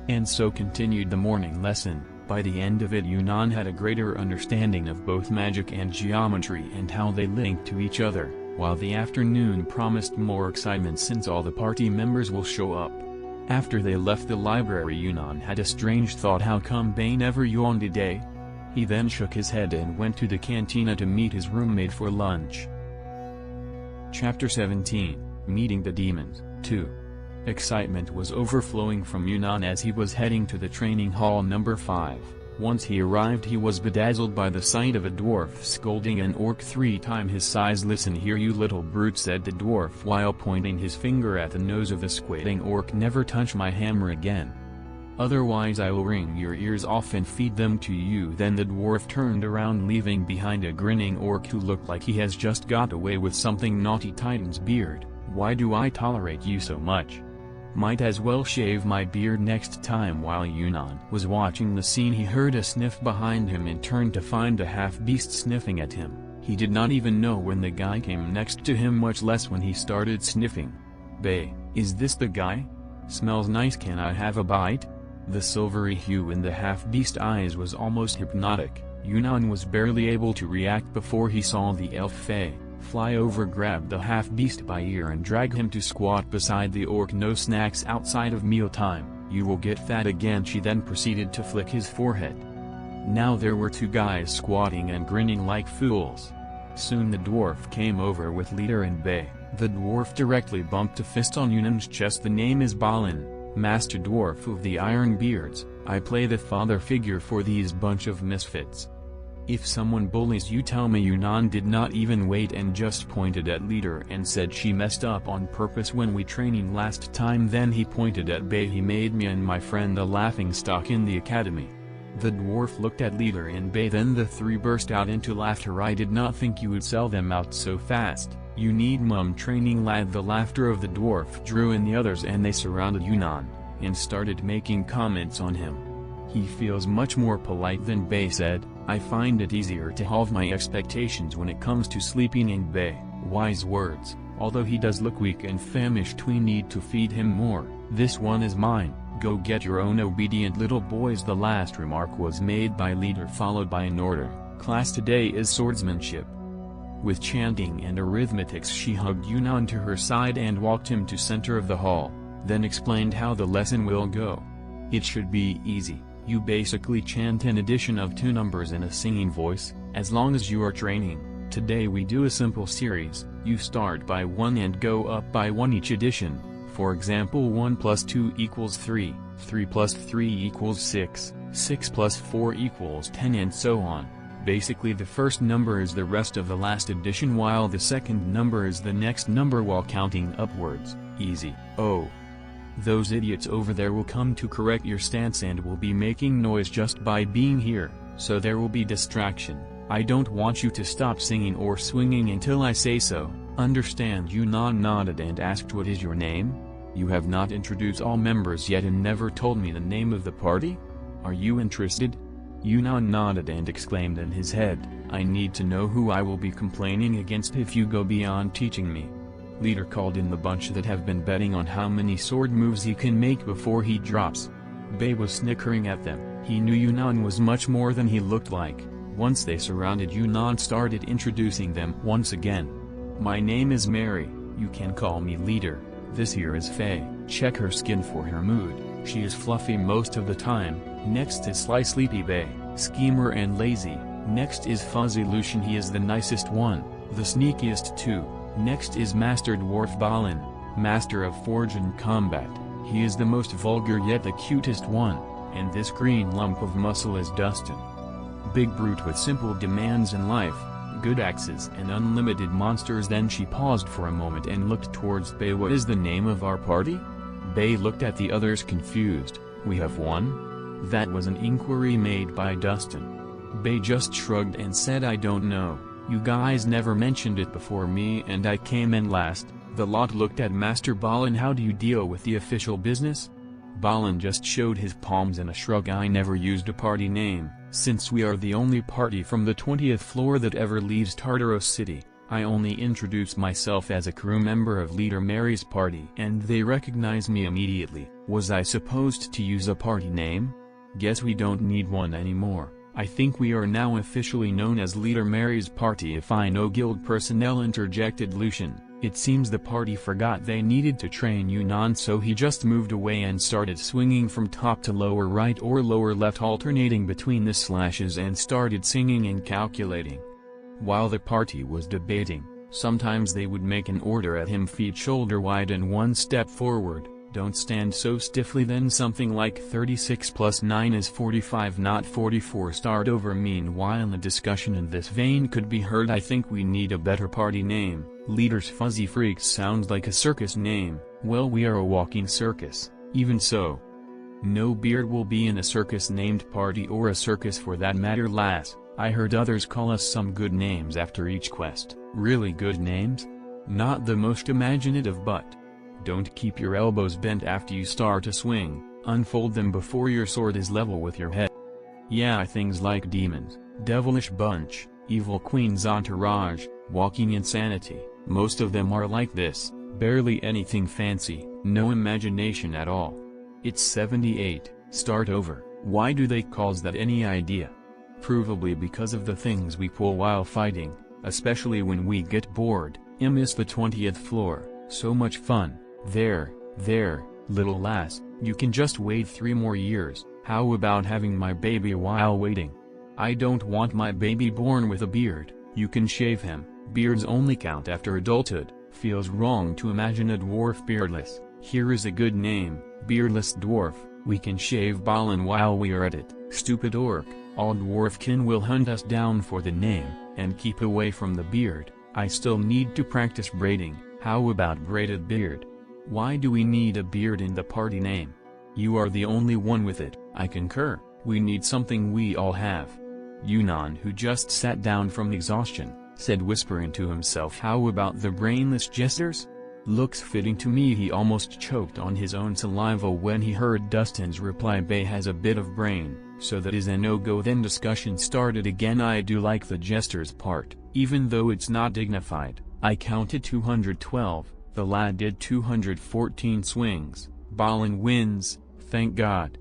And so continued the morning lesson. By the end of it, Yunnan had a greater understanding of both magic and geometry and how they link to each other, while the afternoon promised more excitement since all the party members will show up. After they left the library, Yunnan had a strange thought. How come Bei never yawned today? He then shook his head and went to the cantina to meet his roommate for lunch. Chapter 17, Meeting the Demons, 2. Excitement was overflowing from Yunnan as he was heading to the training hall number 5. Once he arrived, he was bedazzled by the sight of a dwarf scolding an orc 3 times his size. "Listen here, you little brute," said the dwarf while pointing his finger at the nose of the squatting orc. "Never touch my hammer again. Otherwise I will wring your ears off and feed them to you." Then the dwarf turned around, leaving behind a grinning orc who looked like he has just got away with something naughty. "Titan's beard, why do I tolerate you so much? Might as well shave my beard next time." While Yunnan was watching the scene, he heard a sniff behind him and turned to find a half-beast sniffing at him. He did not even know when the guy came next to him, much less when he started sniffing. "Bei, is this the guy? Smells nice, can I have a bite?" The silvery hue in the half-beast eyes was almost hypnotic. Yunnan was barely able to react before he saw the elf Fei fly over, grab the half-beast by ear and drag him to squat beside the orc. "No snacks outside of mealtime, you will get fat again," she then proceeded to flick his forehead. Now there were 2 guys squatting and grinning like fools. Soon the dwarf came over with Leader and Bei. The dwarf directly bumped a fist on Yunnan's chest. "The name is Balin, Master Dwarf of the Iron Beards. I play the father figure for these bunch of misfits. If someone bullies you, tell me." Yunnan did not even wait and just pointed at Leader and said, "She messed up on purpose when we training last time." Then he pointed at Bei. "He made me and my friend the laughingstock in the academy." The dwarf looked at Leader and Bei, then the 3 burst out into laughter. "I did not think you would sell them out so fast. You need mum training, lad." The laughter of the dwarf drew in the others and they surrounded Yunnan, and started making comments on him. "He feels much more polite than Bei said. I find it easier to halve my expectations when it comes to sleeping in Bei." Wise words. "Although he does look weak and famished, we need to feed him more. This one is mine." Go get your own obedient little boys. The last remark was made by leader, followed by an order. Class today is swordsmanship. With chanting and arithmetics she hugged Yunnan to her side and walked him to center of the hall, then explained how the lesson will go. It should be easy. You basically chant an addition of 2 numbers in a singing voice, as long as you are training. Today we do a simple series. You start by 1 and go up by 1 each addition. For example, 1 plus 2 equals 3, 3 plus 3 equals 6, 6 plus 4 equals 10, and so on. Basically the first number is the rest of the last addition, while the second number is the next number while counting upwards. Easy. Oh. Those idiots over there will come to correct your stance and will be making noise just by being here, so there will be distraction. I don't want you to stop singing or swinging until I say so. Understand? Yunnan nodded and asked, what is your name? You have not introduced all members yet and never told me the name of the party? Are you interested? Yunnan nodded and exclaimed in his head, I need to know who I will be complaining against if you go beyond teaching me. Leader called in the bunch that have been betting on how many sword moves he can make before he drops. Bei was snickering at them. He knew Yunnan was much more than he looked like. Once they surrounded, Yunnan started introducing them once again. My name is Mary, you can call me leader. This here is Faye. Check her skin for her mood, she is fluffy most of the time. Next is Sly Sleepy Bei, schemer and lazy. Next is Fuzzy Lucian, he is the nicest one, the sneakiest too. Next is Master Dwarf Balin, master of forge and combat. He is the most vulgar yet the cutest one. And this green lump of muscle is Dustin. Big brute with simple demands in life, good axes and unlimited monsters. Then she paused for a moment and looked towards Bei. What is the name of our party? Bei looked at the others confused. We have one? That was an inquiry made by Dustin. Bei just shrugged and said, I don't know. You guys never mentioned it before me and I came in last. The lot looked at Master Balin. How do you deal with the official business? Balin just showed his palms in a shrug. I never used a party name, since we are the only party from the 20th floor that ever leaves Tartarus City. I only introduce myself as a crew member of Leader Mary's party and they recognize me immediately. Was I supposed to use a party name? Guess we don't need one anymore. I think we are now officially known as Leader Mary's party. If I know guild personnel, interjected Lucian. It seems the party forgot they needed to train Yunnan, so he just moved away and started swinging from top to lower right or lower left, alternating between the slashes, and started singing and calculating. While the party was debating, sometimes they would make an order at him: feet shoulder wide and 1 step forward. Don't stand so stiffly. Then something like 36 plus 9 is 45, not 44. Start over. Meanwhile, a discussion in this vein could be heard. I think we need a better party name. Leader's Fuzzy Freaks sounds like a circus name. Well, we are a walking circus. Even so, no beard will be in a circus named party, or a circus for that matter. Lass, I heard others call us some good names after each quest. Really good names? Not the most imaginative, but don't keep your elbows bent after you start to swing. Unfold them before your sword is level with your head. Yeah, things like demons, devilish bunch, evil queen's entourage, walking insanity. Most of them are like this. Barely anything fancy, no imagination at all. It's 78, start over. Why do they calls that? Any idea? Provably because of the things we pull while fighting, especially when we get bored. Miss the 20th floor, so much fun. There, little lass, you can just wait 3 more years. How about having my baby while waiting? I don't want my baby born with a beard. You can shave him. Beards only count after adulthood. Feels wrong to imagine a dwarf beardless. Here is a good name, Beardless Dwarf. We can shave Balin while we are at it. Stupid orc, all dwarfkin will hunt us down for the name, and keep away from the beard. I still need to practice braiding. How about braided beard? Why do we need a beard in the party name? You are the only one with it. I concur. We need something we all have. Yunnan, who just sat down from exhaustion, said, whispering to himself, how about the brainless jesters? Looks fitting to me. He almost choked on his own saliva when he heard Dustin's reply. Bei has a bit of brain, so that is a no-go. Then discussion started again. I do like the jesters part, even though it's not dignified. I counted 212, the lad did 214 swings. Balin wins, Thank God.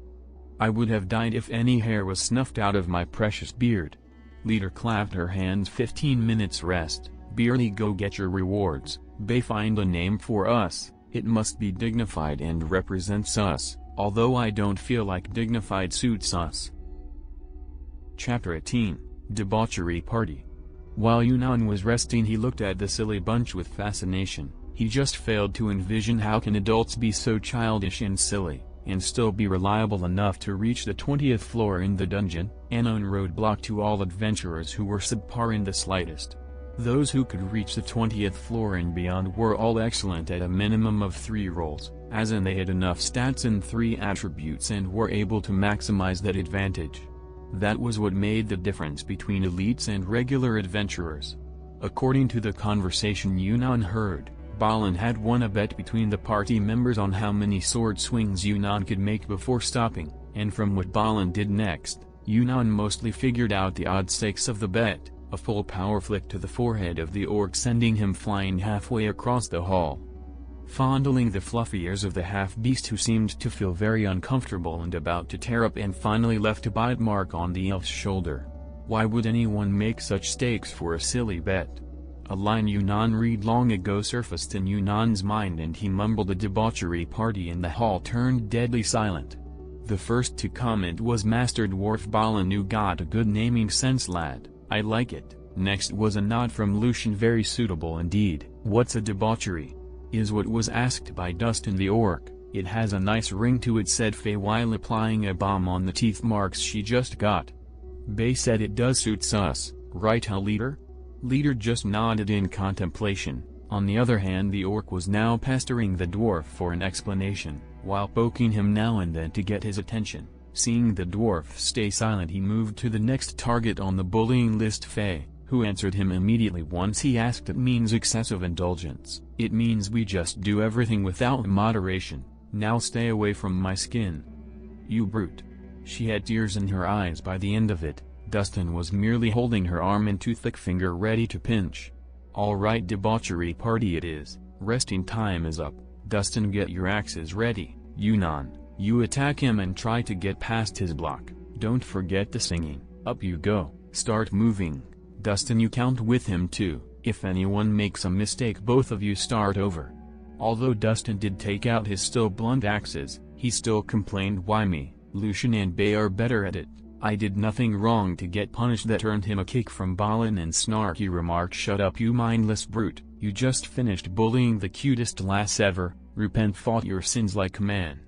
I would have died if any hair was snuffed out of my precious beard. Leader clapped her hands. 15 minutes rest, Beardy, go get your rewards. Bay, find a name for us, it must be dignified and represents us, although I don't feel like dignified suits us. Chapter 18, Debauchery Party. While Yunnan was resting, he looked at the silly bunch with fascination. He just failed to envision how can adults be so childish and silly, and still be reliable enough to reach the 20th floor in the dungeon, an unknown roadblock to all adventurers who were subpar in the slightest. Those who could reach the 20th floor and beyond were all excellent at a minimum of 3 rolls, as in they had enough stats and 3 attributes and were able to maximize that advantage. That was what made the difference between elites and regular adventurers. According to the conversation Yunnan heard, Balin had won a bet between the party members on how many sword swings Yunnan could make before stopping, and from what Balin did next, Yunnan mostly figured out the odd stakes of the bet, a full power flick to the forehead of the orc sending him flying halfway across the hall. Fondling the fluffy ears of the half-beast, who seemed to feel very uncomfortable and about to tear up, and finally left a bite mark on the elf's shoulder. Why would anyone make such stakes for a silly bet? A line Yunnan read long ago surfaced in Yunnan's mind, and he mumbled. The debauchery party in the hall turned deadly silent. The first to comment was Master Dwarf Balin. You got a good naming sense, lad, I like it. Next was a nod from Lucian. Very suitable indeed. What's a debauchery? Is what was asked by Dustin the orc. It has a nice ring to it, said Faye while applying a balm on the teeth marks she just got. Bay said it does suits us, right huh, leader? Leader just nodded in contemplation. On the other hand, the orc was now pestering the dwarf for an explanation, while poking him now and then to get his attention. Seeing the dwarf stay silent, he moved to the next target on the bullying list, Faye, who answered him immediately once he asked. It means excessive indulgence. It means we just do everything without moderation. Now stay away from my skin. You brute. She had tears in her eyes by the end of it. Dustin was merely holding her arm and toothpick finger ready to pinch. All right, debauchery party it is. Resting time is up. Dustin, get your axes ready. Yunnan, you attack him and try to get past his block. Don't forget the singing. Up you go. Start moving. Dustin, you count with him too. If anyone makes a mistake, both of you start over. Although Dustin did take out his still blunt axes, he still complained, why me? Lucian and Bay are better at it. I did nothing wrong to get punished. That earned him a kick from Balin and snarky remark, shut up you mindless brute, you just finished bullying the cutest lass ever, repent for your sins like a man.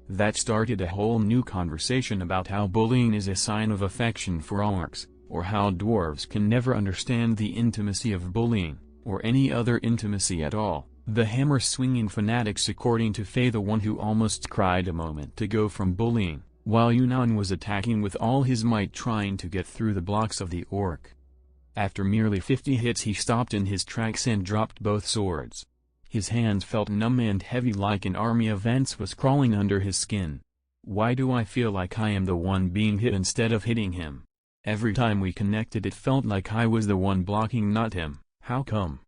That started a whole new conversation about how bullying is a sign of affection for orcs, or how dwarves can never understand the intimacy of bullying, or any other intimacy at all. The hammer-swinging fanatics, according to Faye, the one who almost cried a moment ago from bullying, while Yunnan was attacking with all his might, trying to get through the blocks of the orc. After merely 50 hits, he stopped in his tracks and dropped both swords. His hands felt numb and heavy, like an army of ants was crawling under his skin. Why do I feel like I am the one being hit instead of hitting him? Every time we connected, it felt like I was the one blocking, not him. How come?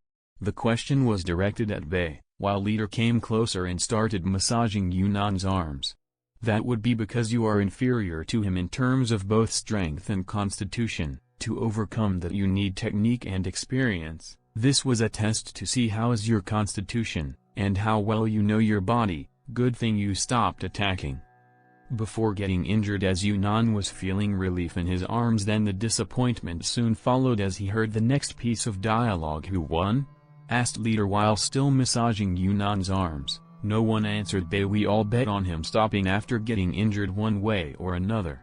The question was directed at Bay, while Leader came closer and started massaging Yunnan's arms. That would be because you are inferior to him in terms of both strength and constitution. To overcome that you need technique and experience. This was a test to see how is your constitution, and how well you know your body. Good thing you stopped attacking before getting injured, as Yunnan was feeling relief in his arms. Then the disappointment soon followed as he heard the next piece of dialogue. Who won? Asked Leader while still massaging Yunnan's arms. No one answered. Bay, we all bet on him stopping after getting injured one way or another.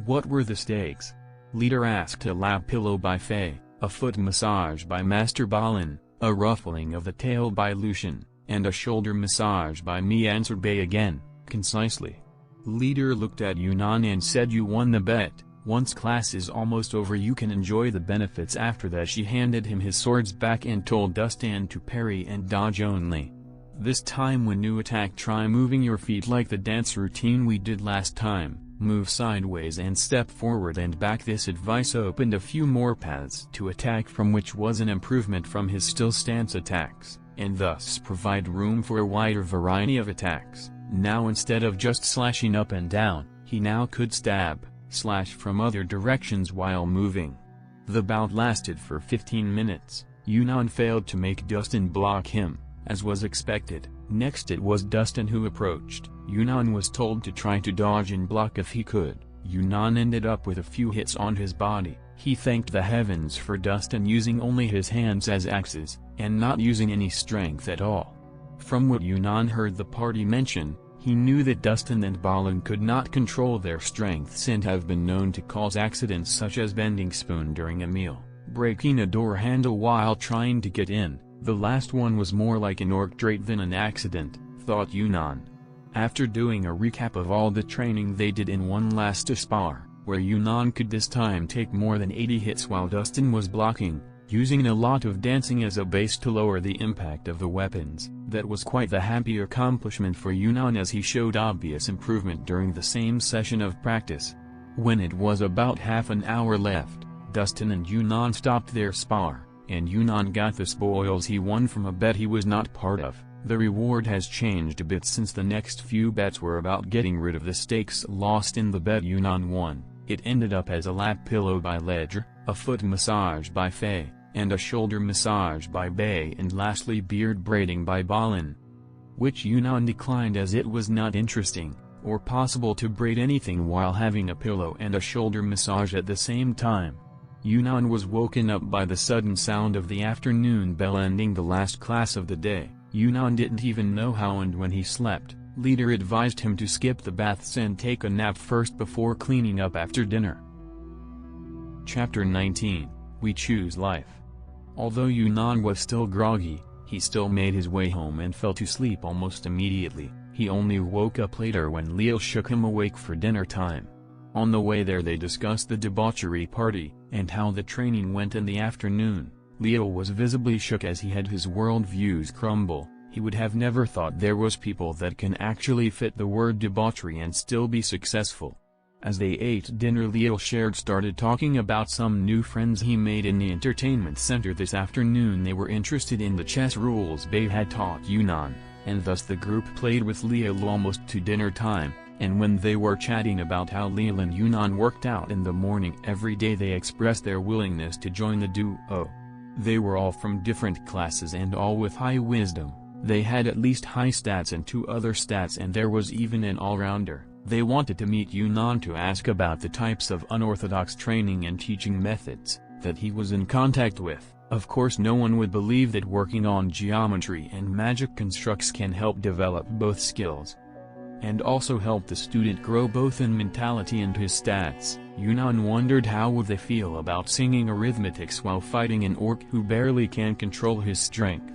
What were the stakes? Leader asked. A lap pillow by Faye, a foot massage by Master Balin, a ruffling of the tail by Lucian, and a shoulder massage by me, answered Bay again, concisely. Leader looked at Yunnan and said, you won the bet. Once class is almost over you can enjoy the benefits after that. She handed him his swords back and told Dustin to parry and dodge only. This time when you attack, try moving your feet like the dance routine we did last time. Move sideways and step forward and back. This advice opened a few more paths to attack from, which was an improvement from his still stance attacks, and thus provide room for a wider variety of attacks. Now instead of just slashing up and down, he now could stab, slash from other directions while moving. The bout lasted for 15 minutes. Yunnan failed to make Dustin block him, as was expected. Next it was Dustin who approached. Yunnan was told to try to dodge and block if he could. Yunnan ended up with a few hits on his body. He thanked the heavens for Dustin using only his hands as axes, and not using any strength at all. From what Yunnan heard the party mention, he knew that Dustin and Balin could not control their strengths and have been known to cause accidents such as bending spoon during a meal, breaking a door handle while trying to get in. The last one was more like an orc trait than an accident, thought Yunnan. After doing a recap of all the training they did in one last spar, where Yunnan could this time take more than 80 hits while Dustin was blocking, using a lot of dancing as a base to lower the impact of the weapons, that was quite the happy accomplishment for Yunnan as he showed obvious improvement during the same session of practice. When it was about half an hour left, Dustin and Yunnan stopped their spar, and Yunnan got the spoils he won from a bet he was not part of. The reward has changed a bit since the next few bets were about getting rid of the stakes lost in the bet Yunnan won. It ended up as a lap pillow by Ledger, a foot massage by Faye, and a shoulder massage by Bay, and lastly beard braiding by Balin, which Yunnan declined as it was not interesting, or possible to braid anything while having a pillow and a shoulder massage at the same time. Yunnan was woken up by the sudden sound of the afternoon bell ending the last class of the day. Yunnan didn't even know how and when he slept. Leader advised him to skip the baths and take a nap first before cleaning up after dinner. Chapter 19, We Choose Life. Although Yunnan was still groggy, he still made his way home and fell to sleep almost immediately. He only woke up later when Leo shook him awake for dinner time. On the way there they discussed the debauchery party, and how the training went in the afternoon. Leo was visibly shook as he had his world views crumble. He would have never thought there was people that can actually fit the word debauchery and still be successful. As they ate dinner, Leo started talking about some new friends he made in the entertainment center this afternoon. They were interested in the chess rules Bay had taught Yunnan, and thus the group played with Leo almost to dinner time. And when they were chatting about how Leo and Yunnan worked out in the morning every day, they expressed their willingness to join the duo. They were all from different classes and all with high wisdom. They had at least high stats and 2 other stats, and there was even an all-rounder. They wanted to meet Yunnan to ask about the types of unorthodox training and teaching methods that he was in contact with. Of course, no one would believe that working on geometry and magic constructs can help develop both skills, and also help the student grow both in mentality and his stats. Yunnan wondered how would they feel about singing arithmetics while fighting an orc who barely can control his strength.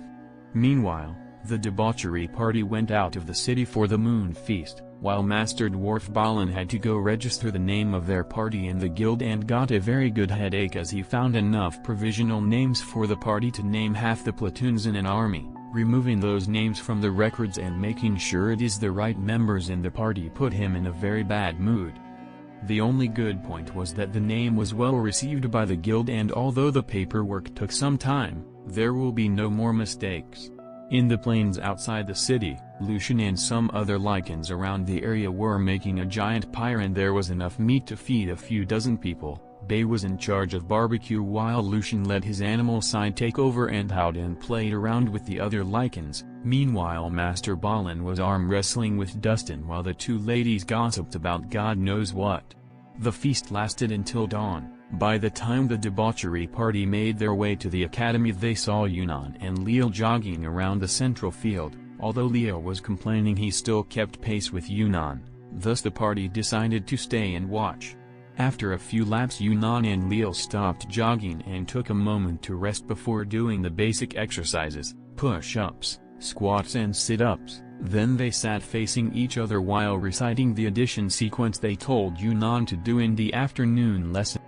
Meanwhile, the debauchery party went out of the city for the moon feast, while Master Dwarf Balin had to go register the name of their party in the guild and got a very good headache as he found enough provisional names for the party to name half the platoons in an army. Removing those names from the records and making sure it is the right members in the party put him in a very bad mood. The only good point was that the name was well received by the guild, and although the paperwork took some time, there will be no more mistakes. In the plains outside the city, Lucian and some other lichens around the area were making a giant pyre, and there was enough meat to feed a few dozen people. Bay was in charge of barbecue while Lucian let his animal side take over and howled and played around with the other lichens. Meanwhile, Master Balin was arm wrestling with Dustin while the 2 ladies gossiped about God knows what. The feast lasted until dawn. By the time the debauchery party made their way to the academy, they saw Yunnan and Leo jogging around the central field. Although Leo was complaining, he still kept pace with Yunnan. Thus the party decided to stay and watch. After a few laps, Yunnan and Leo stopped jogging and took a moment to rest before doing the basic exercises, push-ups, squats and sit-ups. Then they sat facing each other while reciting the addition sequence they told Yunnan to do in the afternoon lesson.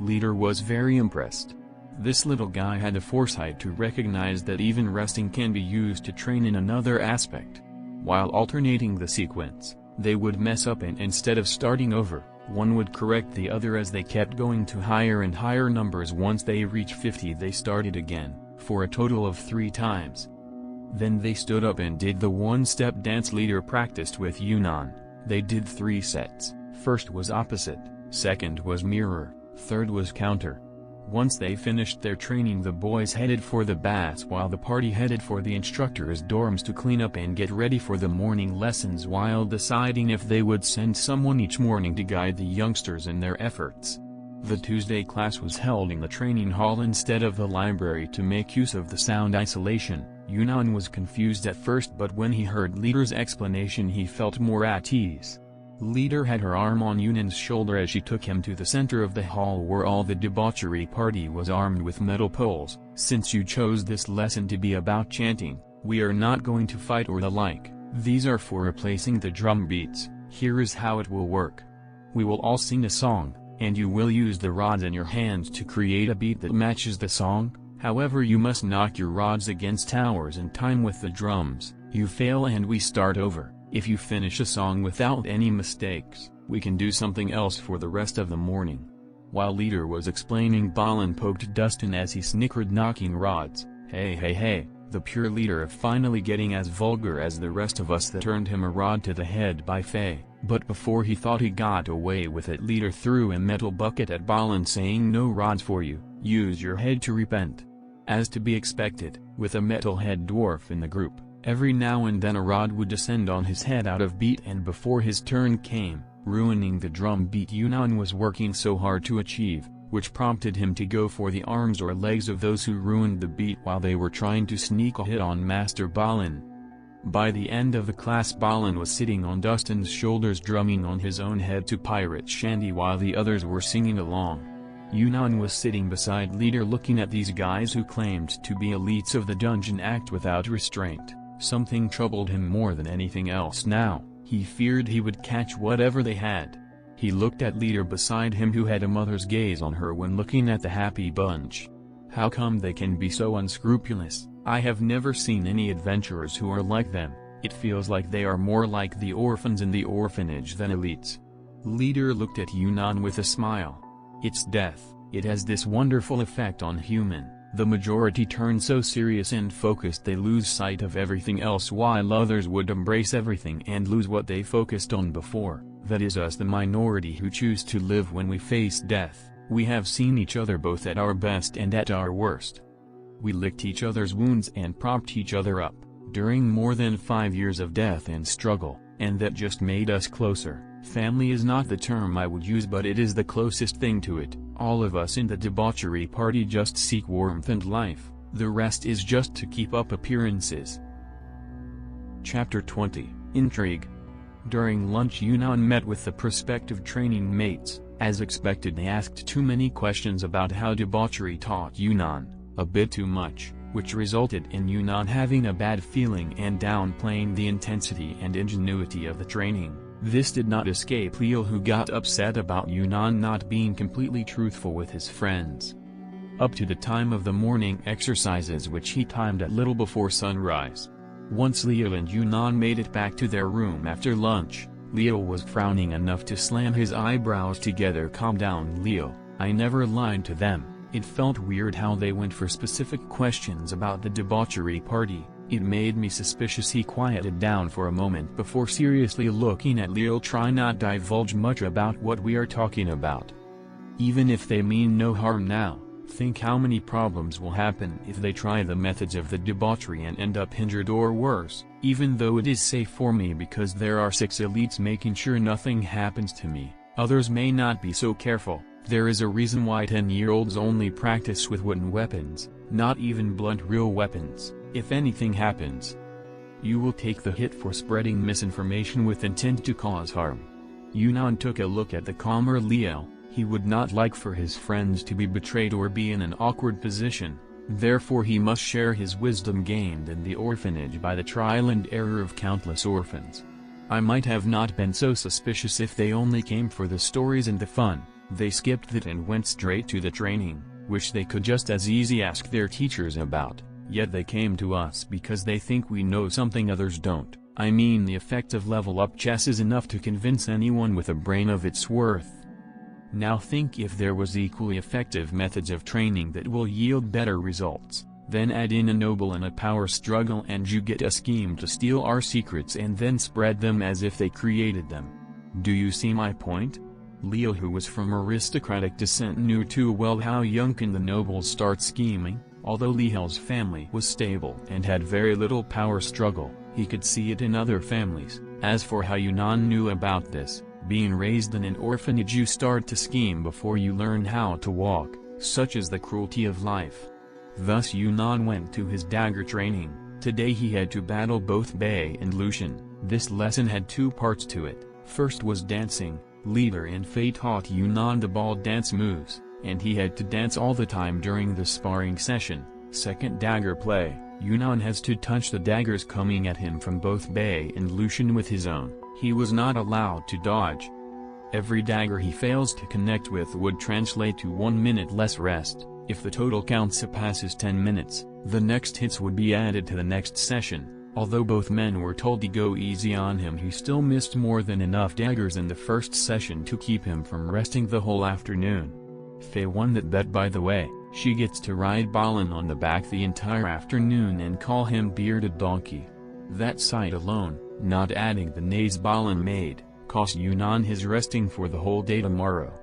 Leader was very impressed. This little guy had the foresight to recognize that even resting can be used to train in another aspect. While alternating the sequence, they would mess up, and instead of starting over, one would correct the other as they kept going to higher and higher numbers. Once they reached 50, they started again, for a total of 3 times. Then they stood up and did the one-step dance leader practiced with Yunnan. They did 3 sets. First was opposite, second was mirror, third was counter. Once they finished their training, the boys headed for the baths while the party headed for the instructors' dorms to clean up and get ready for the morning lessons, while deciding if they would send someone each morning to guide the youngsters in their efforts. The Tuesday class was held in the training hall instead of the library to make use of the sound isolation. Yunnan was confused at first, but when he heard Leader's explanation he felt more at ease. Leader had her arm on Yunnan's shoulder as she took him to the center of the hall where all the debauchery party was armed with metal poles. Since you chose this lesson to be about chanting, we are not going to fight or the like. These are for replacing the drum beats. Here is how it will work. We will all sing a song, and you will use the rods in your hands to create a beat that matches the song. However, you must knock your rods against towers in time with the drums. You fail and we start over. If you finish a song without any mistakes, we can do something else for the rest of the morning. While Leader was explaining, Balin poked Dustin as he snickered, knocking rods. Hey, the pure leader of finally getting as vulgar as the rest of us. That earned him a rod to the head by Faye. But before he thought he got away with it, Leader threw a metal bucket at Balin saying, no rods for you, use your head to repent. As to be expected, with a metal-head dwarf in the group, every now and then a rod would descend on his head out of beat, and before his turn came, ruining the drum beat Yunnan was working so hard to achieve, which prompted him to go for the arms or legs of those who ruined the beat while they were trying to sneak a hit on Master Balin. By the end of the class, Balin was sitting on Dustin's shoulders drumming on his own head to Pirate Shandy while the others were singing along. Yunnan was sitting beside Leader looking at these guys who claimed to be elites of the dungeon act without restraint. Something troubled him more than anything else now. He feared he would catch whatever they had. He looked at Leader beside him, who had a mother's gaze on her when looking at the happy bunch. How come they can be so unscrupulous? I have never seen any adventurers who are like them. It feels like they are more like the orphans in the orphanage than elites. Leader looked at Yunnan with a smile. It's death. It has this wonderful effect on human. The majority turn so serious and focused they lose sight of everything else, while others would embrace everything and lose what they focused on before. That is us, the minority who choose to live when we face death. We have seen each other both at our best and at our worst. We licked each other's wounds and propped each other up, during more than 5 years of death and struggle, and that just made us closer. Family is not the term I would use, but it is the closest thing to it. All of us in the debauchery party just seek warmth and life. The rest is just to keep up appearances. Chapter 20, Intrigue. During lunch, Yunnan met with the prospective training mates. As expected, they asked too many questions about how debauchery taught Yunnan, a bit too much, which resulted in Yunnan having a bad feeling and downplaying the intensity and ingenuity of the training. This did not escape Leo, who got upset about Yunnan not being completely truthful with his friends. Up to the time of the morning exercises, which he timed at little before sunrise. Once Leo and Yunnan made it back to their room after lunch, Leo was frowning enough to slam his eyebrows together. Calm down, Leo, I never lied to them. It felt weird how they went for specific questions about the debauchery party. It made me suspicious. He quieted down for a moment before seriously looking at Leo. Try not divulge much about what we are talking about. Even if they mean no harm now, think how many problems will happen if they try the methods of the debauchery and end up injured or worse. Even though it is safe for me because there are 6 elites making sure nothing happens to me, others may not be so careful. There is a reason why 10-year-olds only practice with wooden weapons, not even blunt real weapons. If anything happens, you will take the hit for spreading misinformation with intent to cause harm. Yunnan took a look at the calmer Leo. He would not like for his friends to be betrayed or be in an awkward position, therefore he must share his wisdom gained in the orphanage by the trial and error of countless orphans. I might have not been so suspicious if they only came for the stories and the fun. They skipped that and went straight to the training, which they could just as easy ask their teachers about. Yet they came to us because they think we know something others don't. I mean, the effective level-up chess is enough to convince anyone with a brain of its worth. Now think if there was equally effective methods of training that will yield better results. Then add in a noble and a power struggle and you get a scheme to steal our secrets and then spread them as if they created them. Do you see my point? Leo, who was from aristocratic descent, knew too well how young can the nobles start scheming. Although Leo's family was stable and had very little power struggle, he could see it in other families. As for how Yunnan knew about this, being raised in an orphanage, you start to scheme before you learn how to walk, such is the cruelty of life. Thus Yunnan went to his dagger training. Today he had to battle both Bei and Lucian. This lesson had two parts to it. First was dancing. Leader in Fei taught Yunnan the ball dance moves, and he had to dance all the time during the sparring session. Second, dagger play. Yunnan has to touch the daggers coming at him from both Bei and Lucian with his own. He was not allowed to dodge. Every dagger he fails to connect with would translate to 1 minute less rest. If the total count surpasses 10 minutes, the next hits would be added to the next session. Although both men were told to go easy on him, he still missed more than enough daggers in the first session to keep him from resting the whole afternoon. Fei won that bet, by the way. She gets to ride Balin on the back the entire afternoon and call him bearded donkey. That sight alone, not adding the neighs Balin made, cost Yunnan his resting for the whole day tomorrow.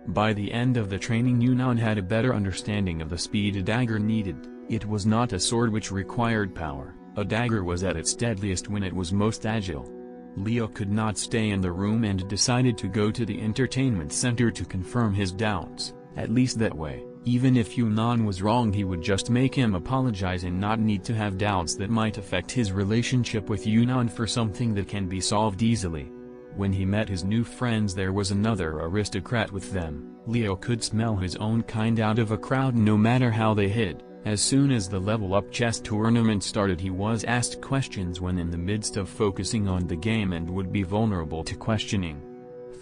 By the end of the training, Yunnan had a better understanding of the speed a dagger needed. It was not a sword which required power. A dagger was at its deadliest when it was most agile. Leo could not stay in the room and decided to go to the entertainment center to confirm his doubts. At least that way, even if Yunnan was wrong, he would just make him apologize and not need to have doubts that might affect his relationship with Yunnan for something that can be solved easily. When he met his new friends, there was another aristocrat with them. Leo could smell his own kind out of a crowd no matter how they hid. As soon as the level-up chess tournament started, he was asked questions when in the midst of focusing on the game and would be vulnerable to questioning.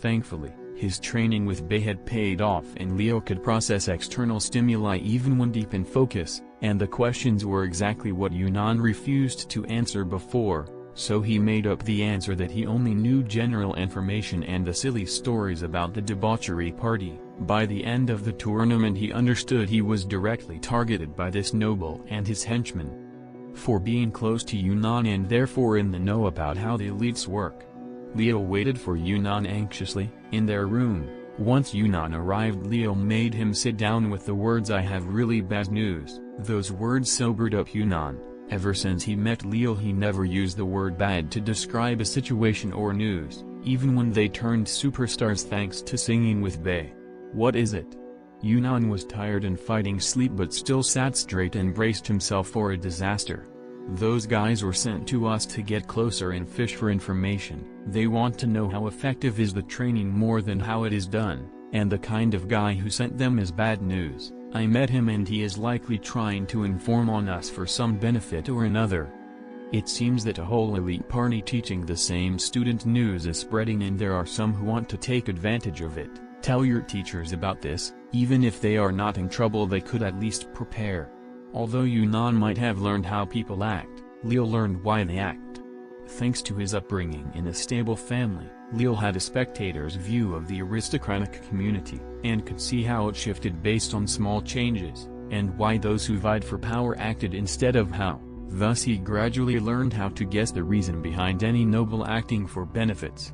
Thankfully, his training with Bei had paid off and Leo could process external stimuli even when deep in focus, and the questions were exactly what Yunnan refused to answer before, so he made up the answer that he only knew general information and the silly stories about the debauchery party. By the end of the tournament, he understood he was directly targeted by this noble and his henchmen for being close to Yunnan and therefore in the know about how the elites work. Leo waited for Yunnan anxiously, in their room. Once Yunnan arrived, Leo made him sit down with the words, "I have really bad news." Those words sobered up Yunnan. Ever since he met Leo, he never used the word bad to describe a situation or news, even when they turned superstars thanks to singing with Bei. "What is it?" Yunnan was tired and fighting sleep but still sat straight and braced himself for a disaster. "Those guys were sent to us to get closer and fish for information. They want to know how effective is the training more than how it is done, and the kind of guy who sent them is bad news. I met him and he is likely trying to inform on us for some benefit or another." It seems that a whole elite party teaching the same student news is spreading, and there are some who want to take advantage of it. Tell your teachers about this. Even if they are not in trouble, they could at least prepare. Although Yunnan might have learned how people act, Leo learned why they act. Thanks to his upbringing in a stable family, Leo had a spectator's view of the aristocratic community, and could see how it shifted based on small changes, and why those who vied for power acted instead of how. Thus he gradually learned how to guess the reason behind any noble acting for benefits.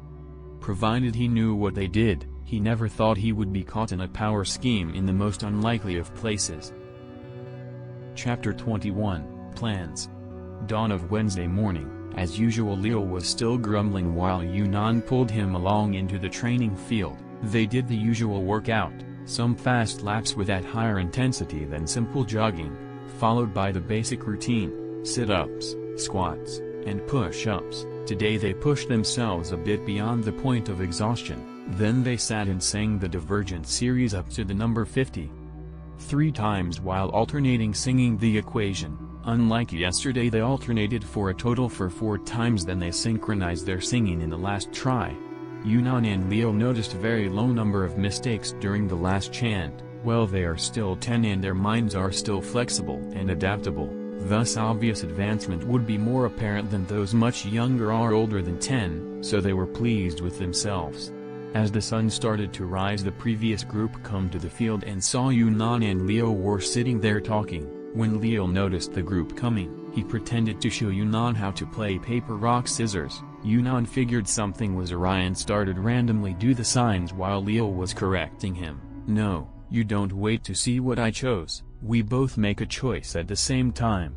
Provided he knew what they did, he never thought he would be caught in a power scheme in the most unlikely of places. Chapter 21, Plans. Dawn of Wednesday morning. As usual, Leo was still grumbling while Yunnan pulled him along into the training field. They did the usual workout, some fast laps with at higher intensity than simple jogging, followed by the basic routine, sit-ups, squats, and push-ups. Today they pushed themselves a bit beyond the point of exhaustion. Then they sat and sang the Divergent series up to the number 50. 3 times while alternating singing the equation. Unlike yesterday, they alternated for a total for 4 times, then they synchronized their singing in the last try. Yunnan and Leo noticed a very low number of mistakes during the last chant. Well, they are still 10 and their minds are still flexible and adaptable, thus obvious advancement would be more apparent than those much younger or older than 10, so they were pleased with themselves. As the sun started to rise, the previous group come to the field and saw Yunnan and Leo were sitting there talking. When Leo noticed the group coming, he pretended to show Yunnan how to play paper rock scissors. Yunnan figured something was awry and started randomly do the signs while Leo was correcting him. "No, you don't wait to see what I chose, we both make a choice at the same time.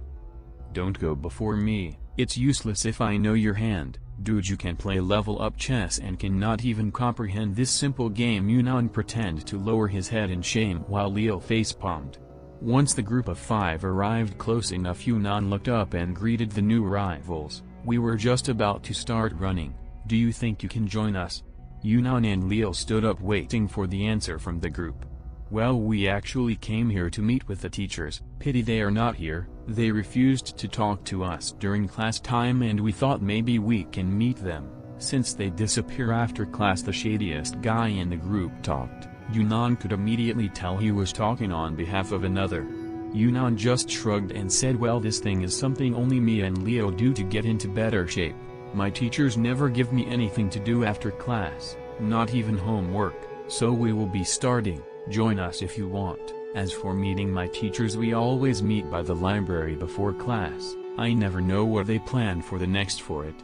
Don't go before me, it's useless if I know your hand. Dude, you can play level up chess and cannot even comprehend this simple game." Yunnan pretended to lower his head in shame while Leo facepalmed. Once the group of 5 arrived close enough, Yunnan looked up and greeted the new arrivals. "We were just about to start running, do you think you can join us?" Yunnan and Leo stood up waiting for the answer from the group. "Well, we actually came here to meet with the teachers, pity they are not here. They refused to talk to us during class time and we thought maybe we can meet them, since they disappear after class." The shadiest guy in the group talked. Yunnan could immediately tell he was talking on behalf of another. Yunnan just shrugged and said, "Well, this thing is something only me and Leo do to get into better shape. My teachers never give me anything to do after class, not even homework, so we will be starting. Join us if you want. As for meeting my teachers, we always meet by the library before class. I never know what they plan for the next for it."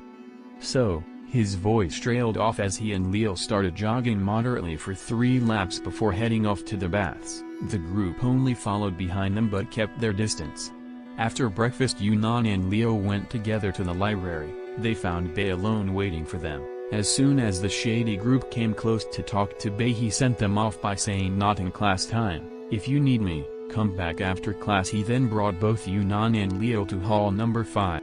So, his voice trailed off as he and Leo started jogging moderately for 3 laps before heading off to the baths. The group only followed behind them but kept their distance. After breakfast, Yunnan and Leo went together to the library. They found Bei alone waiting for them. As soon as the shady group came close to talk to Bei, he sent them off by saying, "Not in class time, if you need me, come back after class." He then brought both Yunnan and Leo to hall number 5.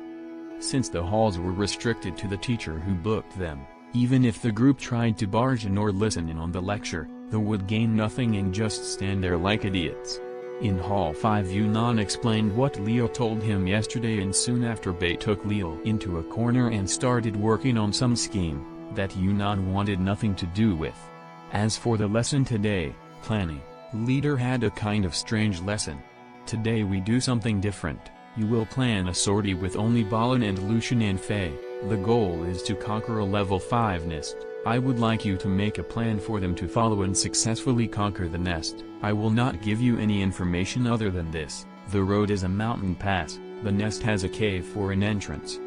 Since the halls were restricted to the teacher who booked them, even if the group tried to barge in or listen in on the lecture, they would gain nothing and just stand there like idiots. In Hall 5, Yunnan explained what Leo told him yesterday, and soon after Bei took Leo into a corner and started working on some scheme that Yunnan wanted nothing to do with. As for the lesson today, planning, Leader had a kind of strange lesson. "Today we do something different. You will plan a sortie with only Balin and Lucian and Faye. The goal is to conquer a level 5 nest. I would like you to make a plan for them to follow and successfully conquer the nest. I will not give you any information other than this. The road is a mountain pass, the nest has a cave for an entrance,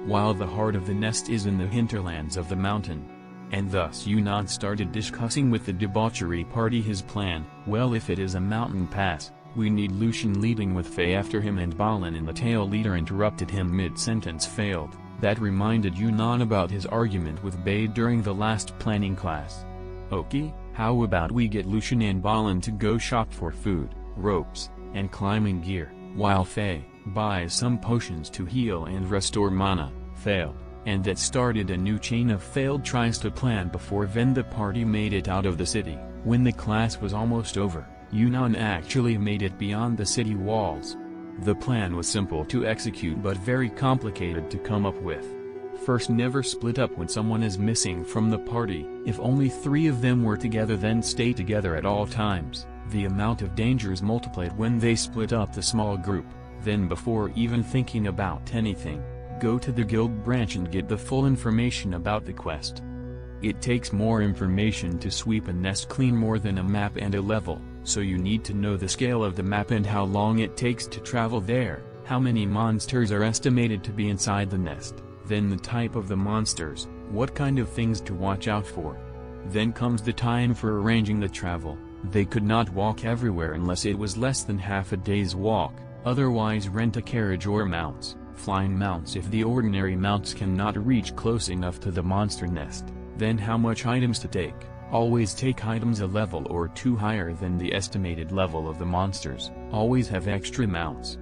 while the heart of the nest is in the hinterlands of the mountain." And thus Yunnan started discussing with the debauchery party his plan. "Well, if it is a mountain pass, we need Lucian leading with Faye after him and Balin in the tail." Leader interrupted him mid-sentence. Failed. That reminded Yunnan about his argument with Bei during the last planning class. "Okay, how about we get Lucian and Balin to go shop for food, ropes, and climbing gear, while Faye buys some potions to heal and restore mana." Failed, and that started a new chain of failed tries to plan. Before then the party made it out of the city. When the class was almost over, Yunnan actually made it beyond the city walls. The plan was simple to execute but very complicated to come up with. First, never split up when someone is missing from the party. If only 3 of them were together, then stay together at all times. The amount of dangers multiplied when they split up the small group. Then, before even thinking about anything, go to the guild branch and get the full information about the quest. It takes more information to sweep a nest clean more than a map and a level, so you need to know the scale of the map and how long it takes to travel there, how many monsters are estimated to be inside the nest, then the type of the monsters, what kind of things to watch out for. Then comes the time for arranging the travel. They could not walk everywhere unless it was less than half a day's walk, otherwise rent a carriage or mounts, flying mounts if the ordinary mounts cannot reach close enough to the monster nest. Then how much items to take. Always take items a level or 2 higher than the estimated level of the monsters. Always have extra mounts.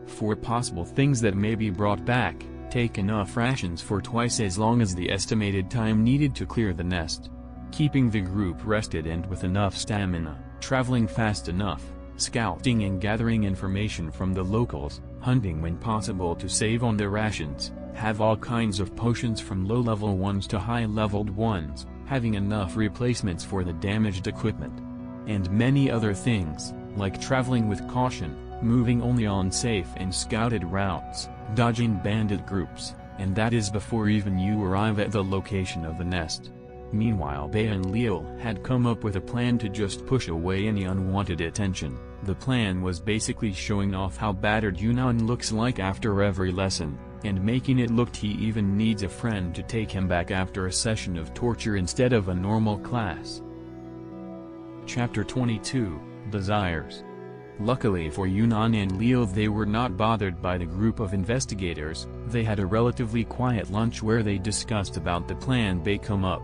For possible things that may be brought back, take enough rations for twice as long as the estimated time needed to clear the nest. Keeping the group rested and with enough stamina, traveling fast enough, scouting and gathering information from the locals, hunting when possible to save on the rations, have all kinds of potions from low-level ones to high-leveled ones, having enough replacements for the damaged equipment, and many other things, like traveling with caution, moving only on safe and scouted routes, dodging bandit groups, and that is before even you arrive at the location of the nest. Meanwhile, Bei and Liu had come up with a plan to just push away any unwanted attention. The plan was basically showing off how battered Yunnan looks like after every lesson, and making it look he even needs a friend to take him back after a session of torture instead of a normal class. Chapter 22, Desires. Luckily for Yunnan and Liu, they were not bothered by the group of investigators. They had a relatively quiet lunch where they discussed about the plan Bei come up.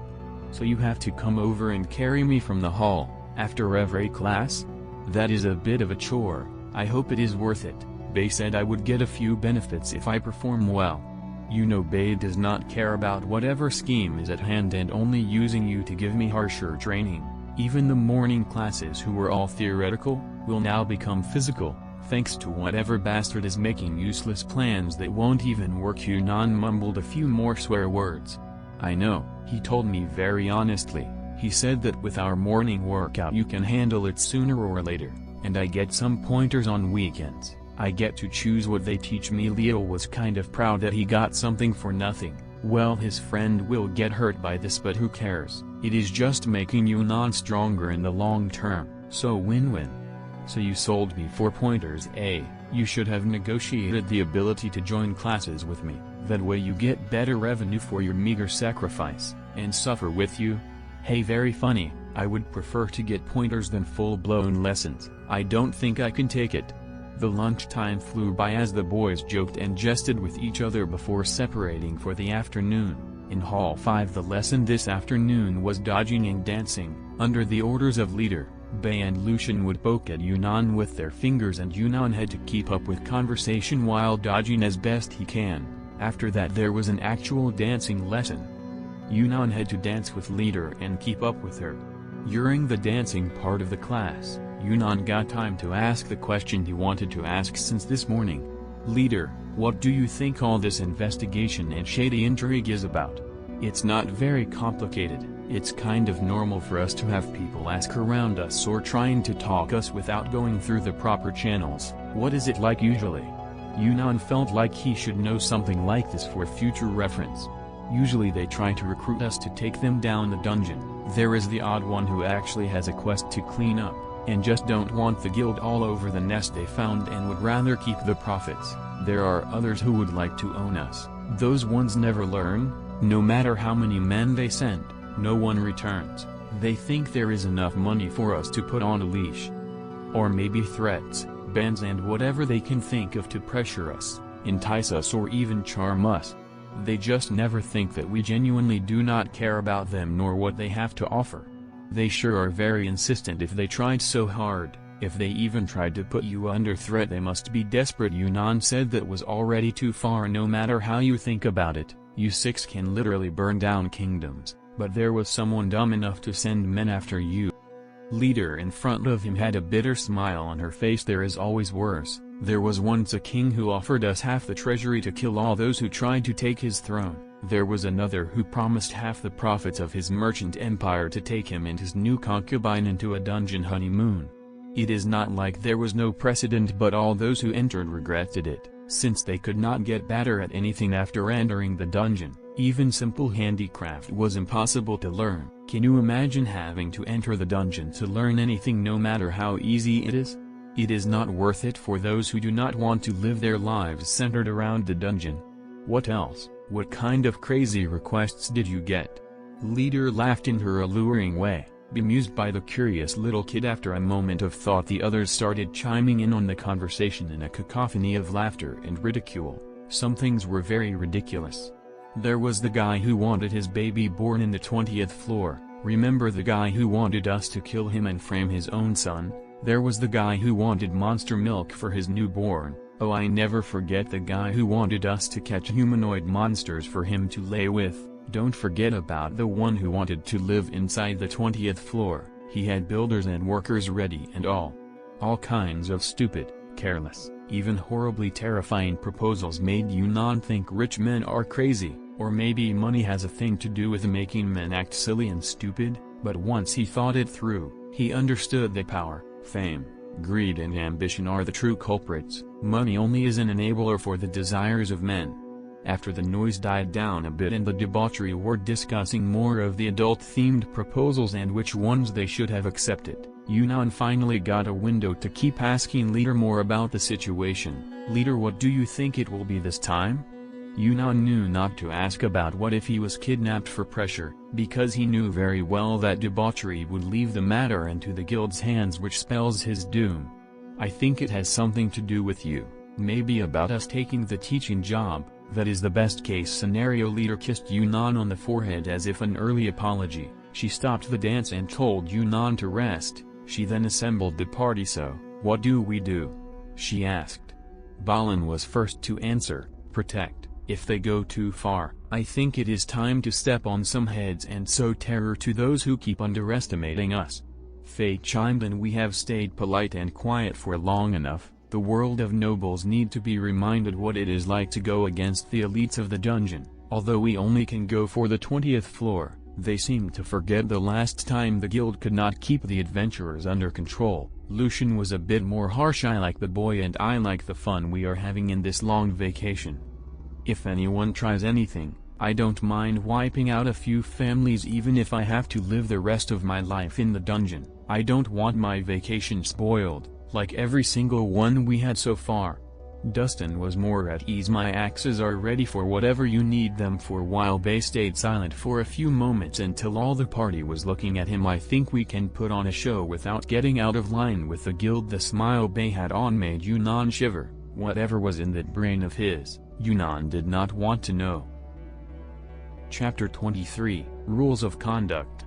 So you have to come over and carry me from the hall, after every class? That is a bit of a chore. I hope it is worth it. Bei said I would get a few benefits if I perform well. You know Bei does not care about whatever scheme is at hand and only using you to give me harsher training. Even the morning classes, who were all theoretical, will now become physical, thanks to whatever bastard is making useless plans that won't even work. Yunnan mumbled a few more swear words. I know, he told me very honestly. He said that with our morning workout you can handle it sooner or later, and I get some pointers on weekends. I get to choose what they teach me. Liu was kind of proud that he got something for nothing. Well, his friend will get hurt by this, but who cares? It is just making Yunnan stronger in the long term, so win-win. So you sold me 4 pointers, eh? You should have negotiated the ability to join classes with me. That way you get better revenue for your meager sacrifice, and suffer with you. Hey, very funny. I would prefer to get pointers than full-blown lessons. I don't think I can take it. The lunchtime flew by as the boys joked and jested with each other before separating for the afternoon. In Hall 5, the lesson this afternoon was dodging and dancing. Under the orders of leader, Bei and Lucian would poke at Yunnan with their fingers, and Yunnan had to keep up with conversation while dodging as best he can. After that there was an actual dancing lesson. Yunnan had to dance with leader and keep up with her. During the dancing part of the class, Yunnan got time to ask the question he wanted to ask since this morning. Leader, what do you think all this investigation and shady intrigue is about? It's not very complicated. It's kind of normal for us to have people ask around us or trying to talk us without going through the proper channels. What is it like usually? Yunnan felt like he should know something like this for future reference. Usually they try to recruit us to take them down the dungeon. There is the odd one who actually has a quest to clean up, and just don't want the guild all over the nest they found and would rather keep the profits. There are others who would like to own us. Those ones never learn. No matter how many men they send, no one returns. They think there is enough money for us to put on a leash. Or maybe threats, bans and whatever they can think of to pressure us, entice us or even charm us. They just never think that we genuinely do not care about them nor what they have to offer. They sure are very insistent if they tried so hard. If they even tried to put you under threat, they must be desperate. Yunnan said that was already too far. No matter how you think about it, you 6 can literally burn down kingdoms, but there was someone dumb enough to send men after you. Leader in front of him had a bitter smile on her face. There is always worse. There was once a king who offered us half the treasury to kill all those who tried to take his throne. There was another who promised half the profits of his merchant empire to take him and his new concubine into a dungeon honeymoon. It is not like there was no precedent, but all those who entered regretted it, since they could not get better at anything after entering the dungeon. Even simple handicraft was impossible to learn. Can you imagine having to enter the dungeon to learn anything, no matter how easy it is? It is not worth it for those who do not want to live their lives centered around the dungeon. What else? What kind of crazy requests did you get? Leader laughed in her alluring way, bemused by the curious little kid. After a moment of thought, the others started chiming in on the conversation in a cacophony of laughter and ridicule. Some things were very ridiculous. There was the guy who wanted his baby born in the 20th floor. Remember the guy who wanted us to kill him and frame his own son? There was the guy who wanted monster milk for his newborn. Oh, I never forget the guy who wanted us to catch humanoid monsters for him to lay with. Don't forget about the one who wanted to live inside the 20th floor. He had builders and workers ready and all. All kinds of stupid, careless, even horribly terrifying proposals made Yunnan think rich men are crazy, or maybe money has a thing to do with making men act silly and stupid. But once he thought it through, he understood that power, fame, greed and ambition are the true culprits. Money only is an enabler for the desires of men. After the noise died down a bit and the debauchery were discussing more of the adult-themed proposals and which ones they should have accepted, Yunnan finally got a window to keep asking Leader more about the situation. "Leader, what do you think it will be this time?" Yunnan knew not to ask about what if he was kidnapped for pressure, because he knew very well that debauchery would leave the matter into the guild's hands, which spells his doom. "I think it has something to do with you, maybe about us taking the teaching job. That is the best case scenario." Leader kissed Yunnan on the forehead as if an early apology. She stopped the dance and told Yunnan to rest. She then assembled the party. "So, what do we do?" she asked. Balin was first to answer. "Protect. If they go too far, I think it is time to step on some heads and sow terror to those who keep underestimating us." Faye chimed in. "We have stayed polite and quiet for long enough. The world of nobles need to be reminded what it is like to go against the elites of the dungeon. Although we only can go for the 20th floor, they seem to forget the last time the guild could not keep the adventurers under control." Lucian was a bit more harsh. "I like the boy and I like the fun we are having in this long vacation. If anyone tries anything, I don't mind wiping out a few families even if I have to live the rest of my life in the dungeon. I don't want my vacation spoiled, like every single one we had so far." Dustin was more at ease. "My axes are ready for whatever you need them for." While Bay stayed silent for a few moments until all the party was looking at him. "I think we can put on a show without getting out of line with the guild." The smile Bay had on made Yunnan shiver. Whatever was in that brain of his, Yunnan did not want to know. Chapter 23, Rules of Conduct.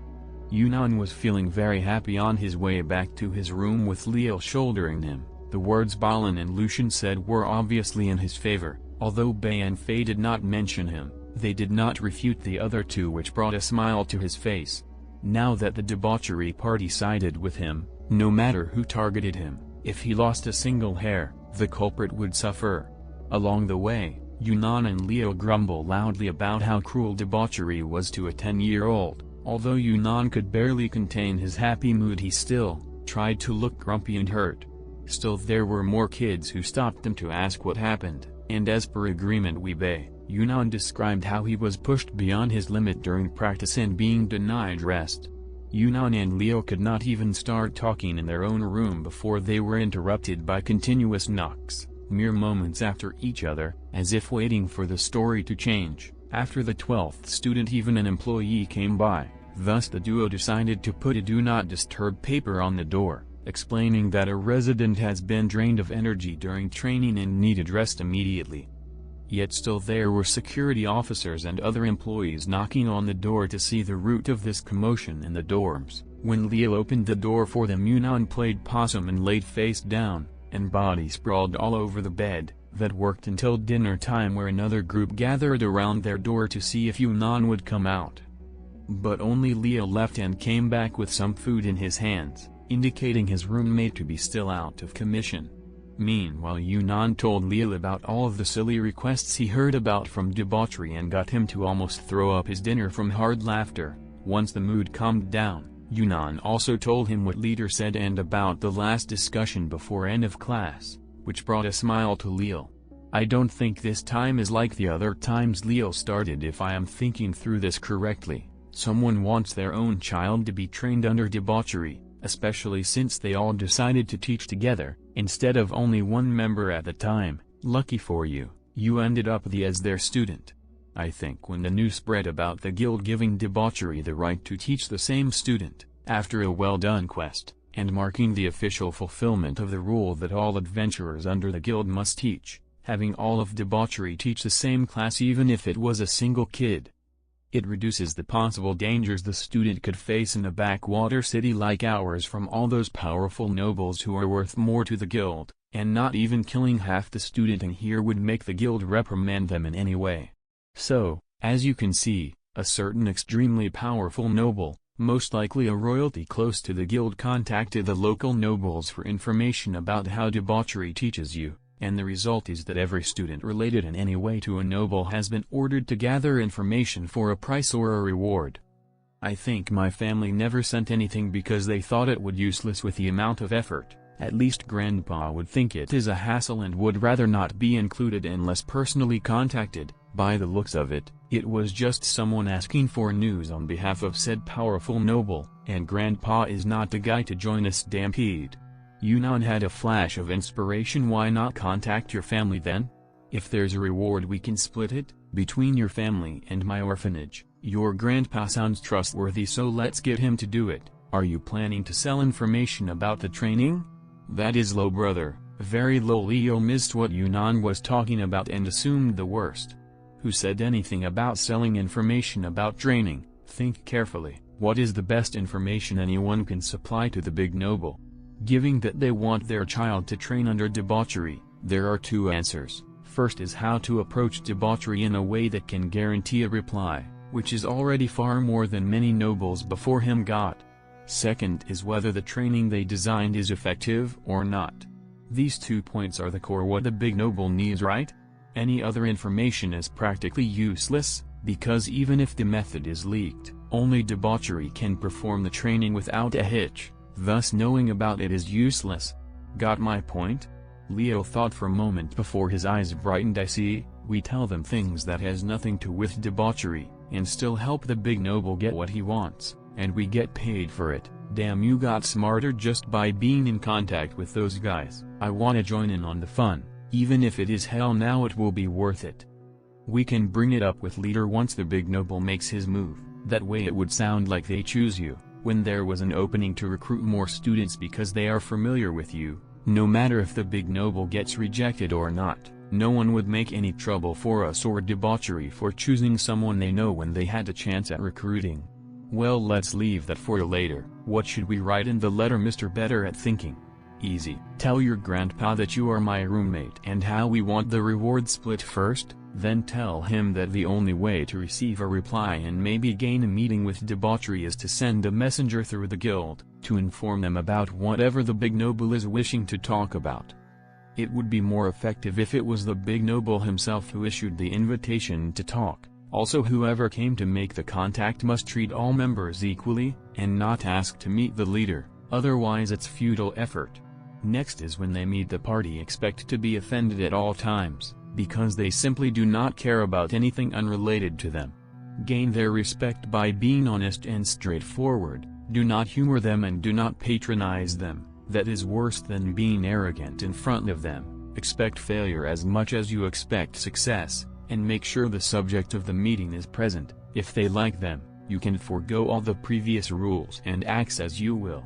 Yunnan was feeling very happy on his way back to his room with Leal shouldering him. The words Balin and Lucian said were obviously in his favor. Although Bay and Faye did not mention him, they did not refute the other two, which brought a smile to his face. Now that the debauchery party sided with him, no matter who targeted him, if he lost a single hair, the culprit would suffer. Along the way, Yunnan and Leo grumbled loudly about how cruel debauchery was to a 10-year-old. Although Yunnan could barely contain his happy mood, he still tried to look grumpy and hurt. Still, there were more kids who stopped them to ask what happened, and as per agreement Yunnan described how he was pushed beyond his limit during practice and being denied rest. Yunnan and Leo could not even start talking in their own room before they were interrupted by continuous knocks, mere moments after each other, as if waiting for the story to change. After the 12th student, even an employee came by. Thus the duo decided to put a "Do Not Disturb" paper on the door, explaining that a resident has been drained of energy during training and needed rest immediately. Yet still there were security officers and other employees knocking on the door to see the root of this commotion in the dorms. When Leo opened the door for them, Yunnan played possum and laid face down, and body sprawled all over the bed. That worked until dinner time, where another group gathered around their door to see if Yunnan would come out. But only Leo left and came back with some food in his hands, indicating his roommate to be still out of commission. Meanwhile, Yunnan told Leo about all of the silly requests he heard about from debauchery and got him to almost throw up his dinner from hard laughter. Once the mood calmed down, Yunnan also told him what Leader said and about the last discussion before end of class, which brought a smile to Leo. "I don't think this time is like the other times," Leo started. "If I am thinking through this correctly, someone wants their own child to be trained under debauchery, especially since they all decided to teach together, instead of only one member at a time. Lucky for you, you ended up as their student. I think when the news spread about the guild giving debauchery the right to teach the same student, after a well-done quest, and marking the official fulfillment of the rule that all adventurers under the guild must teach, having all of debauchery teach the same class even if it was a single kid, it reduces the possible dangers the student could face in a backwater city like ours from all those powerful nobles who are worth more to the guild, and not even killing half the student in here would make the guild reprimand them in any way. So, as you can see, a certain extremely powerful noble, most likely a royalty close to the guild, contacted the local nobles for information about how debauchery teaches you, and the result is that every student related in any way to a noble has been ordered to gather information for a price or a reward. I think my family never sent anything because they thought it would useless with the amount of effort. At least Grandpa would think it is a hassle and would rather not be included unless personally contacted. By the looks of it, it was just someone asking for news on behalf of said powerful noble, and Grandpa is not the guy to join a stampede. Yunnan had a flash of inspiration. Why not contact your family then? If there's a reward we can split it, between your family and my orphanage. Your grandpa sounds trustworthy, so let's get him to do it. Are you planning to sell information about the training? That is low, brother, very low. Leo missed what Yunnan was talking about and assumed the worst. Who said anything about selling information about training? Think carefully. What is the best information anyone can supply to the big noble? Given that they want their child to train under debauchery, there are two answers. First is how to approach debauchery in a way that can guarantee a reply, which is already far more than many nobles before him got. Second is whether the training they designed is effective or not. These 2 points are the core what the big noble needs, right? Any other information is practically useless, because even if the method is leaked, only debauchery can perform the training without a hitch, thus knowing about it is useless. Got my point? Leo thought for a moment before his eyes brightened. I see. We tell them things that has nothing to with debauchery, and still help the big noble get what he wants, and we get paid for it. Damn, you got smarter just by being in contact with those guys. I wanna join in on the fun, even if it is hell. Now it will be worth it. We can bring it up with leader once the big noble makes his move, that way it would sound like they choose you, when there was an opening to recruit more students because they are familiar with you. No matter if the big noble gets rejected or not, no one would make any trouble for us or debauchery for choosing someone they know when they had a chance at recruiting. Well, let's leave that for later. What should we write in the letter, Mr. Better at Thinking? Easy. Tell your grandpa that you are my roommate and how we want the reward split first, then tell him that the only way to receive a reply and maybe gain a meeting with debauchery is to send a messenger through the guild, to inform them about whatever the big noble is wishing to talk about. It would be more effective if it was the big noble himself who issued the invitation to talk. Also, whoever came to make the contact must treat all members equally, and not ask to meet the leader, otherwise it's futile effort. Next is when they meet the party, expect to be offended at all times, because they simply do not care about anything unrelated to them. Gain their respect by being honest and straightforward, do not humor them and do not patronize them, that is worse than being arrogant in front of them. Expect failure as much as you expect success, and make sure the subject of the meeting is present. If they like them, you can forego all the previous rules and act as you will.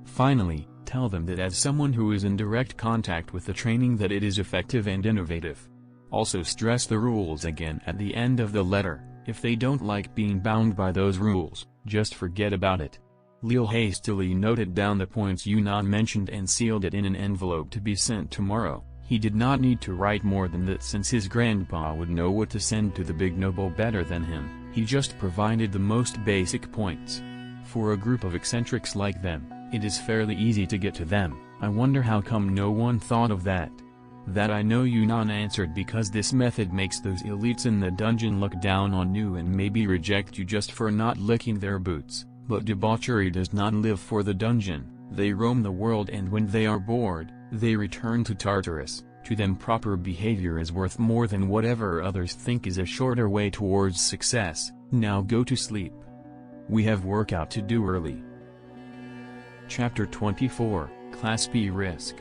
Finally, tell them that as someone who is in direct contact with the training that it is effective and innovative. Also stress the rules again at the end of the letter. If they don't like being bound by those rules, just forget about it. Leo hastily noted down the points Yunnan mentioned and sealed it in an envelope to be sent tomorrow. He did not need to write more than that since his grandpa would know what to send to the big noble better than him. He just provided the most basic points. For a group of eccentrics like them, it is fairly easy to get to them. I wonder how come no one thought of that. That I know, Yunnan answered, because this method makes those elites in the dungeon look down on you and maybe reject you just for not licking their boots. But debauchery does not live for the dungeon. They roam the world, and when they are bored, they return to Tartarus. To them proper behavior is worth more than whatever others think is a shorter way towards success. Now go to sleep. We have workout to do early. Chapter 24, Class B Risk.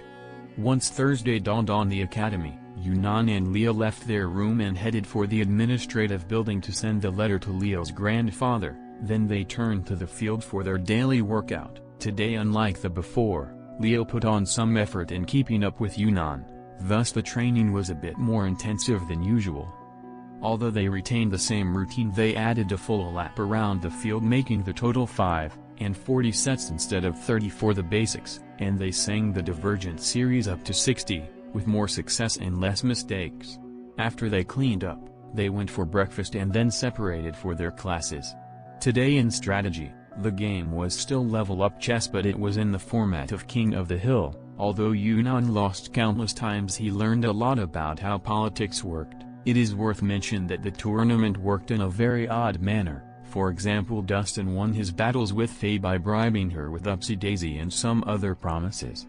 Once Thursday dawned on the academy, Yunnan and Leo left their room and headed for the administrative building to send the letter to Leo's grandfather. Then they turned to the field for their daily workout. Today, unlike the before, Leo put on some effort in keeping up with Yunnan, thus the training was a bit more intensive than usual. Although they retained the same routine, they added a full lap around the field, making the total 5 and 40 sets instead of 30 for the basics, and they sang the Divergent series up to 60, with more success and less mistakes. After they cleaned up, they went for breakfast and then separated for their classes. Today in strategy, the game was still level up chess, but it was in the format of King of the Hill. Although Yunnan lost countless times, he learned a lot about how politics worked. It is worth mention that the tournament worked in a very odd manner. For example, Dustin won his battles with Faye by bribing her with Upsy Daisy and some other promises.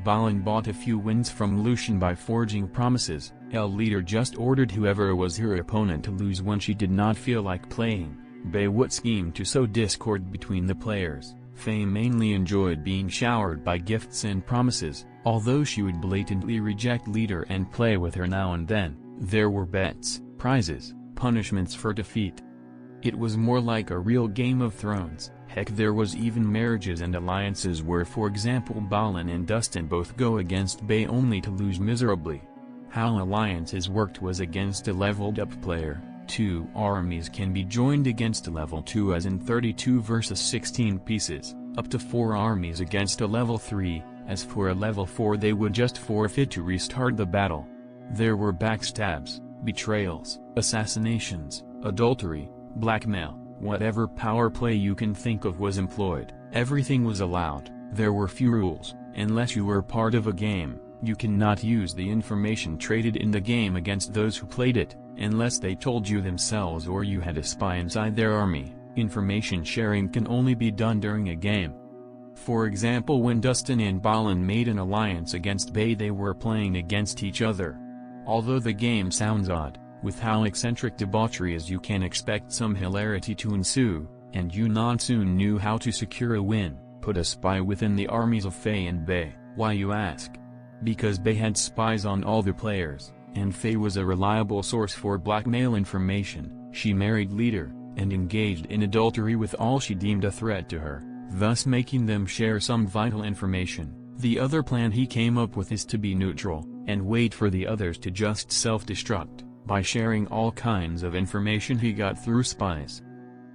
Balin bought a few wins from Lucian by forging promises. El leader just ordered whoever was her opponent to lose when she did not feel like playing. Baywood schemed to sow discord between the players. Faye mainly enjoyed being showered by gifts and promises, although she would blatantly reject leader and play with her now and then. There were bets, prizes, punishments for defeat. It was more like a real Game of Thrones. Heck, there was even marriages and alliances where, for example, Balin and Dustin both go against Bay only to lose miserably. How alliances worked was against a leveled up player. 2 armies can be joined against a level 2 as in 32 versus 16 pieces, up to 4 armies against a level 3, as for a level 4 they would just forfeit to restart the battle. There were backstabs, betrayals, assassinations, adultery, blackmail, whatever power play you can think of was employed. Everything was allowed. There were few rules. Unless you were part of a game, you cannot use the information traded in the game against those who played it, unless they told you themselves or you had a spy inside their army. Information sharing can only be done during a game. For example, when Dustin and Balin made an alliance against Bay, they were playing against each other. Although the game sounds odd, with how eccentric debauchery is, you can expect some hilarity to ensue, and Yunnan soon knew how to secure a win. Put a spy within the armies of Faye and Bay. Why, you ask? Because Bay had spies on all the players, and Faye was a reliable source for blackmail information. She married leader, and engaged in adultery with all she deemed a threat to her, thus making them share some vital information. The other plan he came up with is to be neutral, and wait for the others to just self-destruct, by sharing all kinds of information he got through spies.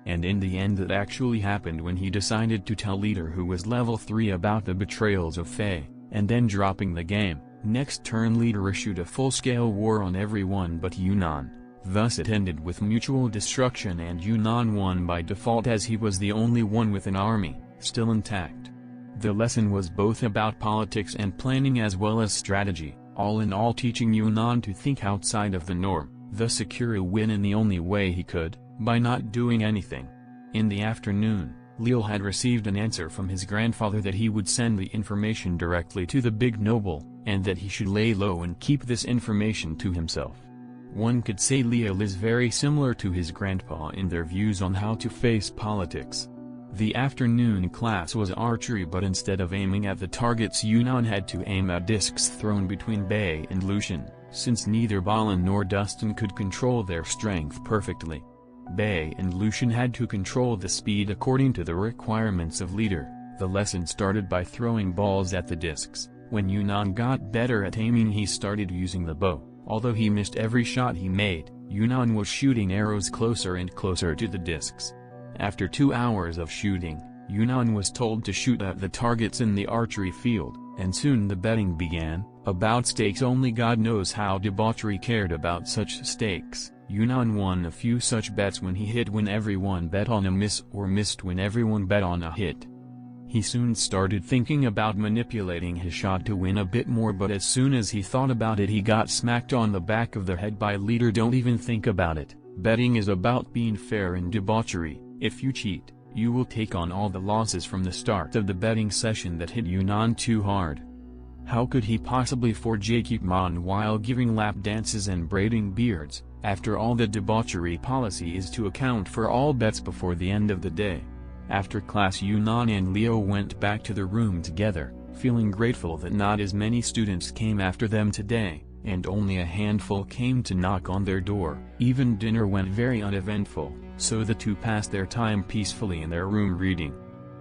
And in the end that actually happened when he decided to tell leader, who was level 3, about the betrayals of Faye, and then dropping the game. Next turn leader issued a full-scale war on everyone but Yunnan. Thus it ended with mutual destruction, and Yunnan won by default as he was the only one with an army still intact. The lesson was both about politics and planning as well as strategy, all in all teaching Yunnan to think outside of the norm, thus secure a win in the only way he could, by not doing anything. In the afternoon, Leal had received an answer from his grandfather that he would send the information directly to the big noble, and that he should lay low and keep this information to himself. One could say Leal is very similar to his grandpa in their views on how to face politics. The afternoon class was archery, but instead of aiming at the targets, Yunnan had to aim at discs thrown between Bay and Lucian, since neither Balin nor Dustin could control their strength perfectly. Bay and Lucian had to control the speed according to the requirements of leader. The lesson started by throwing balls at the discs. When Yunnan got better at aiming, he started using the bow. Although he missed every shot he made, Yunnan was shooting arrows closer and closer to the discs. After 2 hours of shooting, Yunnan was told to shoot at the targets in the archery field, and soon the betting began, about stakes. Only God knows how debauchery cared about such stakes. Yunnan won a few such bets when he hit when everyone bet on a miss, or missed when everyone bet on a hit. He soon started thinking about manipulating his shot to win a bit more, but as soon as he thought about it, he got smacked on the back of the head by leader. Don't even think about it. Betting is about being fair in debauchery. If you cheat, you will take on all the losses from the start of the betting session that hit Yunnan too hard. How could he possibly forge a keep on while giving lap dances and braiding beards? After all, the debauchery policy is to account for all bets before the end of the day. After class, Yunnan and Leo went back to the room together, feeling grateful that not as many students came after them today, and only a handful came to knock on their door. Even dinner went very uneventful, so the two passed their time peacefully in their room reading.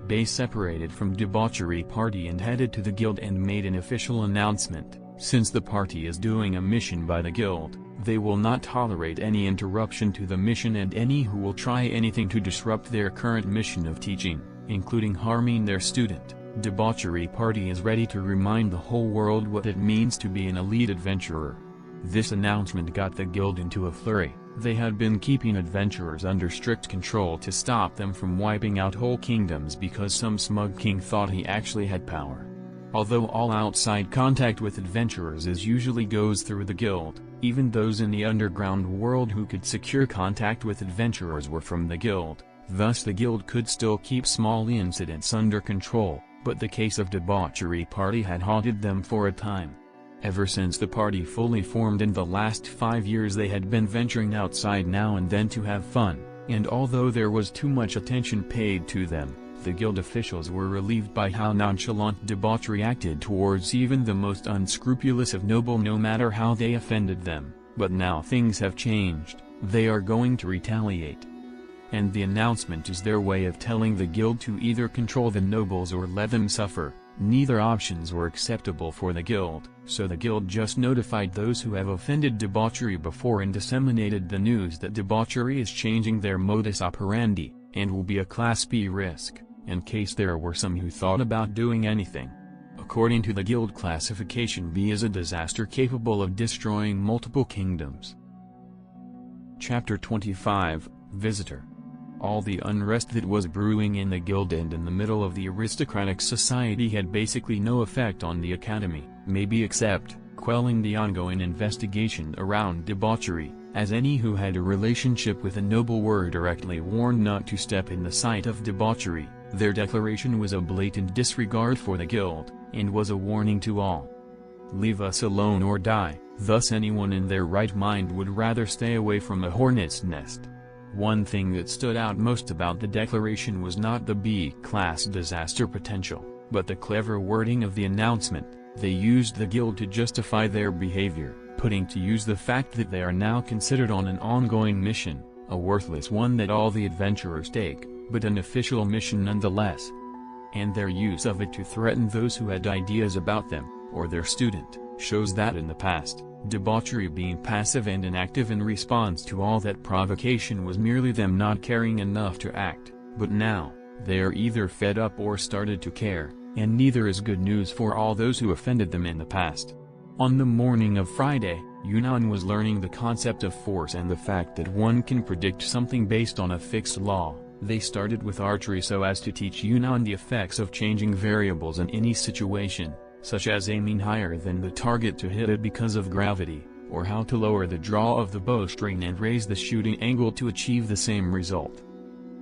Bay separated from debauchery party and headed to the guild and made an official announcement. Since the party is doing a mission by the guild, they will not tolerate any interruption to the mission, and any who will try anything to disrupt their current mission of teaching, including harming their student. Debauchery Party is ready to remind the whole world what it means to be an elite adventurer. This announcement got the guild into a flurry. They had been keeping adventurers under strict control to stop them from wiping out whole kingdoms because some smug king thought he actually had power. Although all outside contact with adventurers usually goes through the guild, even those in the underground world who could secure contact with adventurers were from the guild. Thus the guild could still keep small incidents under control. but the case of debauchery party had haunted them for a time. Ever since the party fully formed in the last 5 years they had been venturing outside now and then to have fun, and although there was too much attention paid to them, the guild officials were relieved by how nonchalant debauchery acted towards even the most unscrupulous of noble no matter how they offended them. But now things have changed, they are going to retaliate. And the announcement is their way of telling the guild to either control the nobles or let them suffer. Neither options were acceptable for the guild, so the guild just notified those who have offended debauchery before and disseminated the news that debauchery is changing their modus operandi, and will be a Class B risk, in case there were some who thought about doing anything. According to the guild, classification B is a disaster capable of destroying multiple kingdoms. Chapter 25, Visitor. All the unrest that was brewing in the guild and in the middle of the aristocratic society had basically no effect on the academy, maybe except quelling the ongoing investigation around debauchery, as any who had a relationship with a noble were directly warned not to step in the sight of debauchery. Their declaration was a blatant disregard for the guild, and was a warning to all. Leave us alone or die. Thus anyone in their right mind would rather stay away from a hornet's nest. One thing that stood out most about the declaration was not the B-class disaster potential, but the clever wording of the announcement. They used the guild to justify their behavior, putting to use the fact that they are now considered on an ongoing mission, a worthless one that all the adventurers take, but an official mission nonetheless. And their use of it to threaten those who had ideas about them, or their student, shows that in the past, debauchery being passive and inactive in response to all that provocation was merely them not caring enough to act, but now, they are either fed up or started to care, and neither is good news for all those who offended them in the past. On the morning of Friday, Yunnan was learning the concept of force and the fact that one can predict something based on a fixed law. They started with archery so as to teach Yunnan the effects of changing variables in any situation, such as aiming higher than the target to hit it because of gravity, or how to lower the draw of the bowstring and raise the shooting angle to achieve the same result.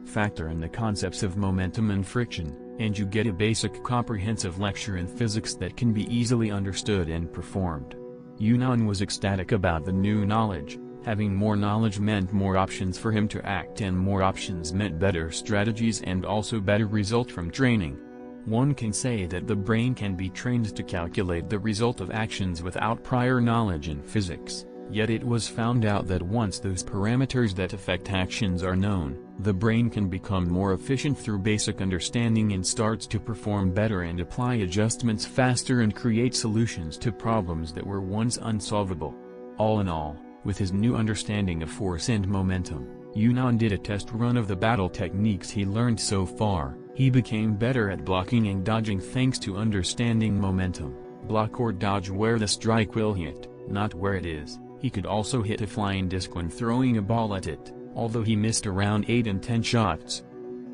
Factor in the concepts of momentum and friction, and you get a basic comprehensive lecture in physics that can be easily understood and performed. Yunnan was ecstatic about the new knowledge. Having more knowledge meant more options for him to act, and more options meant better strategies and also better result from training. One can say that the brain can be trained to calculate the result of actions without prior knowledge in physics, yet it was found out that once those parameters that affect actions are known, the brain can become more efficient through basic understanding and starts to perform better and apply adjustments faster and create solutions to problems that were once unsolvable. All in all, with his new understanding of force and momentum, Yunnan did a test run of the battle techniques he learned so far. He became better at blocking and dodging thanks to understanding momentum. Block or dodge where the strike will hit, not where it is. He could also hit a flying disc when throwing a ball at it, although he missed around 8 in 10 shots.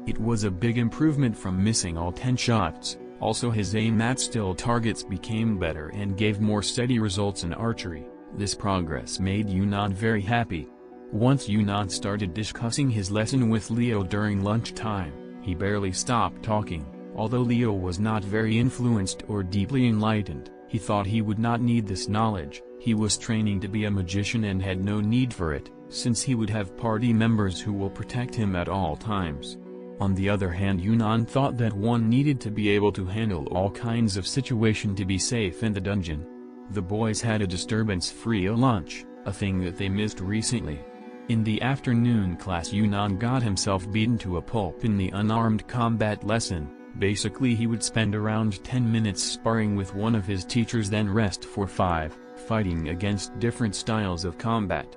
It was a big improvement from missing all 10 shots. Also his aim at still targets became better and gave more steady results in archery. This progress made Yunnan very happy. Once Yunnan started discussing his lesson with Leo during lunchtime, he barely stopped talking. Although Leo was not very influenced or deeply enlightened, he thought he would not need this knowledge. He was training to be a magician and had no need for it, since he would have party members who will protect him at all times. On the other hand, Yunnan thought that one needed to be able to handle all kinds of situation to be safe in the dungeon. The boys had a disturbance-free lunch, a thing that they missed recently. In the afternoon class, Yunnan got himself beaten to a pulp in the unarmed combat lesson. Basically he would spend around 10 minutes sparring with one of his teachers, then rest for 5, fighting against different styles of combat.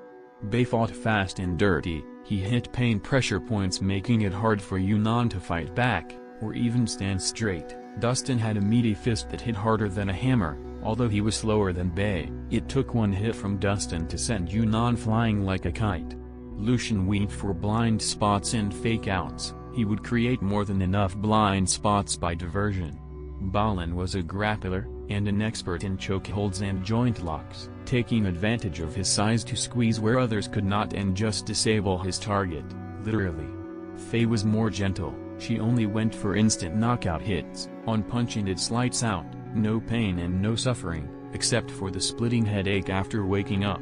They fought fast and dirty. He hit pain pressure points, making it hard for Yunnan to fight back, or even stand straight. Dustin had a meaty fist that hit harder than a hammer. Although he was slower than Bay, it took one hit from Dustin to send Yunnan flying like a kite. Lucian went for blind spots and fake outs. He would create more than enough blind spots by diversion. Balin was a grappler, and an expert in chokeholds and joint locks, taking advantage of his size to squeeze where others could not and just disable his target, literally. Faye was more gentle, She only went for instant knockout hits. On punching it's lights out, no pain and no suffering, except for the splitting headache after waking up.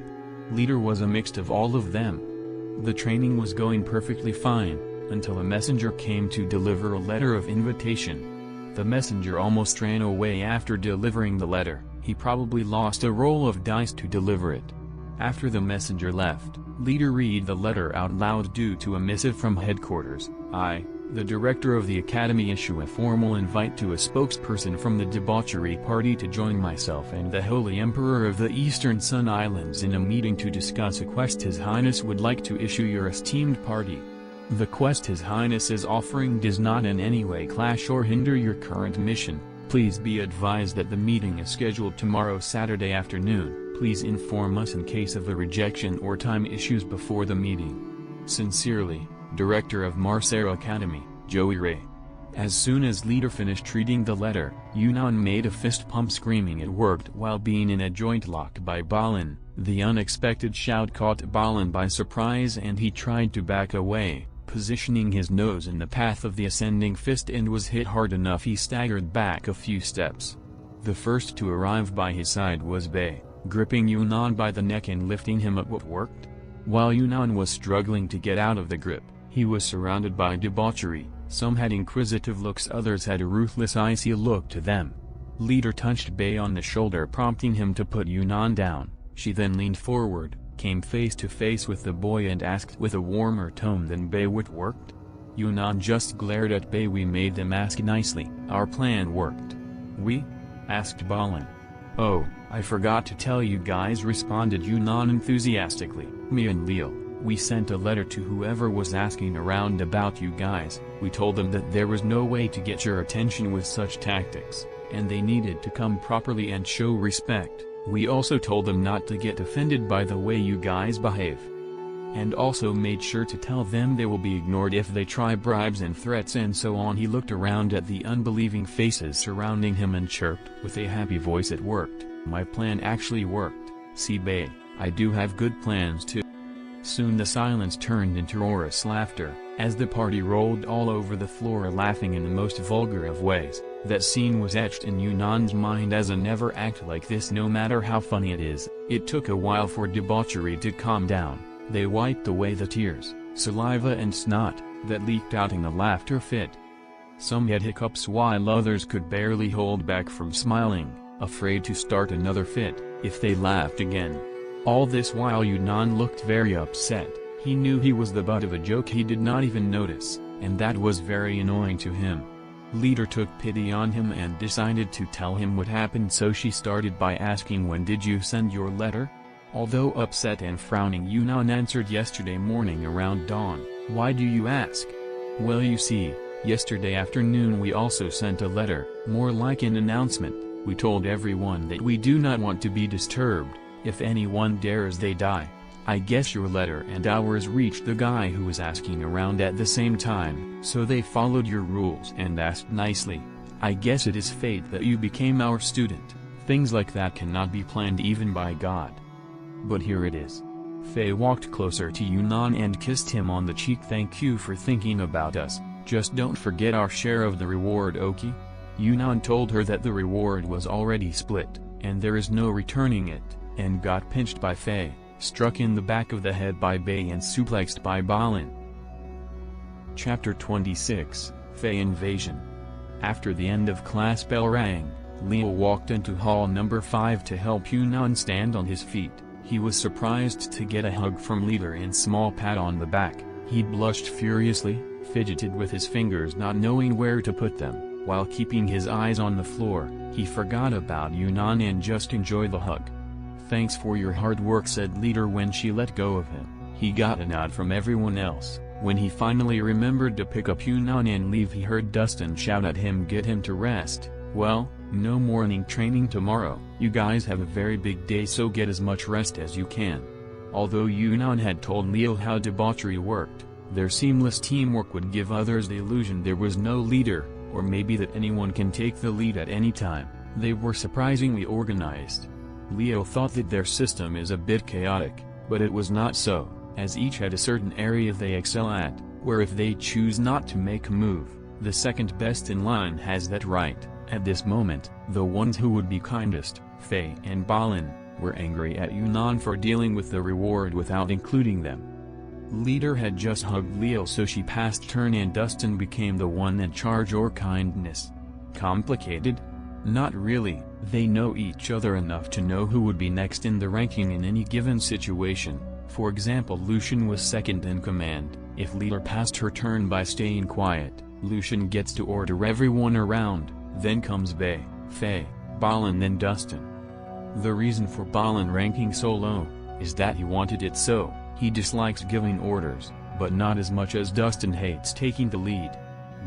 Leader was a mix of all of them. The training was going perfectly fine, until a messenger came to deliver a letter of invitation. The messenger almost ran away after delivering the letter. He probably lost a roll of dice to deliver it. After the messenger left, Leader read the letter out loud. Due to a missive from headquarters, I, the director of the academy, issue a formal invite to a spokesperson from the debauchery party to join myself and the Holy Emperor of the Eastern Sun Islands in a meeting to discuss a quest His Highness would like to issue your esteemed party. The quest His Highness is offering does not in any way clash or hinder your current mission. Please be advised that the meeting is scheduled tomorrow, Saturday afternoon. Please inform us in case of a rejection or time issues before the meeting. Sincerely, Director of Marcera Academy, Joey Ray. As soon as Leader finished reading the letter, Yunnan made a fist pump, screaming it worked while being in a joint lock by Balin. The unexpected shout caught Balin by surprise and he tried to back away, positioning his nose in the path of the ascending fist, and was hit hard enough he staggered back a few steps. The first to arrive by his side was Bei, gripping Yunnan by the neck and lifting him up. What worked? While Yunnan was struggling to get out of the grip, he was surrounded by debauchery. Some had inquisitive looks, others had a ruthless, icy look to them. Leader touched Bei on the shoulder, prompting him to put Yunnan down. She then leaned forward, came face to face with the boy and asked with a warmer tone than Bei, what worked? Yunnan just glared at Bei. We made them ask nicely. Our plan worked. We? Asked Balin. Oh, I forgot to tell you guys, responded Yunnan enthusiastically. Me and Leo, we sent a letter to whoever was asking around about you guys. We told them that there was no way to get your attention with such tactics, and they needed to come properly and show respect. We also told them not to get offended by the way you guys behave. And also made sure to tell them they will be ignored if they try bribes and threats and so on. He looked around at the unbelieving faces surrounding him and chirped with a happy voice, it worked. My plan actually worked. See Bei, I do have good plans too. Soon the silence turned into raucous laughter, as the party rolled all over the floor laughing in the most vulgar of ways. That scene was etched in Yunnan's mind as a never act like this, no matter how funny it is. It took a while for debauchery to calm down. They wiped away the tears, saliva and snot, that leaked out in the laughter fit. Some had hiccups while others could barely hold back from smiling, afraid to start another fit, if they laughed again. All this while Yunnan looked very upset. He knew he was the butt of a joke he did not even notice, and that was very annoying to him. Leader took pity on him and decided to tell him what happened, so she started by asking, when did you send your letter? Although upset and frowning, Yunnan answered, yesterday morning around dawn. Why do you ask? Well, you see, yesterday afternoon we also sent a letter, more like an announcement. We told everyone that we do not want to be disturbed. If anyone dares, they die. I guess your letter and ours reached the guy who was asking around at the same time, so they followed your rules and asked nicely. I guess it is fate that you became our student. Things like that cannot be planned even by God. But here it is. Faye walked closer to Yunnan and kissed him on the cheek. Thank you for thinking about us, just don't forget our share of the reward, Oki. Yunnan told her that the reward was already split, and there is no returning it, and got pinched by Faye, struck in the back of the head by Bei and suplexed by Balin. Chapter 26, Faye Invasion. After the end of class bell rang, Leo walked into hall number 5 to help Yunnan stand on his feet. He was surprised to get a hug from Leader and small pat on the back. He blushed furiously, fidgeted with his fingers not knowing where to put them. While keeping his eyes on the floor, he forgot about Yunnan and just enjoyed the hug. Thanks for your hard work, said Leader when she let go of him. He got a nod from everyone else. When he finally remembered to pick up Yunnan and leave, he heard Dustin shout at him, get him to rest. Well, no morning training tomorrow. You guys have a very big day, so get as much rest as you can. Although Yunnan had told Leo how debauchery worked, their seamless teamwork would give others the illusion there was no leader, or maybe that anyone can take the lead at any time. They were surprisingly organized. Leo thought that their system is a bit chaotic, but it was not so, as each had a certain area they excel at, where if they choose not to make a move, The second best in line has that right. At this moment, the ones who would be kindest, Faye and Balin, were angry at Yunnan for dealing with the reward without including them. Leader had just hugged Leo, so she passed turn and Dustin became the one in charge. Or kindness. Complicated? Not really. They know each other enough to know who would be next in the ranking in any given situation. For example, Lucian was second in command. If Leader passed her turn by staying quiet, Lucian gets to order everyone around, then comes Bay, Faye, Balin, then Dustin. The reason for Balin ranking so low is that he wanted it so. He dislikes giving orders, but not as much as Dustin hates taking the lead.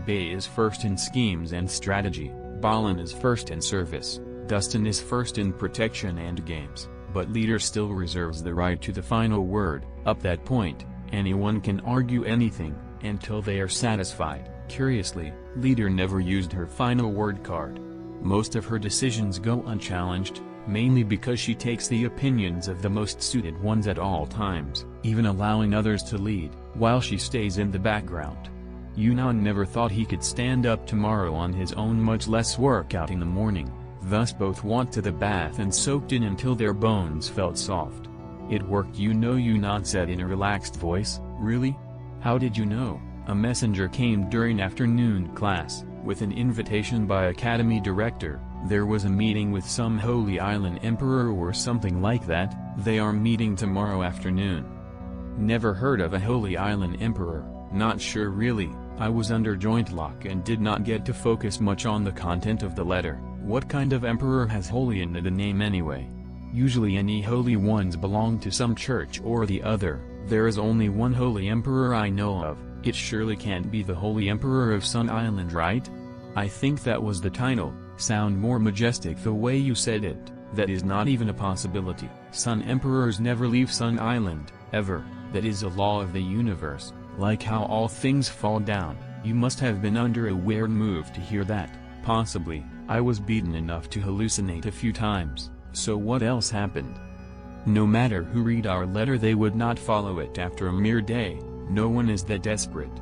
Bay is first in schemes and strategy, Balin is first in service, Dustin is first in protection and games, but Leader still reserves the right to the final word. Up that point, anyone can argue anything, until they are satisfied. Curiously, Leader never used her final word card. Most of her decisions go unchallenged, mainly because she takes the opinions of the most suited ones at all times, even allowing others to lead, while she stays in the background. Yunnan never thought he could stand up tomorrow on his own, much less work out in the morning, thus both went to the bath and soaked in until their bones felt soft. It worked, you know, Yunnan said in a relaxed voice. Really? How did you know? A messenger came during afternoon class, with an invitation by Academy director. There was a meeting with some Holy Island emperor or something like that. They are meeting tomorrow afternoon. Never heard of a Holy Island emperor. Not sure really. I was under joint lock and did not get to focus much on the content of the letter. What kind of emperor has holy in the name anyway? Usually any holy ones belong to some church or the other. There is only one holy emperor I know of. It surely can't be the Holy Emperor of Sun Island, right? I think that was the title. Sound more majestic the way you said it. That is not even a possibility. Sun Emperors never leave Sun Island, ever. That is a law of the universe, like how all things fall down. You must have been under a weird move to hear that. Possibly. I was beaten enough to hallucinate a few times. So what else happened? No matter who read our letter, they would not follow it after a mere day. No one is that desperate.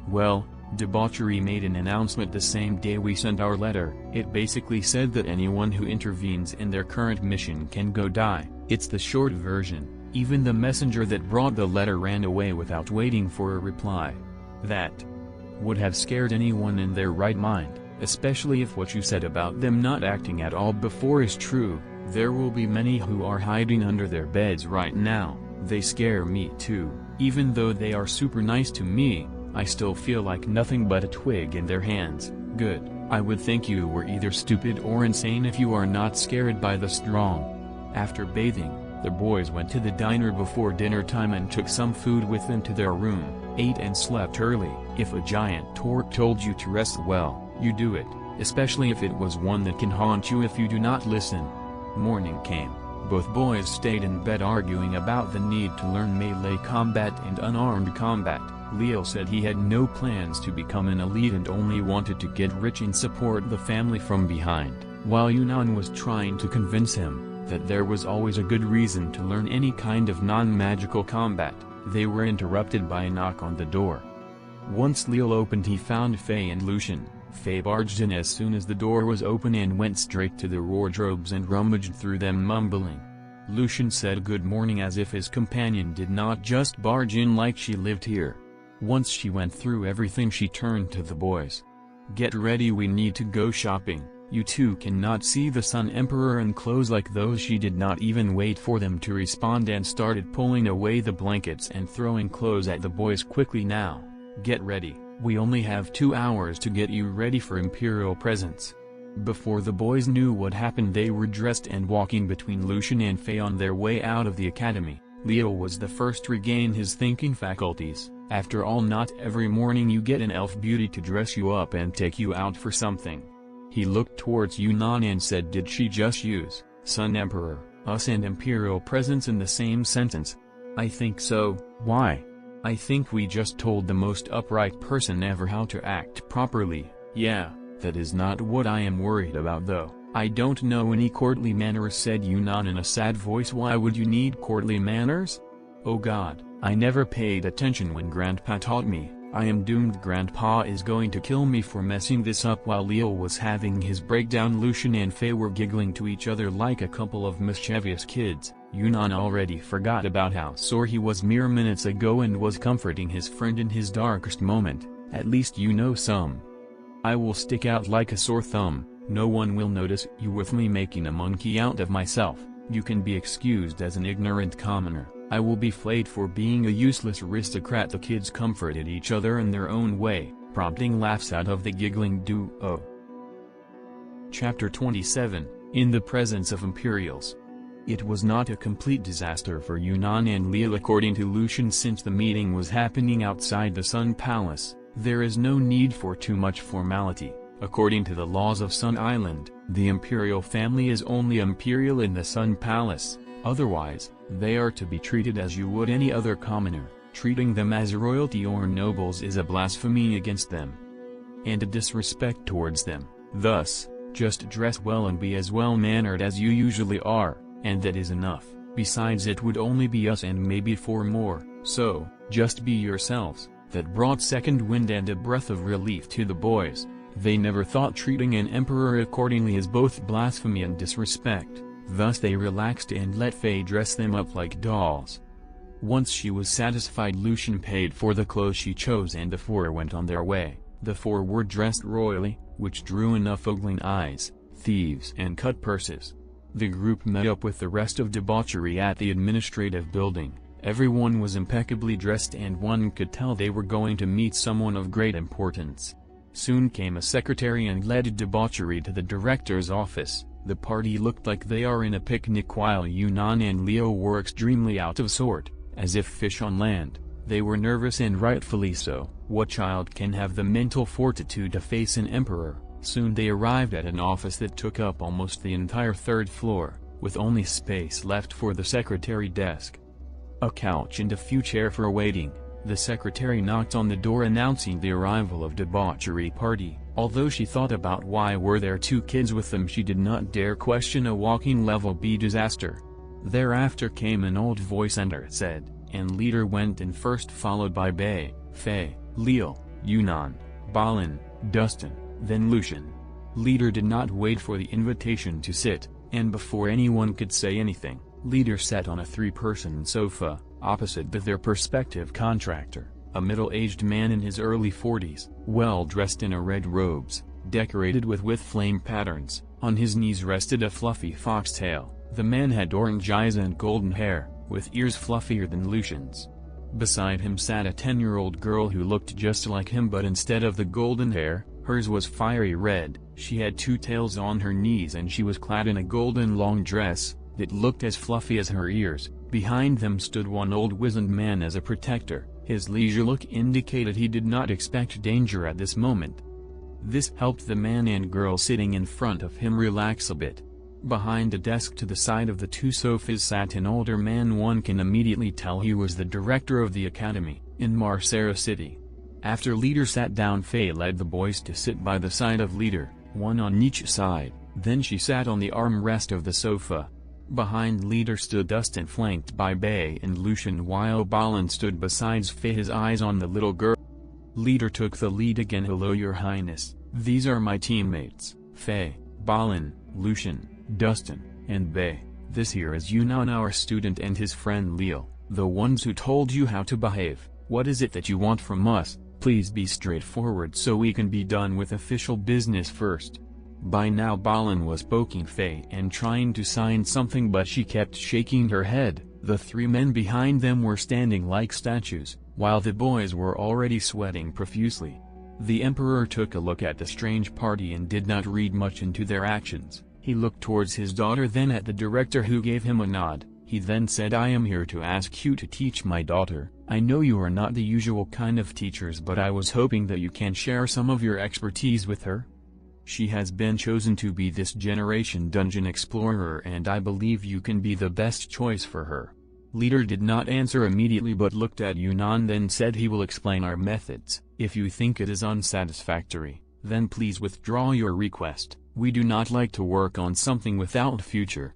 Well, debauchery made an announcement the same day we sent our letter. It basically said that anyone who intervenes in their current mission can go die. It's the short version. Even the messenger that brought the letter ran away without waiting for a reply. That would have scared anyone in their right mind, especially if what you said about them not acting at all before is true. There will be many who are hiding under their beds right now. They scare me too. Even though they are super nice to me, I still feel like nothing but a twig in their hands. Good. I would think you were either stupid or insane if you are not scared by the strong. After bathing, the boys went to the diner before dinner time and took some food with them to their room, ate and slept early. If a giant torque told you to rest well, you do it, especially if it was one that can haunt you if you do not listen. Morning came. Both boys stayed in bed arguing about the need to learn melee combat and unarmed combat. Leo said he had no plans to become an elite and only wanted to get rich and support the family from behind, while Yunnan was trying to convince him that there was always a good reason to learn any kind of non-magical combat. They were interrupted by a knock on the door. Once Leo opened, he found Faye and Lucian. Faye barged in as soon as the door was open and went straight to the wardrobes and rummaged through them, mumbling. Lucian said good morning as if his companion did not just barge in like she lived here. Once she went through everything, she turned to the boys. Get ready, we need to go shopping. You two cannot see the Sun Emperor in clothes like those. She did not even wait for them to respond and started pulling away the blankets and throwing clothes at the boys quickly. Now, get ready. We only have 2 hours to get you ready for Imperial presence. Before the boys knew what happened, they were dressed and walking between Lucian and Faye on their way out of the academy. Leo was the first to regain his thinking faculties. After all, not every morning you get an elf beauty to dress you up and take you out for something. He looked towards Yunnan and said, did she just use Sun Emperor, us and Imperial presence in the same sentence? I think so. Why? I think we just told the most upright person ever how to act properly. Yeah, that is not what I am worried about though. I don't know any courtly manners, said Yunnan in a sad voice. Why would you need courtly manners? Oh God, I never paid attention when Grandpa taught me. I am doomed. Grandpa is going to kill me for messing this up. While Leo was having his breakdown, Lucian and Faye were giggling to each other like a couple of mischievous kids. Yunnan already forgot about how sore he was mere minutes ago and was comforting his friend in his darkest moment. At least you know some. I will stick out like a sore thumb. No one will notice you with me making a monkey out of myself. You can be excused as an ignorant commoner. I will be flayed for being a useless aristocrat. The kids comforted each other in their own way, prompting laughs out of the giggling duo. Chapter 27, In the Presence of Imperials. It was not a complete disaster for Yunnan and Leo according to Lucian, since the meeting was happening outside the Sun Palace. There is no need for too much formality. According to the laws of Sun Island, the imperial family is only imperial in the Sun Palace. Otherwise, they are to be treated as you would any other commoner. Treating them as royalty or nobles is a blasphemy against them, and a disrespect towards them. Thus, just dress well and be as well-mannered as you usually are, and that is enough. Besides, it would only be us and maybe 4 more, so, just be yourselves. That brought second wind and a breath of relief to the boys. They never thought treating an emperor accordingly is both blasphemy and disrespect. Thus they relaxed and let Faye dress them up like dolls. Once she was satisfied, Lucian paid for the clothes she chose and the 4 went on their way. The 4 were dressed royally, which drew enough ogling eyes, thieves and cut purses. The group met up with the rest of debauchery at the administrative building. Everyone was impeccably dressed and one could tell they were going to meet someone of great importance. Soon came a secretary and led debauchery to the director's office. The party looked like they are in a picnic while Yunnan and Leo were extremely out of sort, as if fish on land. They were nervous and rightfully so. What child can have the mental fortitude to face an emperor? Soon they arrived at an office that took up almost the entire 3rd floor, with only space left for the secretary desk, a couch and a few chairs for waiting. The secretary knocked on the door announcing the arrival of debauchery party. Although she thought about why were there 2 kids with them, she did not dare question a walking level B disaster. Thereafter came an old voice and it said, and leader went in first, followed by Bay, Faye, Leo, Yunnan, Balin, Dustin, then Lucian. Leader did not wait for the invitation to sit, and before anyone could say anything, Leader sat on a 3-person sofa, opposite their prospective contractor, a middle-aged man in his early 40s, well-dressed in a red robes, decorated with flame patterns. On his knees rested a fluffy foxtail. The man had orange eyes and golden hair, with ears fluffier than Lucian's. Beside him sat a 10-year-old girl who looked just like him, but instead of the golden hair, hers was fiery red. She had 2 tails on her knees and she was clad in a golden long dress that looked as fluffy as her ears. Behind them stood one old wizened man as a protector. His leisure look indicated he did not expect danger at this moment. This helped the man and girl sitting in front of him relax a bit. Behind a desk to the side of the 2 sofas sat an older man. One can immediately tell he was the director of the academy, in Marcera City. After Leader sat down, Faye led the boys to sit by the side of Leader, one on each side. Then she sat on the armrest of the sofa. Behind Leader stood Dustin, flanked by Bay and Lucian, while Balin stood beside Faye, his eyes on the little girl. Leader took the lead again. Hello, Your Highness. These are my teammates, Faye, Balin, Lucian, Dustin, and Bay. This here is Yunnan, our student, and his friend Leo, the ones who told you how to behave. What is it that you want from us? Please be straightforward so we can be done with official business first. By now Balin was poking Faye and trying to sign something, but she kept shaking her head. The 3 men behind them were standing like statues, while the boys were already sweating profusely. The Emperor took a look at the strange party and did not read much into their actions. He looked towards his daughter, then at the director, who gave him a nod. He then said, I am here to ask you to teach my daughter. I know you are not the usual kind of teachers, but I was hoping that you can share some of your expertise with her. She has been chosen to be this generation dungeon explorer, and I believe you can be the best choice for her. Leader did not answer immediately but looked at Yunnan, then said, he will explain our methods. If you think it is unsatisfactory, then please withdraw your request. We do not like to work on something without future.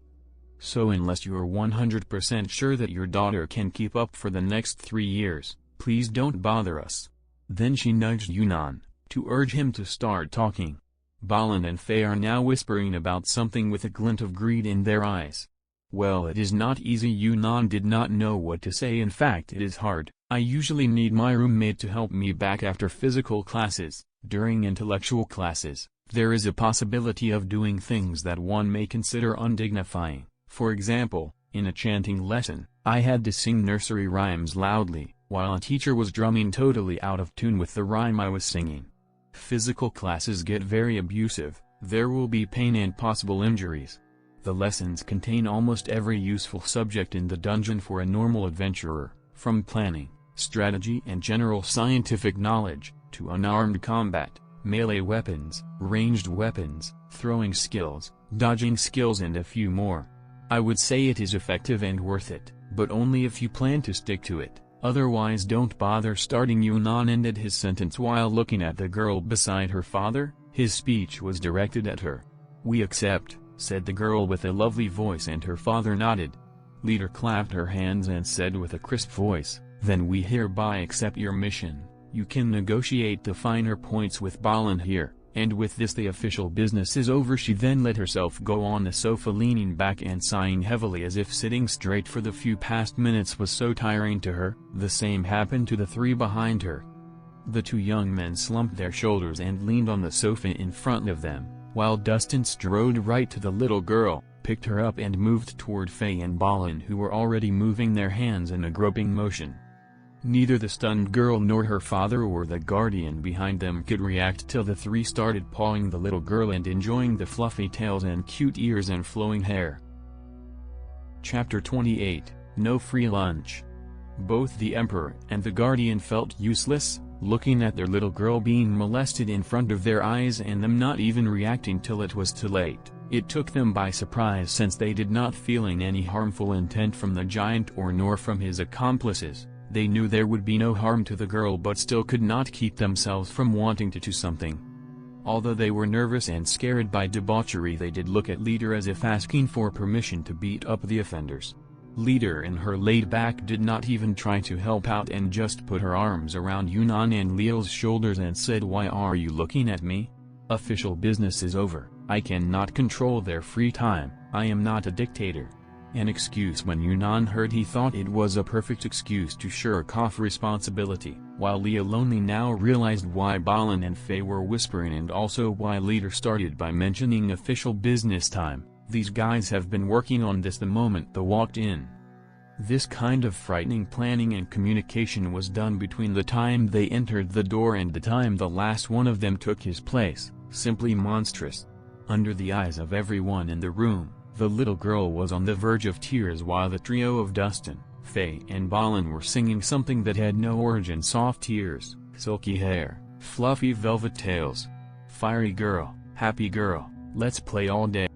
So unless you are 100% sure that your daughter can keep up for the next 3 years, please don't bother us. Then she nudged Yunnan, to urge him to start talking. Balin and Faye are now whispering about something with a glint of greed in their eyes. Well, it is not easy. Yunnan did not know what to say. In fact, it is hard. I usually need my roommate to help me back after physical classes. During intellectual classes, there is a possibility of doing things that one may consider undignifying. For example, in a chanting lesson, I had to sing nursery rhymes loudly, while a teacher was drumming totally out of tune with the rhyme I was singing. Physical classes get very abusive. There will be pain and possible injuries. The lessons contain almost every useful subject in the dungeon for a normal adventurer, from planning, strategy and general scientific knowledge, to unarmed combat, melee weapons, ranged weapons, throwing skills, dodging skills and a few more. I would say it is effective and worth it, but only if you plan to stick to it, otherwise don't bother starting. Yunnan ended his sentence while looking at the girl beside her father. His speech was directed at her. "We accept," said the girl with a lovely voice, and her father nodded. Leader clapped her hands and said with a crisp voice, "Then we hereby accept your mission. You can negotiate the finer points with Balin here, and with this the official business is over." She then let herself go on the sofa, leaning back and sighing heavily, as if sitting straight for the few past minutes was so tiring to her. The same happened to the three behind her. The two young men slumped their shoulders and leaned on the sofa in front of them, while Dustin strode right to the little girl, picked her up and moved toward Faye and Balin, who were already moving their hands in a groping motion. Neither the stunned girl nor her father or the guardian behind them could react till the three started pawing the little girl and enjoying the fluffy tails and cute ears and flowing hair. Chapter 28, No Free Lunch. Both the Emperor and the guardian felt useless, looking at their little girl being molested in front of their eyes and them not even reacting till it was too late. It took them by surprise, since they did not feeling any harmful intent from the giant or nor from his accomplices. They knew there would be no harm to the girl, but still could not keep themselves from wanting to do something. Although they were nervous and scared by debauchery, they did look at Leader as if asking for permission to beat up the offenders. Leader, in her laid back, did not even try to help out and just put her arms around Yunnan and Leo's shoulders and said, "Why are you looking at me? Official business is over. I cannot control their free time. I am not a dictator." An excuse. When Yunnan heard, he thought it was a perfect excuse to shirk off responsibility, while Leo only now realized why Balin and Faye were whispering, and also why Leader started by mentioning official business time. These guys have been working on this the moment they walked in. This kind of frightening planning and communication was done between the time they entered the door and the time the last one of them took his place. Simply monstrous. Under the eyes of everyone in the room, the little girl was on the verge of tears while the trio of Dustin, Faye and Balin were singing something that had no origin. Soft tears, silky hair, fluffy velvet tails. Fiery girl, happy girl, let's play all day.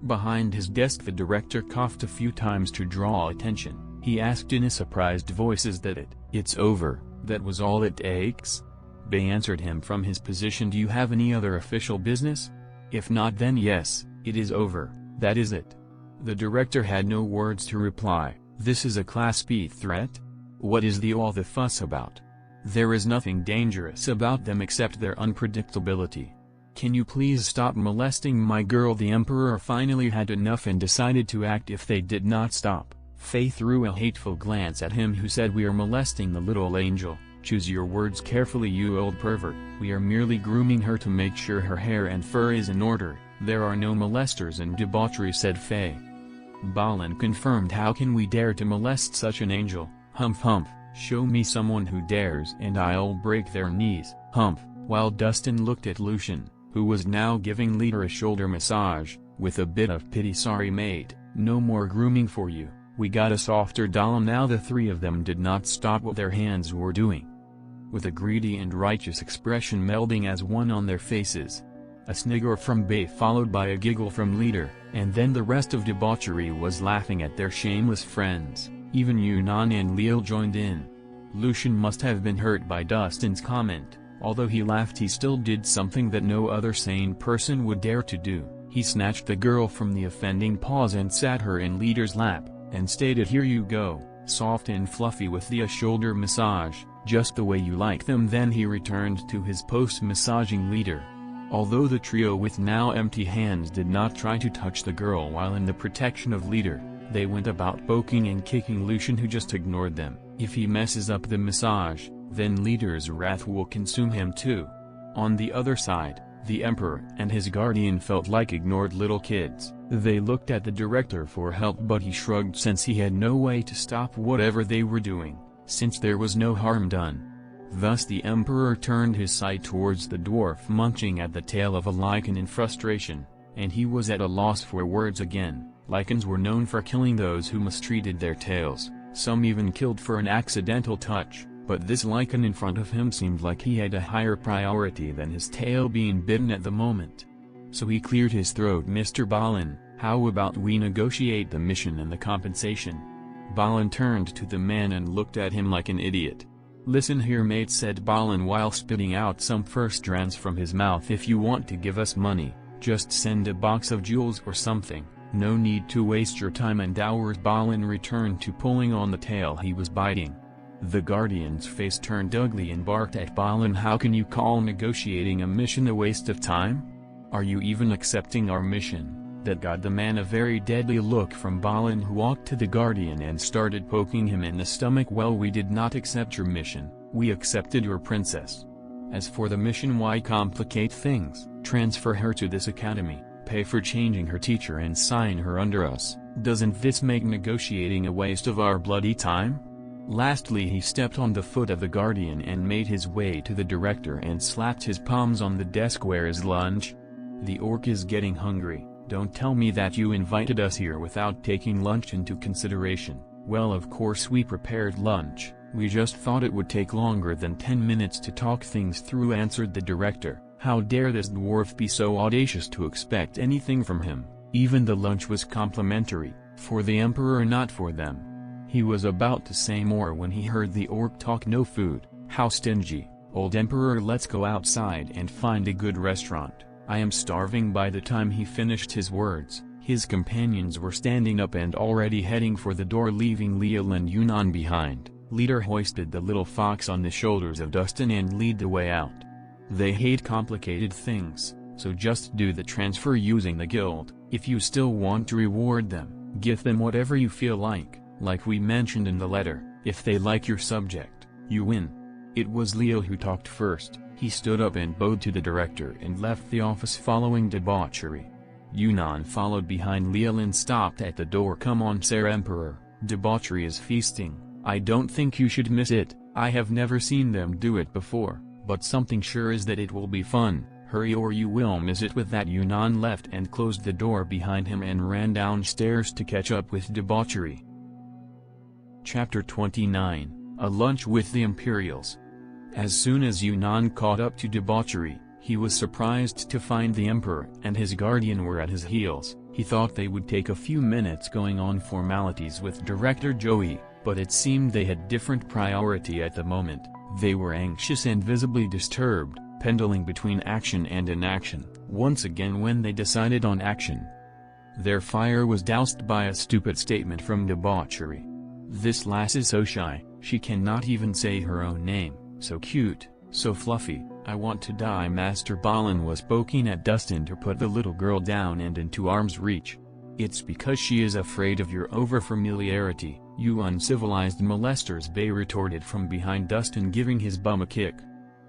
Behind his desk the director coughed a few times to draw attention. He asked in a surprised voice, "Is that it? It's over, that was all it takes?" Bay answered him from his position, "Do you have any other official business? If not, then yes, it is over. That is it." The director had no words to reply. This is a Class B threat? What is all the fuss about? There is nothing dangerous about them except their unpredictability. Can you please stop molesting my girl? The Emperor finally had enough and decided to act if they did not stop. Faye threw a hateful glance at him, who said, "We are molesting the little angel. Choose your words carefully, you old pervert. We are merely grooming her to make sure her hair and fur is in order. There are no molesters in debauchery," said Faye. Balin confirmed, "How can we dare to molest such an angel? Humph humph, show me someone who dares and I'll break their knees, humph," while Dustin looked at Lucian, who was now giving Leader a shoulder massage, with a bit of pity. "Sorry mate, no more grooming for you, we got a softer doll now." The three of them did not stop what their hands were doing, with a greedy and righteous expression melding as one on their faces. A snigger from Bay followed by a giggle from Leader, and then the rest of debauchery was laughing at their shameless friends. Even Yunnan and Leo joined in. Lucian must have been hurt by Dustin's comment. Although he laughed, he still did something that no other sane person would dare to do. He snatched the girl from the offending paws and sat her in Leader's lap, and stated, "Here you go, soft and fluffy with the shoulder massage. just the way you like them." Then he returned to his post massaging leader. Although the trio with now empty hands did not try to touch the girl while in the protection of leader, they went about poking and kicking Lucian, who just ignored them. If he messes up the massage, then leader's wrath will consume him too. On the other side, the emperor and his guardian felt like ignored little kids. They looked at the director for help, but he shrugged since he had no way to stop whatever they were doing, since there was no harm done. Thus the emperor turned his sight towards the dwarf munching at the tail of a lichen in frustration, and he was at a loss for words again. Lichens were known for killing those who mistreated their tails, some even killed for an accidental touch, but this lichen in front of him seemed like he had a higher priority than his tail being bitten at the moment. So he cleared his throat. "Mr. Balin, how about we negotiate the mission and the compensation?" Balin turned to the man and looked at him like an idiot. "Listen here, mate," said Balin while spitting out some first strands from his mouth. "If you want to give us money, just send a box of jewels or something. No need to waste your time and ours." Balin returned to pulling on the tail he was biting. The guardian's face turned ugly and barked at Balin. "How can you call negotiating a mission a waste of time? Are you even accepting our mission?" That got the man a very deadly look from Balin, who walked to the guardian and started poking him in the stomach. "Well, we did not accept your mission, we accepted your princess. As for the mission, why complicate things? Transfer her to this academy, pay for changing her teacher and sign her under us. Doesn't this make negotiating a waste of our bloody time?" Lastly, he stepped on the foot of the guardian and made his way to the director and slapped his palms on the desk. "Where is lunch? The orc is getting hungry. Don't tell me that you invited us here without taking lunch into consideration." "Well, of course we prepared lunch, we just thought it would take longer than 10 minutes to talk things through," answered the director. How dare this dwarf be so audacious to expect anything from him? Even the lunch was complimentary, for the emperor, not for them. He was about to say more when he heard the orc talk. "No food, how stingy, old emperor, let's go outside and find a good restaurant. I am starving." By the time he finished his words, his companions were standing up and already heading for the door, leaving Leal and Yunnan behind. Leader hoisted the little fox on the shoulders of Dustin and lead the way out. They hate complicated things, so just do the transfer using the guild. If you still want to reward them, give them whatever you feel like we mentioned in the letter. If they like your subject, you win. It was Leal who talked first. He stood up and bowed to the director and left the office following debauchery. Yunnan followed behind Leal and stopped at the door. "Come on, Sir Emperor, debauchery is feasting. I don't think you should miss it. I have never seen them do it before, but something sure is that it will be fun. Hurry or you will miss it." With that, Yunnan left and closed the door behind him and ran downstairs to catch up with debauchery. Chapter 29, A Lunch with the Imperials. As soon as Yunnan caught up to debauchery, he was surprised to find the emperor and his guardian were at his heels. He thought they would take a few minutes going on formalities with Director Joey, but it seemed they had different priority at the moment. They were anxious and visibly disturbed, pendling between action and inaction. Once again, when they decided on action, their fire was doused by a stupid statement from debauchery. "This lass is so shy, she cannot even say her own name. So cute, so fluffy, I want to die." Master Balin was poking at Dustin to put the little girl down and into arm's reach. "It's because she is afraid of your over-familiarity, you uncivilized molesters," Bay retorted from behind Dustin, giving his bum a kick.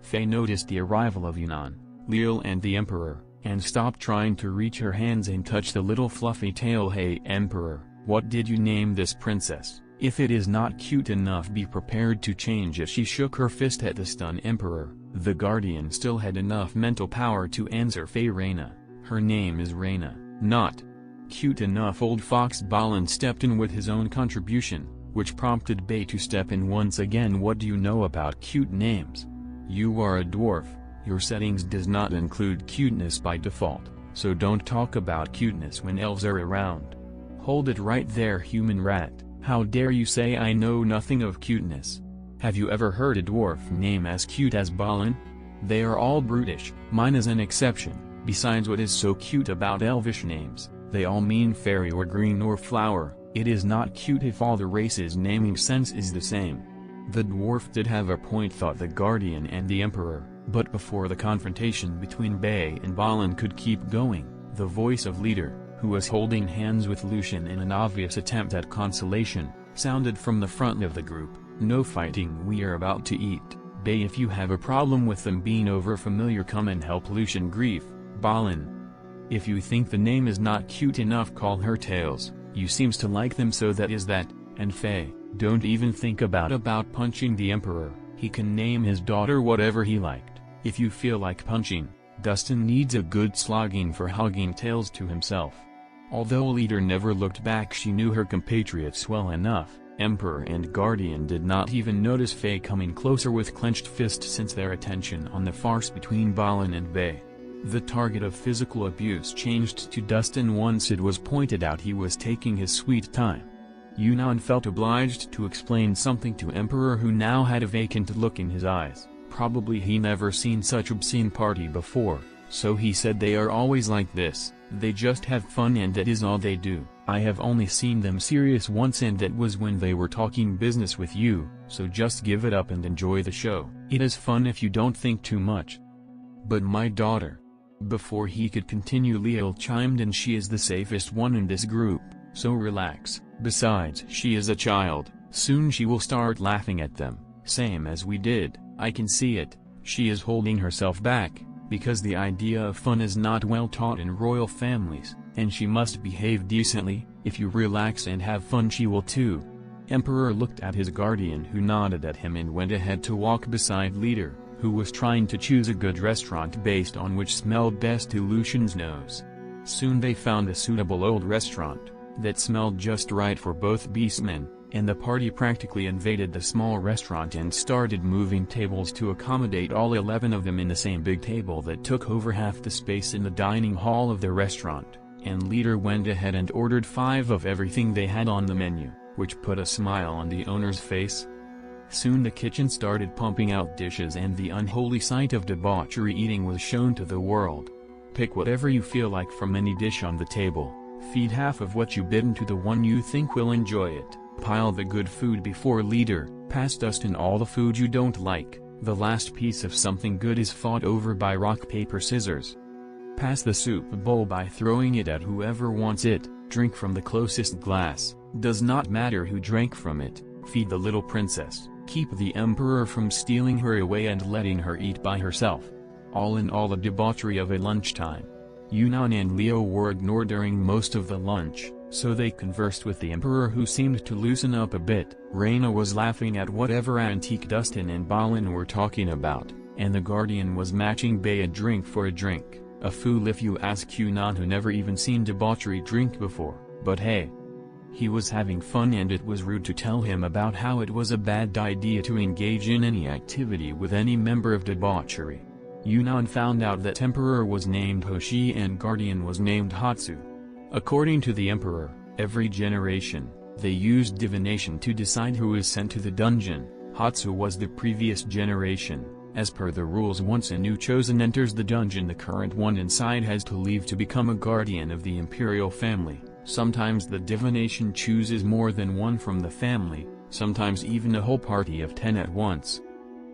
Faye noticed the arrival of Yunnan, Leal and the Emperor, and stopped trying to reach her hands and touch the little fluffy tail. "Hey Emperor, what did you name this princess? If it is not cute enough, be prepared to change it." She shook her fist at the stunned Emperor. The guardian still had enough mental power to answer. "Faye Reyna. Her name is Reyna, not cute enough." Old Fox Balin stepped in with his own contribution, which prompted Bay to step in once again. "What do you know about cute names? You are a dwarf, your settings does not include cuteness by default, so don't talk about cuteness when elves are around." "Hold it right there, human rat. How dare you say I know nothing of cuteness? Have you ever heard a dwarf name as cute as Balin? They are all brutish, mine is an exception. Besides, what is so cute about elvish names? They all mean fairy or green or flower. It is not cute if all the races' naming sense is the same." The dwarf did have a point, thought the guardian and the emperor, but before the confrontation between Bay and Balin could keep going, the voice of leader, who was holding hands with Lucian in an obvious attempt at consolation, sounded from the front of the group. "No fighting, we are about to eat. Bay, if you have a problem with them being over-familiar, come and help Lucian grief. Balin, if you think the name is not cute enough, call her Tails. You seems to like them, so that is that. And Faye, don't even think about punching the emperor. He can name his daughter whatever he liked. If you feel like punching, Dustin needs a good slogging for hugging Tails to himself." Although leader never looked back, she knew her compatriots well enough. Emperor and Guardian did not even notice Faye coming closer with clenched fist, since their attention on the farce between Balin and Bay. The target of physical abuse changed to Dustin once it was pointed out he was taking his sweet time. Yunnan felt obliged to explain something to Emperor, who now had a vacant look in his eyes. Probably he never seen such obscene party before, so he said, "They are always like this. They just have fun and that is all they do. I have only seen them serious once, and that was when they were talking business with you, so just give it up and enjoy the show. It is fun if you don't think too much." "But my daughter..." Before he could continue, Leo chimed in, "She is the safest one in this group, so relax. Besides, she is a child, soon she will start laughing at them, same as we did. I can see it. She is holding herself back, because the idea of fun is not well taught in royal families, and she must behave decently. If you relax and have fun, she will too." Emperor looked at his guardian, who nodded at him and went ahead to walk beside leader, who was trying to choose a good restaurant based on which smelled best to Lucian's nose. Soon they found a suitable old restaurant that smelled just right for both beastmen, and the party practically invaded the small restaurant and started moving tables to accommodate all 11 of them in the same big table that took over half the space in the dining hall of the restaurant, and leader went ahead and ordered 5 of everything they had on the menu, which put a smile on the owner's face. Soon the kitchen started pumping out dishes, and the unholy sight of debauchery eating was shown to the world. Pick whatever you feel like from any dish on the table. Feed half of what you bidden to the one you think will enjoy it. Pile the good food before leader, pass Dustin all the food you don't like. The last piece of something good is fought over by rock paper scissors. Pass the soup bowl by throwing it at whoever wants it. Drink from the closest glass, does not matter who drank from it. Feed the little princess, keep the emperor from stealing her away and letting her eat by herself. All in all, a debauchery of a lunchtime. Yunnan and Leo were ignored during most of the lunch, so they conversed with the emperor, who seemed to loosen up a bit. Reyna was laughing at whatever antique Dustin and Balin were talking about, and the guardian was matching Bay a drink for a drink. A fool if you ask Yunnan, who never even seen debauchery drink before, but hey. He was having fun, and it was rude to tell him about how it was a bad idea to engage in any activity with any member of debauchery. Yunnan found out that Emperor was named Hoshi and Guardian was named Hatsu. According to the Emperor, every generation, they used divination to decide who is sent to the dungeon. Hatsu was the previous generation. As per the rules, once a new chosen enters the dungeon, the current one inside has to leave to become a guardian of the imperial family. Sometimes the divination chooses more than one from the family, sometimes even a whole party of 10 at once.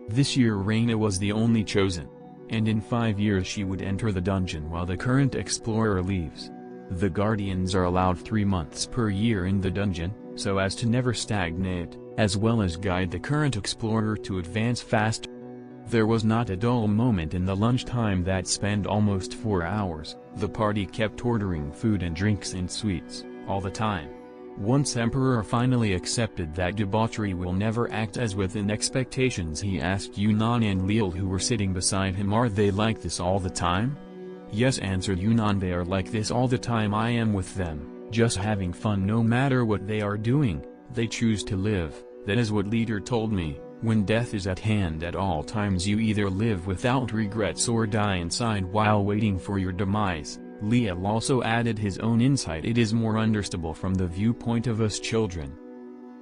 This year Reyna was the only chosen, and in 5 years she would enter the dungeon while the current explorer leaves. The guardians are allowed 3 months per year in the dungeon, so as to never stagnate, as well as guide the current explorer to advance fast. There was not a dull moment in the lunchtime that spanned almost 4 hours. The party kept ordering food and drinks and sweets, all the time. Once Emperor finally accepted that debauchery will never act as within expectations, he asked Yunnan and Leal, who were sitting beside him, "Are they like this all the time?" "Yes," answered Yunnan, "they are like this all the time. I am with them, just having fun no matter what they are doing. They choose to live, that is what leader told me. When death is at hand at all times, you either live without regrets or die inside while waiting for your demise." Leal also added his own insight. "It is more understandable from the viewpoint of us children.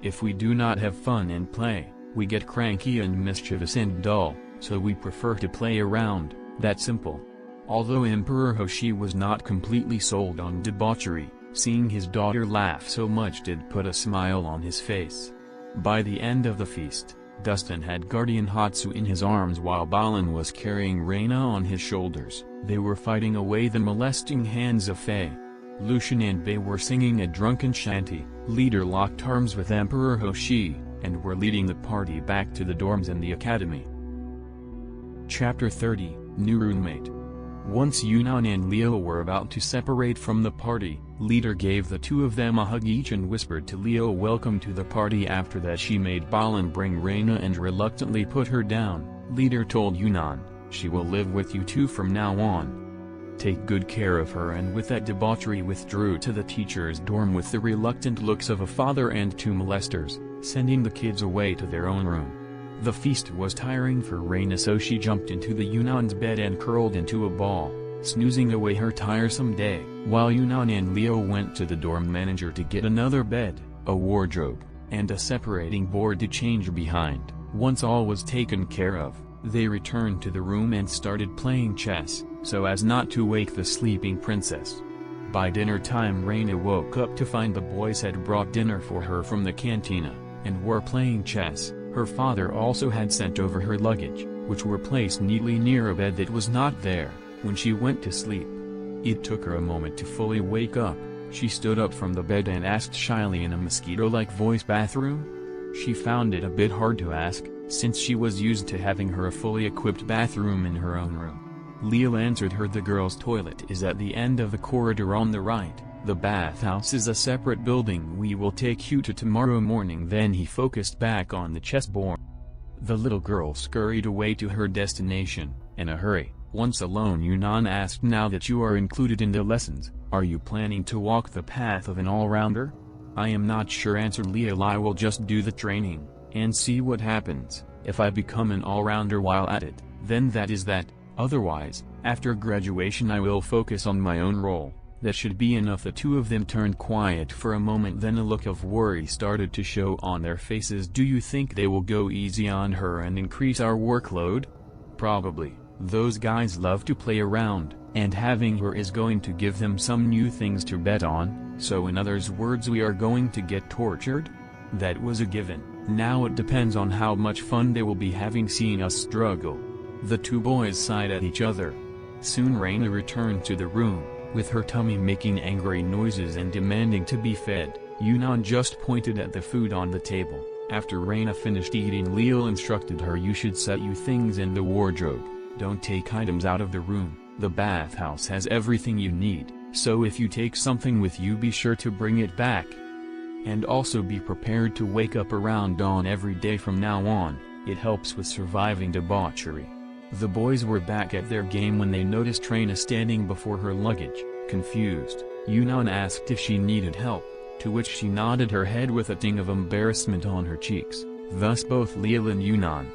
If we do not have fun and play, we get cranky and mischievous and dull, so we prefer to play around, that simple." Although Emperor Hoshi was not completely sold on debauchery, seeing his daughter laugh so much did put a smile on his face. By the end of the feast, Dustin had guardian Hatsu in his arms while Balin was carrying Reyna on his shoulders. They were fighting away the molesting hands of Faye. Lucian and Bei were singing a drunken shanty. Leader locked arms with Emperor Hoshi, and were leading the party back to the dorms in the academy. Chapter 30, New Roommate. Once Yunnan and Leo were about to separate from the party, Leader gave the two of them a hug each and whispered to Leo welcome to the party. After that she made Balin bring Reyna and reluctantly put her down. Leader told Yunnan, she will live with you two from now on. Take good care of her, and with that debauchery withdrew to the teacher's dorm with the reluctant looks of a father and two molesters, sending the kids away to their own room. The feast was tiring for Reyna, so she jumped into the Yunnan's bed and curled into a ball, snoozing away her tiresome day, while Yunnan and Leo went to the dorm manager to get another bed, a wardrobe, and a separating board to change behind. Once all was taken care of, they returned to the room and started playing chess, so as not to wake the sleeping princess. By dinner time Reyna woke up to find the boys had brought dinner for her from the cantina, and were playing chess. Her father also had sent over her luggage, which were placed neatly near a bed that was not there, when she went to sleep. It took her a moment to fully wake up. She stood up from the bed and asked shyly in a mosquito-like voice, "Bathroom?" She found it a bit hard to ask, since she was used to having her a fully equipped bathroom in her own room. Leo answered her, "The girls' toilet is at the end of the corridor on the right. The bathhouse is a separate building. We will take you to tomorrow morning." Then he focused back on the chessboard. The little girl scurried away to her destination, in a hurry. Once alone, Yunnan asked, "Now that you are included in the lessons, are you planning to walk the path of an all-rounder?" "I am not sure," answered Leo. "I will just do the training, and see what happens. If I become an all-rounder while at it, then that is that. Otherwise, after graduation I will focus on my own role. That should be enough." The two of them turned quiet for a moment, then a look of worry started to show on their faces. "Do you think they will go easy on her and increase our workload?" "Probably. Those guys love to play around, and having her is going to give them some new things to bet on. So in others' words, we are going to get tortured?" That was a given. Now it depends on how much fun they will be having seeing us struggle. The two boys sighed at each other. Soon Reyna returned to the room, with her tummy making angry noises and demanding to be fed. Yunnan just pointed at the food on the table. After Reyna finished eating, Leo instructed her, "You should set you things in the wardrobe. Don't take items out of the room. The bathhouse has everything you need, so if you take something with you, be sure to bring it back. And also be prepared to wake up around dawn every day from now on. It helps with surviving debauchery." The boys were back at their game when they noticed Reyna standing before her luggage, confused. Yunnan asked if she needed help, to which she nodded her head with a tinge of embarrassment on her cheeks. Thus both Leo and Yunnan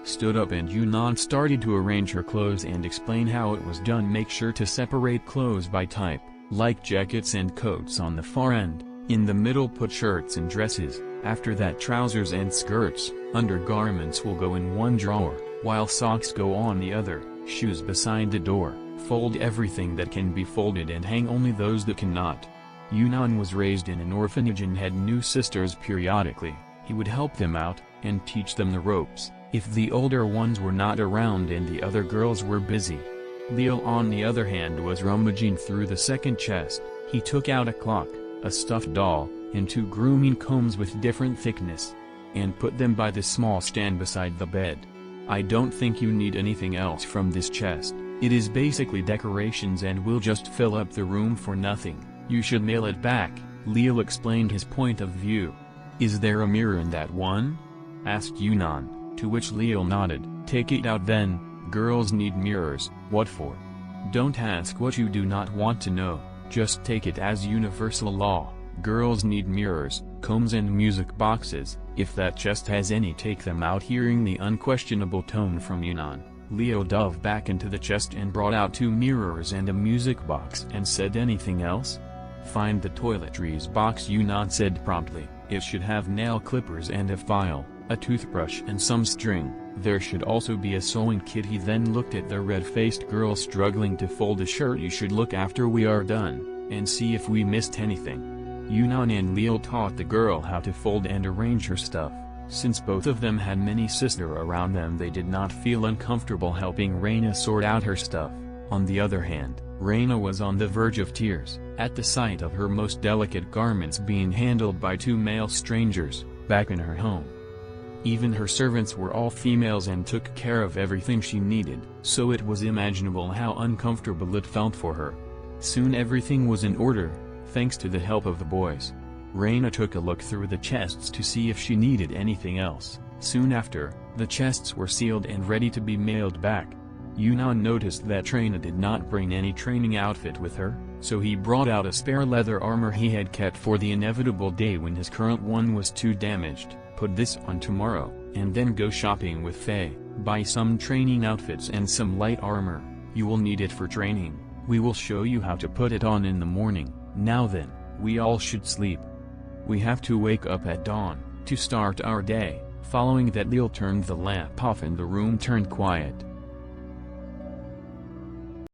stood up, and Yunnan started to arrange her clothes and explain how it was done. "Make sure to separate clothes by type, like jackets and coats on the far end. In the middle put shirts and dresses. After that trousers and skirts. Undergarments will go in one drawer, while socks go on the other. Shoes beside the door. Fold everything that can be folded and hang only those that cannot." Yunnan was raised in an orphanage and had new sisters periodically. He would help them out, and teach them the ropes, if the older ones were not around and the other girls were busy. Leo on the other hand was rummaging through the second chest. He took out a clock, a stuffed doll, and 2 grooming combs with different thickness, and put them by the small stand beside the bed. "I don't think you need anything else from this chest. It is basically decorations and will just fill up the room for nothing. You should mail it back." Leo explained his point of view. "Is there a mirror in that one?" asked Yunnan, to which Leo nodded. "Take it out then. Girls need mirrors." "What for?" "Don't ask what you do not want to know, just take it as universal law. Girls need mirrors, combs and music boxes. If that chest has any, take them out." Hearing the unquestionable tone from Yunnan, Leo dove back into the chest and brought out 2 mirrors and a music box and said, "Anything else?" "Find the toiletries box," Yunnan said promptly. "It should have nail clippers and a file, a toothbrush and some string. There should also be a sewing kit." He then looked at the red-faced girl struggling to fold a shirt. "You should look after we are done, and see if we missed anything." Yunnan and Leo taught the girl how to fold and arrange her stuff. Since both of them had many sisters around them, they did not feel uncomfortable helping Raina sort out her stuff. On the other hand, Raina was on the verge of tears, at the sight of her most delicate garments being handled by two male strangers, back in her home. Even her servants were all females and took care of everything she needed, so it was imaginable how uncomfortable it felt for her. Soon everything was in order, thanks to the help of the boys. Raina took a look through the chests to see if she needed anything else. Soon after, the chests were sealed and ready to be mailed back. Yunnan noticed that Raina did not bring any training outfit with her, so he brought out a spare leather armor he had kept for the inevitable day when his current one was too damaged. Put this on tomorrow, and then go shopping with Faye, buy some training outfits and some light armor. You will need it for training. We will show you how to put it on in the morning. Now then, we all should sleep. We have to wake up at dawn, to start our day. Following that, Lil turned the lamp off and the room turned quiet.